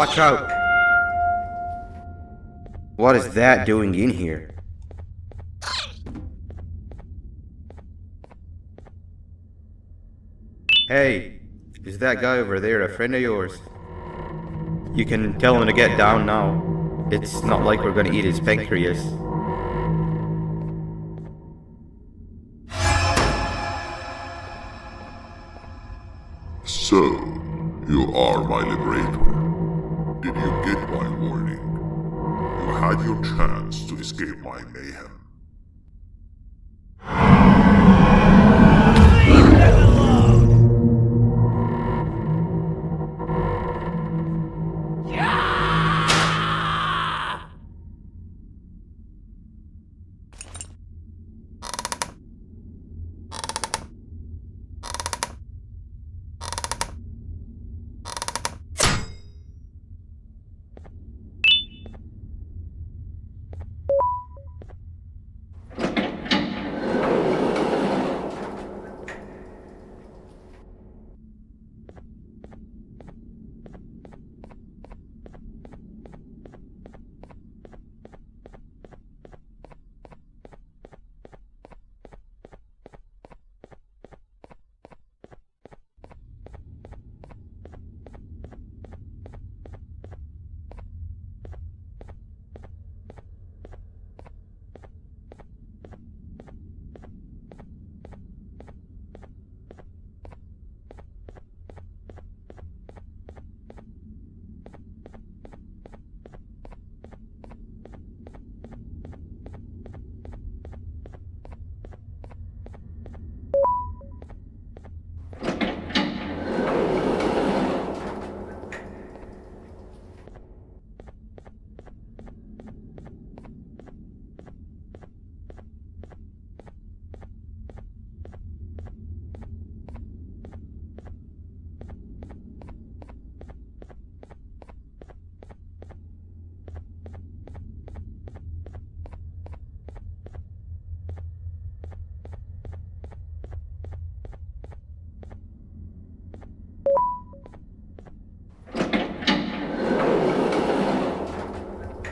Watch out! What is that doing in here? Hey, is that guy over there a friend of yours? You can tell him to get down now. It's not like we're gonna eat his pancreas. So, you are my liberator. Did you get my warning? You had your chance to escape my mayhem.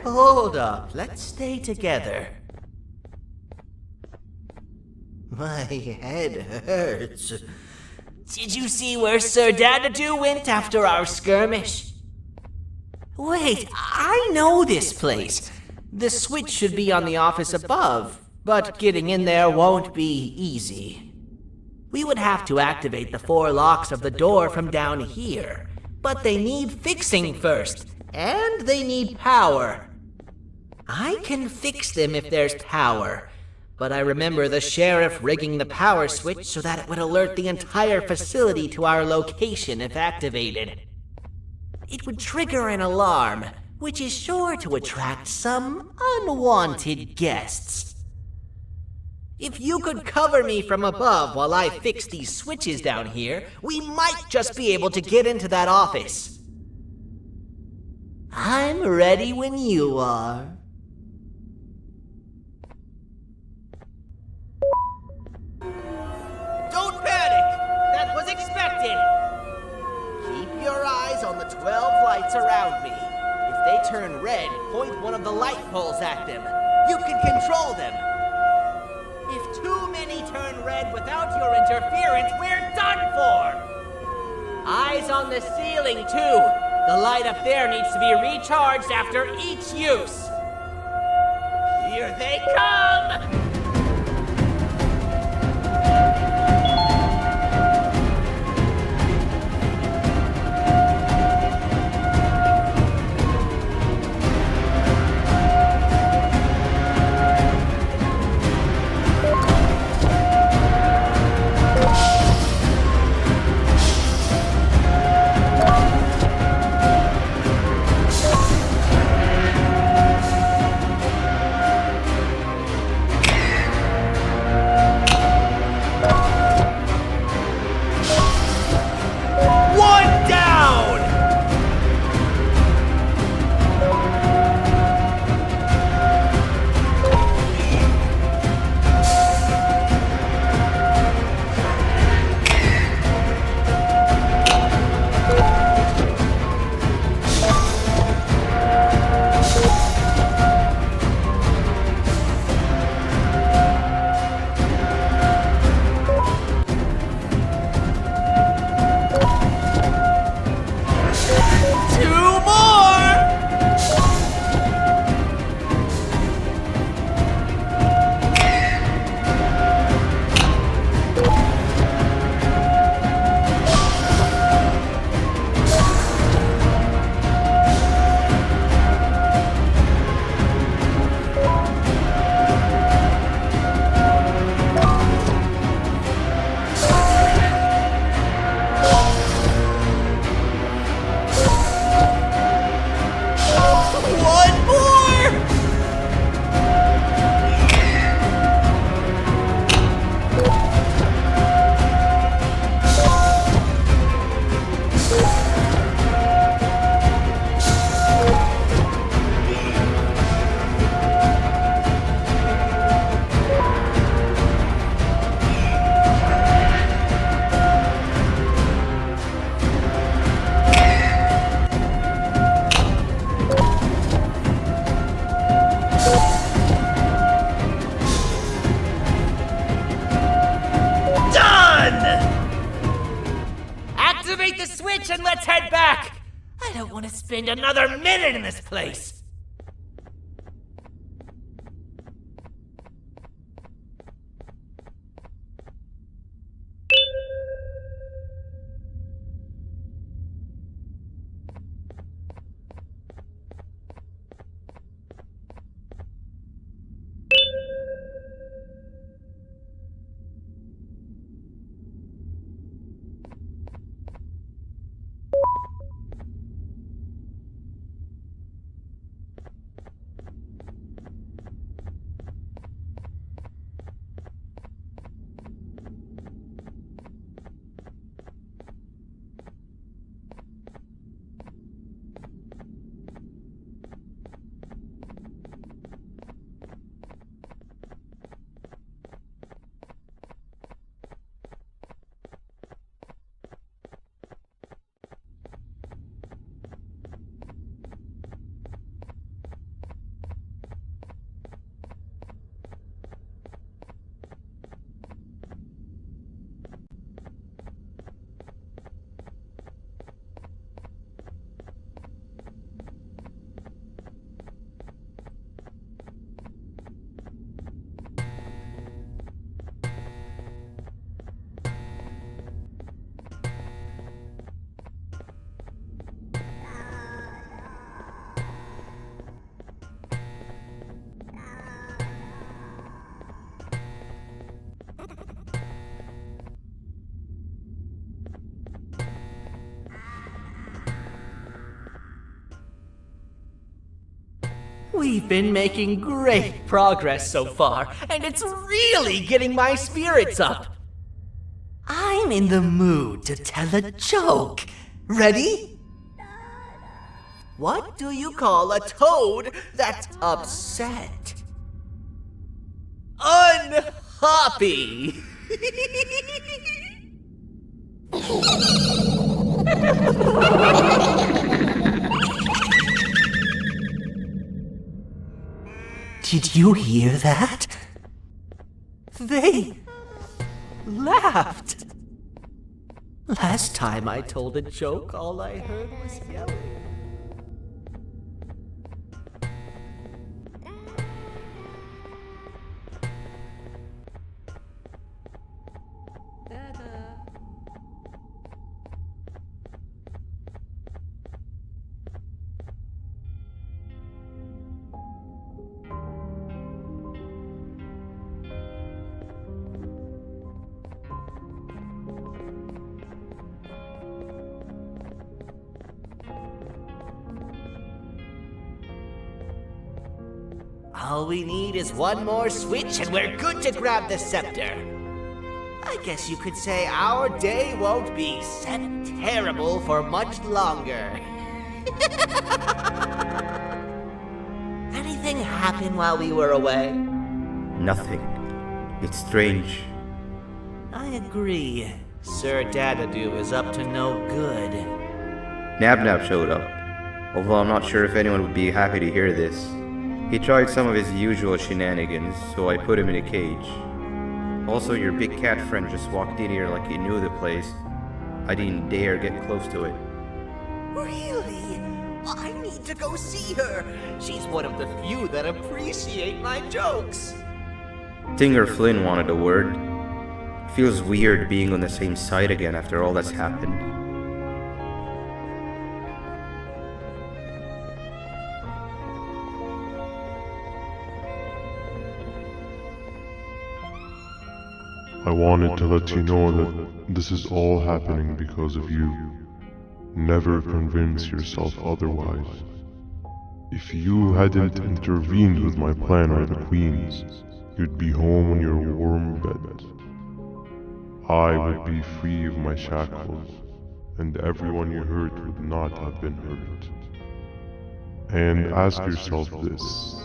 Hold up, let's stay together. My head hurts. Did you see where Sir Dadadoo went after our skirmish? Wait, I know this place. The switch should be on the office above, but getting in there won't be easy. We would have to activate the 4 locks of the door from down here, but they need fixing first, and they need power. I can fix them if there's power, but I remember the sheriff rigging the power switch so that it would alert the entire facility to our location if activated. It would trigger an alarm, which is sure to attract some unwanted guests. If you could cover me from above while I fix these switches down here, we might just be able to get into that office. I'm ready when you are. Don't panic! That was expected! Keep your eyes on the 12 lights around me. If they turn red, point one of the light poles at them. You can control them. If too many turn red without your interference, we're done for! Eyes on the ceiling, too. The light up there needs to be recharged after each use. Here they come! and let's head back! I don't want to spend another minute in this place! We've been making great progress so far, and it's really getting my spirits up. I'm in the mood to tell a joke. Ready? What do you call a toad that's upset? Unhappy! Did you hear that? They laughed. Last time I told a joke, all I heard was yelling. All we need is one more switch and we're good to grab the scepter. I guess you could say our day won't be terrible for much longer. Anything happen while we were away? Nothing. It's strange. I agree. Sir Dadadoo is up to no good. Nab showed up, although I'm not sure if anyone would be happy to hear this. He tried some of his usual shenanigans, so I put him in a cage. Also, your big cat friend just walked in here like he knew the place. I didn't dare get close to it. Really? I need to go see her. She's one of the few that appreciate my jokes. Tinger Flynn wanted a word. Feels weird being on the same side again after all that's happened. I wanted to let you know that this is all happening because of you. Never convince yourself otherwise. If you hadn't intervened with my plan or the Queen's, you'd be home in your warm bed. I would be free of my shackles, and everyone you hurt would not have been hurt. And ask yourself this.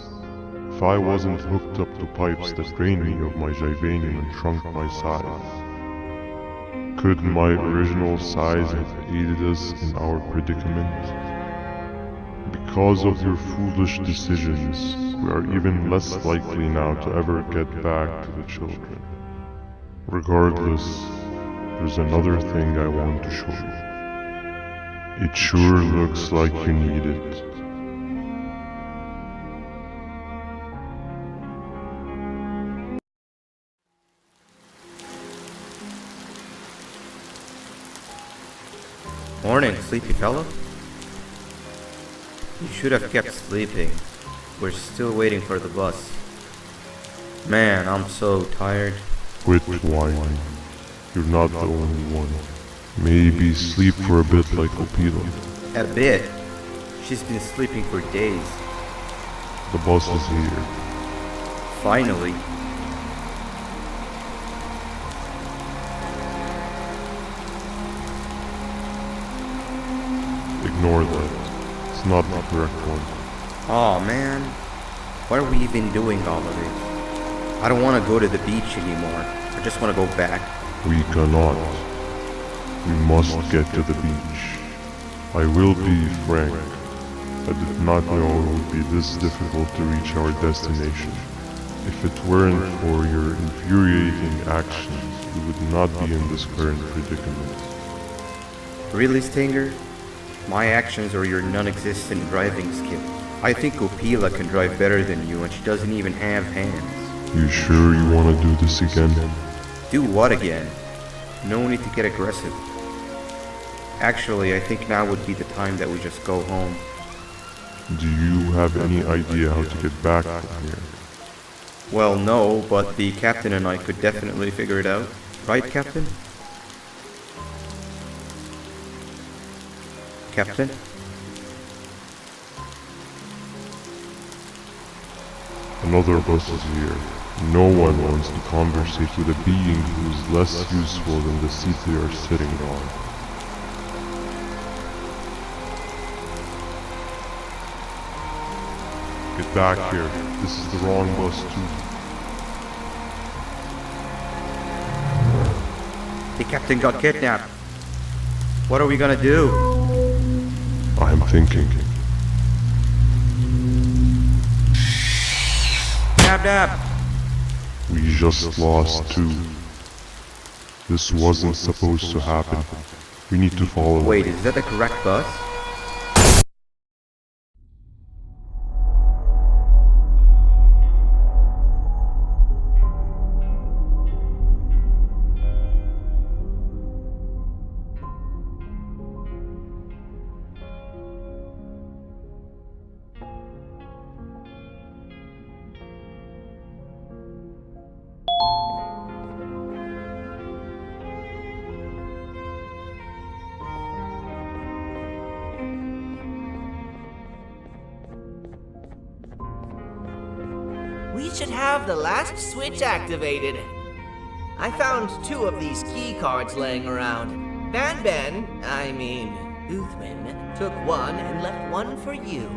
If I wasn't hooked up to pipes that drained me of my Jivanium and shrunk my size, could my original size have aided us in our predicament? Because of your foolish decisions, we are even less likely now to ever get back to the children. Regardless, there's another thing I want to show you. It sure looks like you need it. Morning, sleepy fellow. You should have kept sleeping. We're still waiting for the bus. Man, I'm so tired. Quit whining. You're not the only one. Maybe sleep for a bit like Opila. A bit. She's been sleeping for days. The bus is here. Finally. Ignore that. It's not the correct one. Aw, man. Why are we even doing all of this? I don't want to go to the beach anymore. I just want to go back. We cannot. We must get to the beach. I will be frank. I did not know it would be this difficult to reach our destination. If it weren't for your infuriating actions, we would not be in this current predicament. Really, Stinger? My actions are your non-existent driving skill. I think Opila can drive better than you and she doesn't even have hands. You sure you want to do this again? Do what again? No need to get aggressive. Actually, I think now would be the time that we just go home. Do you have any idea how to get back from here? Well, no, but the captain and I could definitely figure it out. Right, Captain? Captain? Another bus is here. No one wants to conversate with a being who is less useful than the seat they are sitting on. Get back here. This is the wrong bus too. The captain got kidnapped. What are we gonna do? I'm thinking. Dab. We just lost two. This wasn't supposed to happen. We need to follow. Wait, is that the correct bus? We should have the last switch activated. I found 2 of these key cards laying around. BANBAN, I mean, Uthman, took 1 and left 1 for you.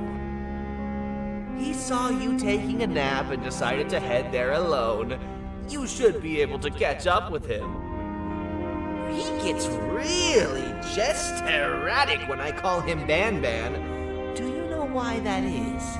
He saw you taking a nap and decided to head there alone. You should be able to catch up with him. He gets really just erratic when I call him BANBAN. Do you know why that is?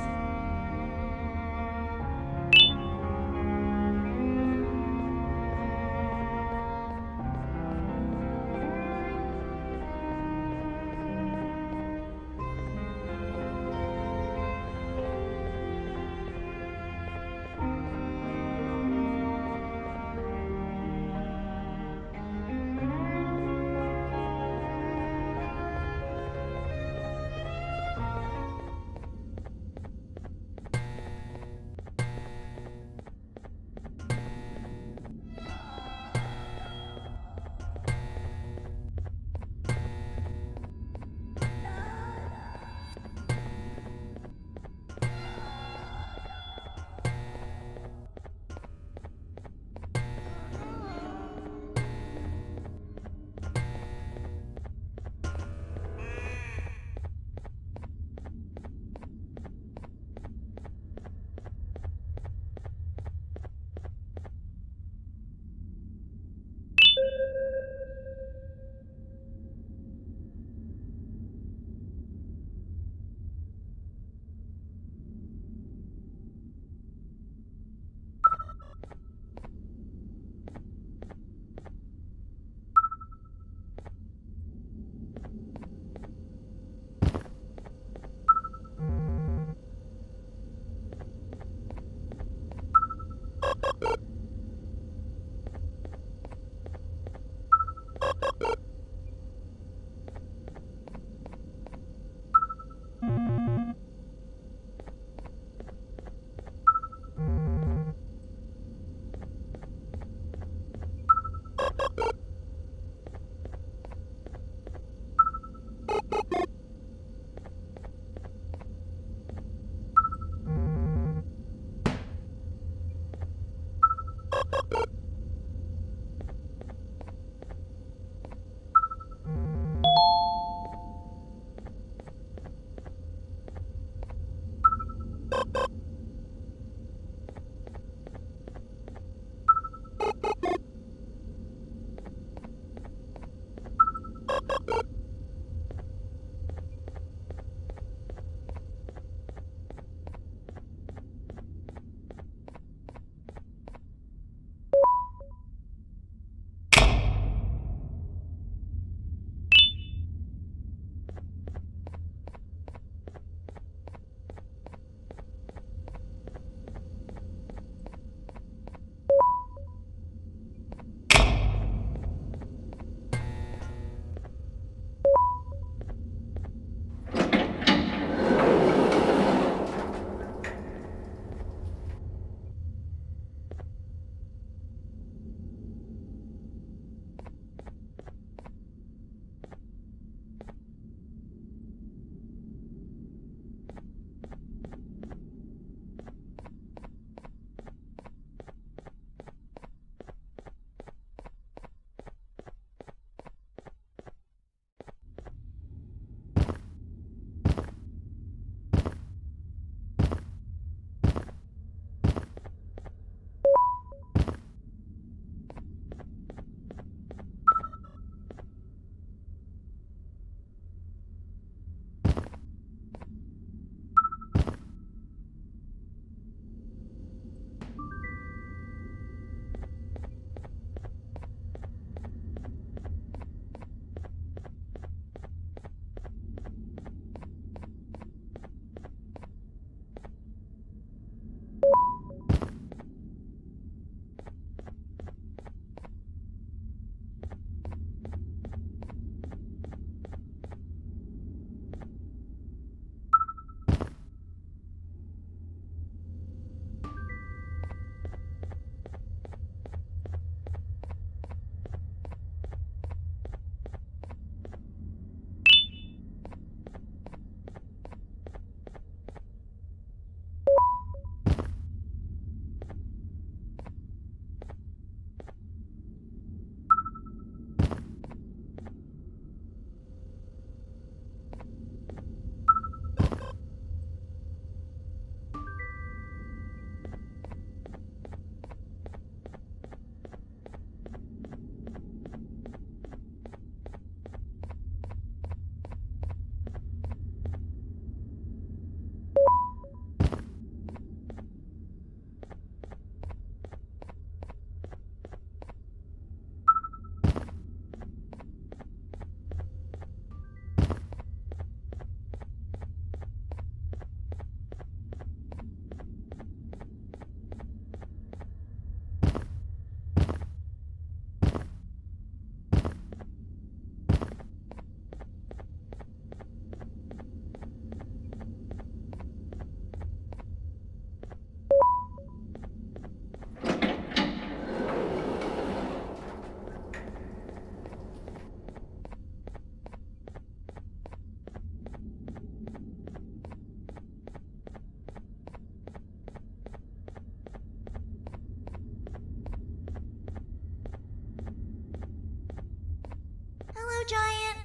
Giant.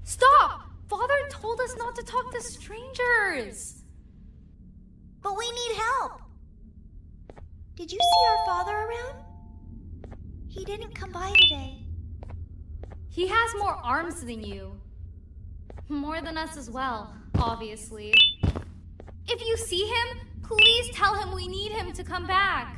Stop! Father told us not to talk to strangers. But we need help. Did you see our father around? He didn't come by today. He has more arms than you. More than us as well, obviously. If you see him, please tell him we need him to come back.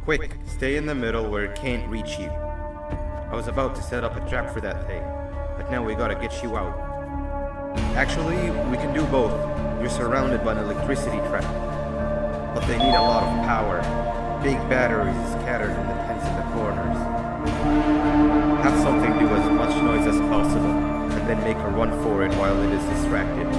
Quick, stay in the middle where it can't reach you. I was about to set up a trap for that thing, but now we gotta get you out. Actually, we can do both. You're surrounded by an electricity trap, but they need a lot of power. Big batteries scattered in the pens in the corners. Have something do as much noise as possible, and then make a run for it while it is distracted.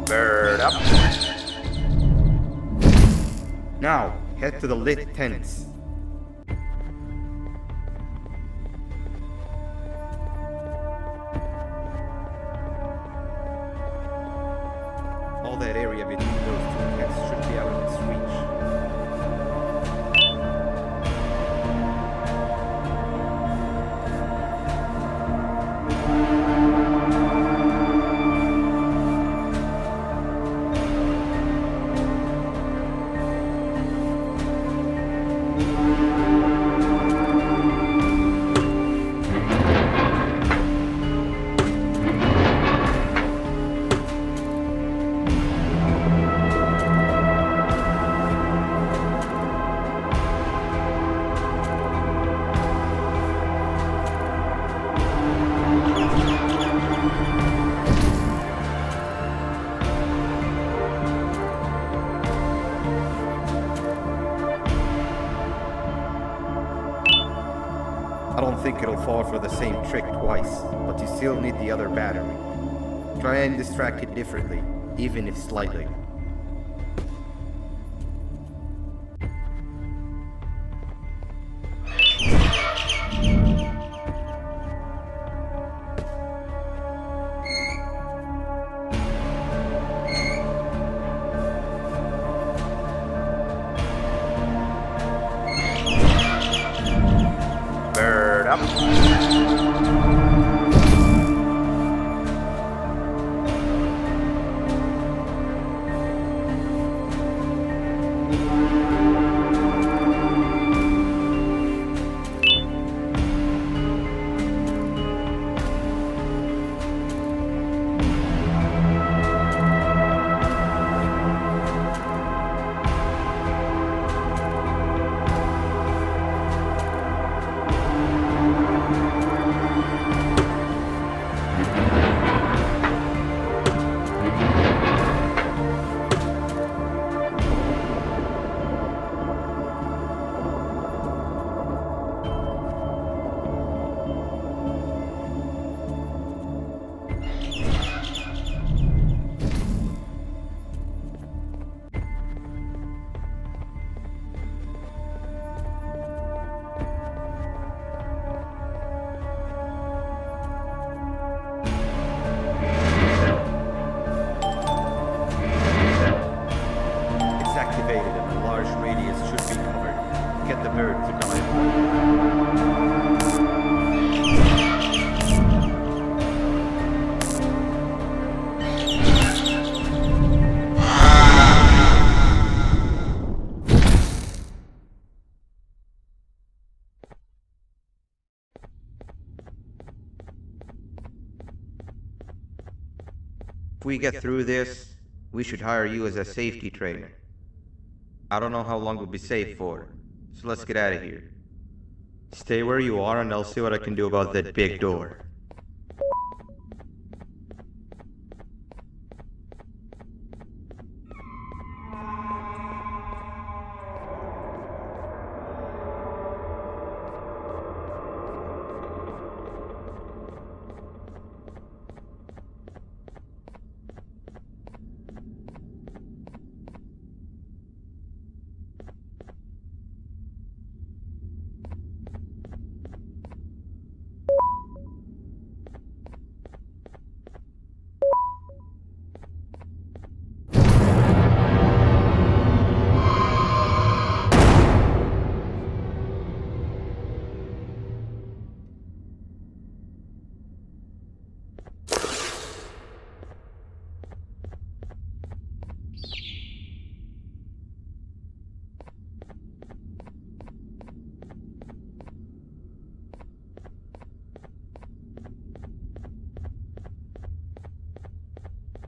Bird up. Now, head to the lit tents. All that area between those two tents should be out of its reach. I don't think it'll fall for the same trick twice, but you still need the other battery. Try and distract it differently, even if slightly. Bird up. If we get through this, we should hire you as a safety trainer. I don't know how long we'll be safe for, so let's get out of here. Stay where you are and I'll see what I can do about that big door.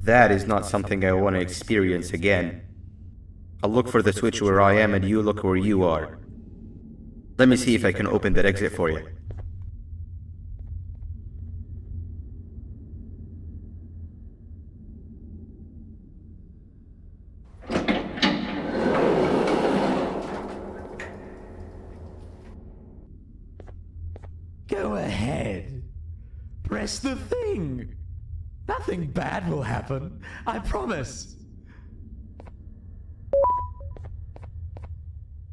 That is not something I want to experience again. I'll look for the switch where I am and you look where you are. Let me see if I can open that exit for you. Go ahead. Press the thing. Nothing bad will happen. I promise.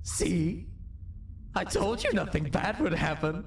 See? I told you nothing bad would happen.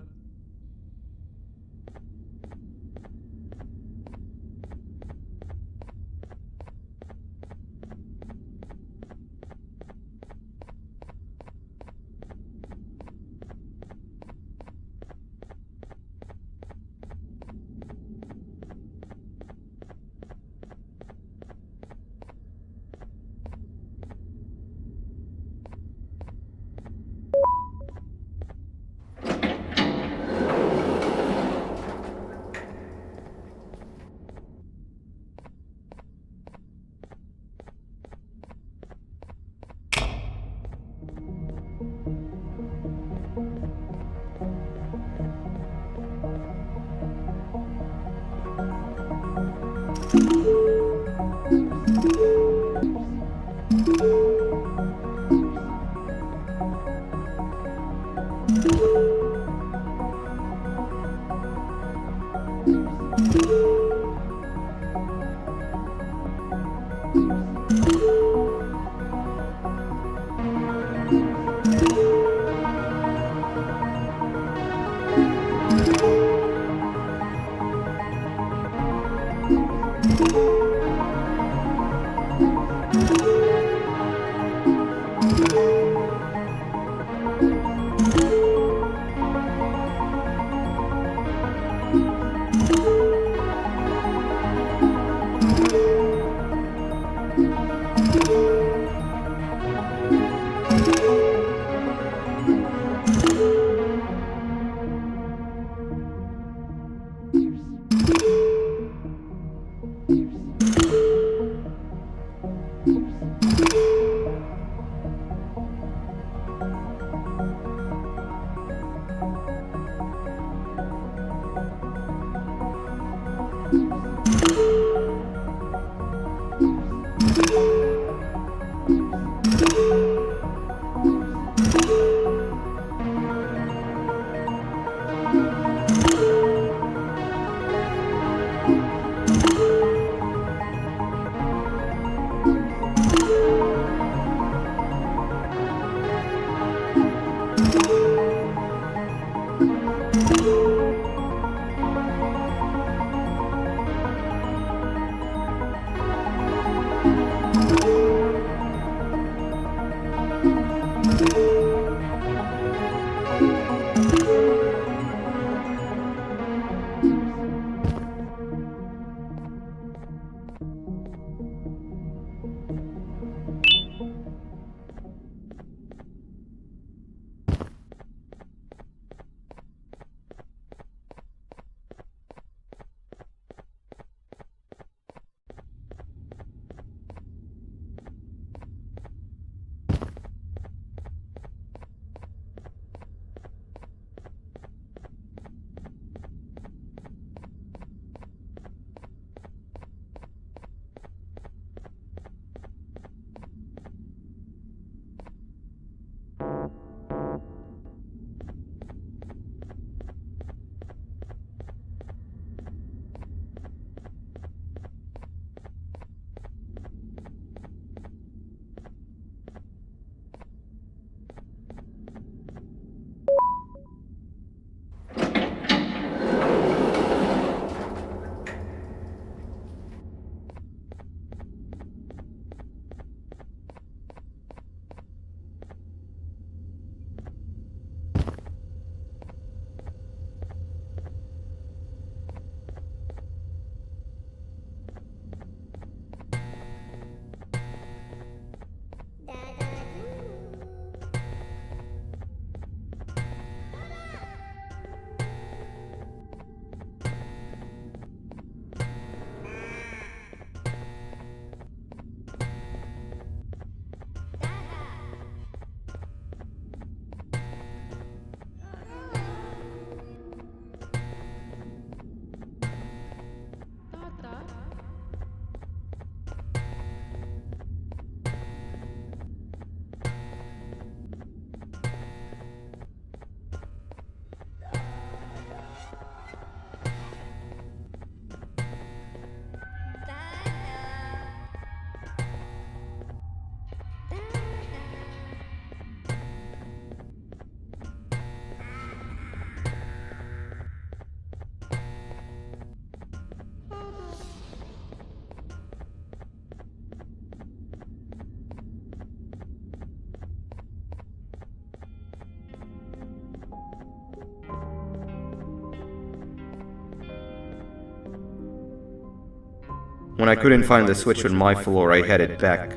When I couldn't find the switch on my floor, I headed back.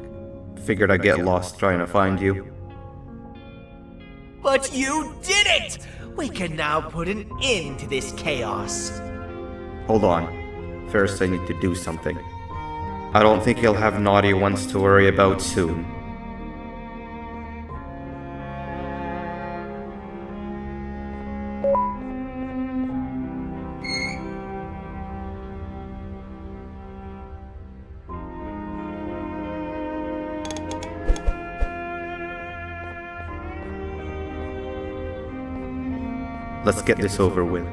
Figured I'd get lost trying to find you. But you did it! We can now put an end to this chaos. Hold on. First I need to do something. I don't think you'll have naughty ones to worry about soon. Let's get this over with.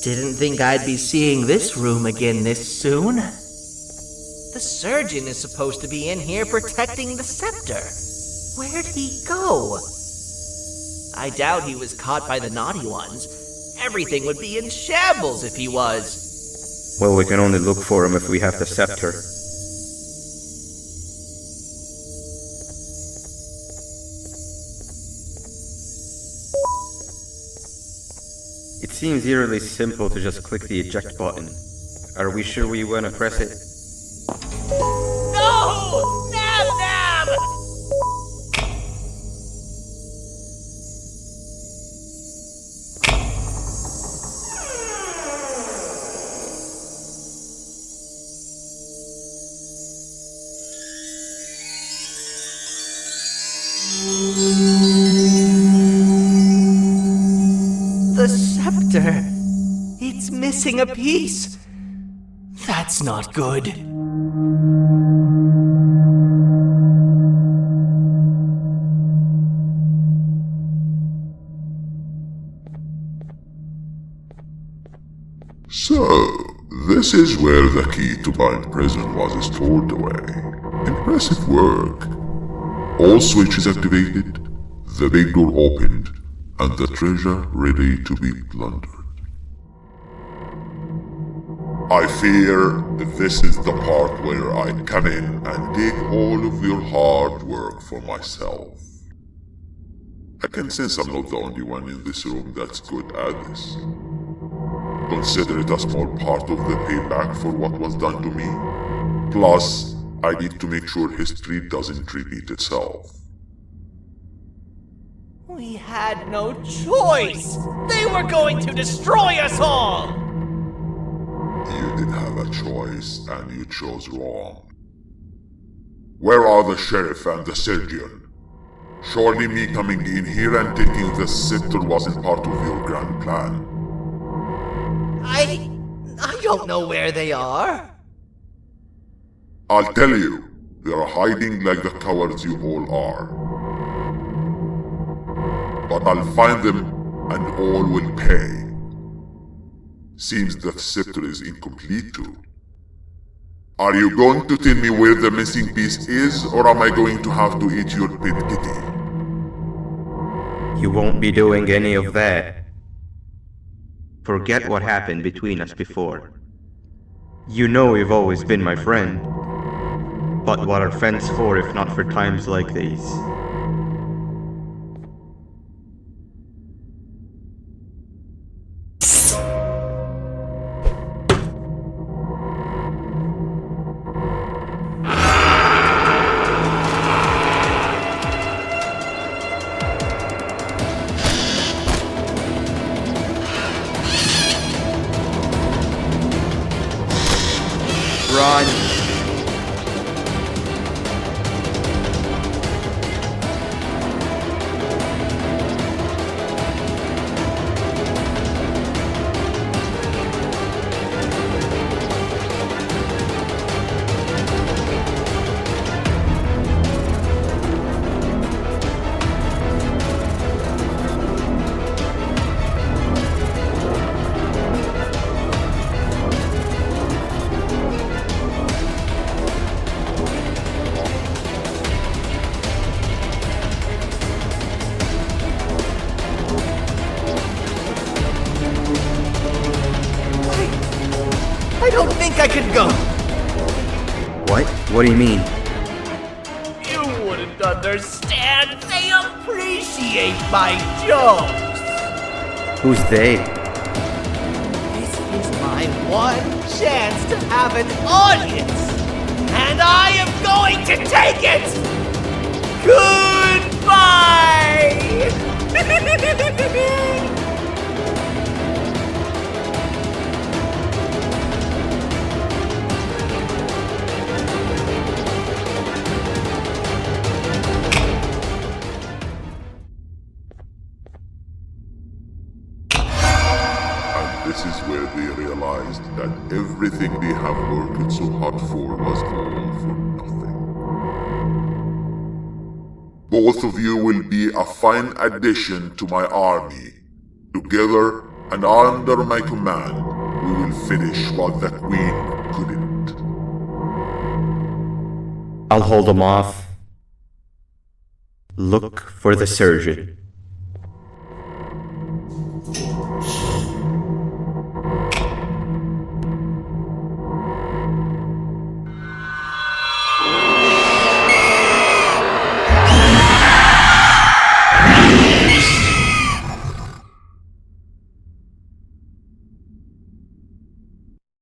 Didn't think I'd be seeing this room again this soon. The surgeon is supposed to be in here protecting the scepter. Where'd he go? I doubt he was caught by the naughty ones. Everything would be in shambles if he was. Well, we can only look for him if we have the scepter. It seems eerily simple to just click the eject button. Are we sure we want to press it? No! Nab Nab! The scepter. It's missing a piece. That's not good. So, this is where the key to Bind Prison was stored away. Impressive work. All switches activated, the big door opened, and the treasure ready to be plundered. I fear this is the part where I come in and take all of your hard work for myself. I can sense I'm not the only one in this room that's good at this. Consider it a small part of the payback for what was done to me. Plus, I need to make sure history doesn't repeat itself. We had no choice! They were going to destroy us all! You did have a choice, and you chose wrong. Where are the sheriff and the surgeon? Surely me coming in here and taking the scepter wasn't part of your grand plan. I don't know where they are. I'll tell you, they're hiding like the cowards you all are. But I'll find them, and all will pay. Seems that scepter is incomplete too. Are you going to tell me where the missing piece is, or am I going to have to eat your pet kitty? You won't be doing any of that. Forget what happened between us before. You know you've always been my friend. But what are friends for if not for times like these? Run! I could go. What? What do you mean? You wouldn't understand. They appreciate my jokes. Who's they? This is my one chance to have an audience. And I am going to take it! Goodbye! This is where they realized that everything they have worked so hard for was all for nothing. Both of you will be a fine addition to my army. Together and under my command, we will finish what the Queen couldn't. I'll hold them off. Look for the surgeon.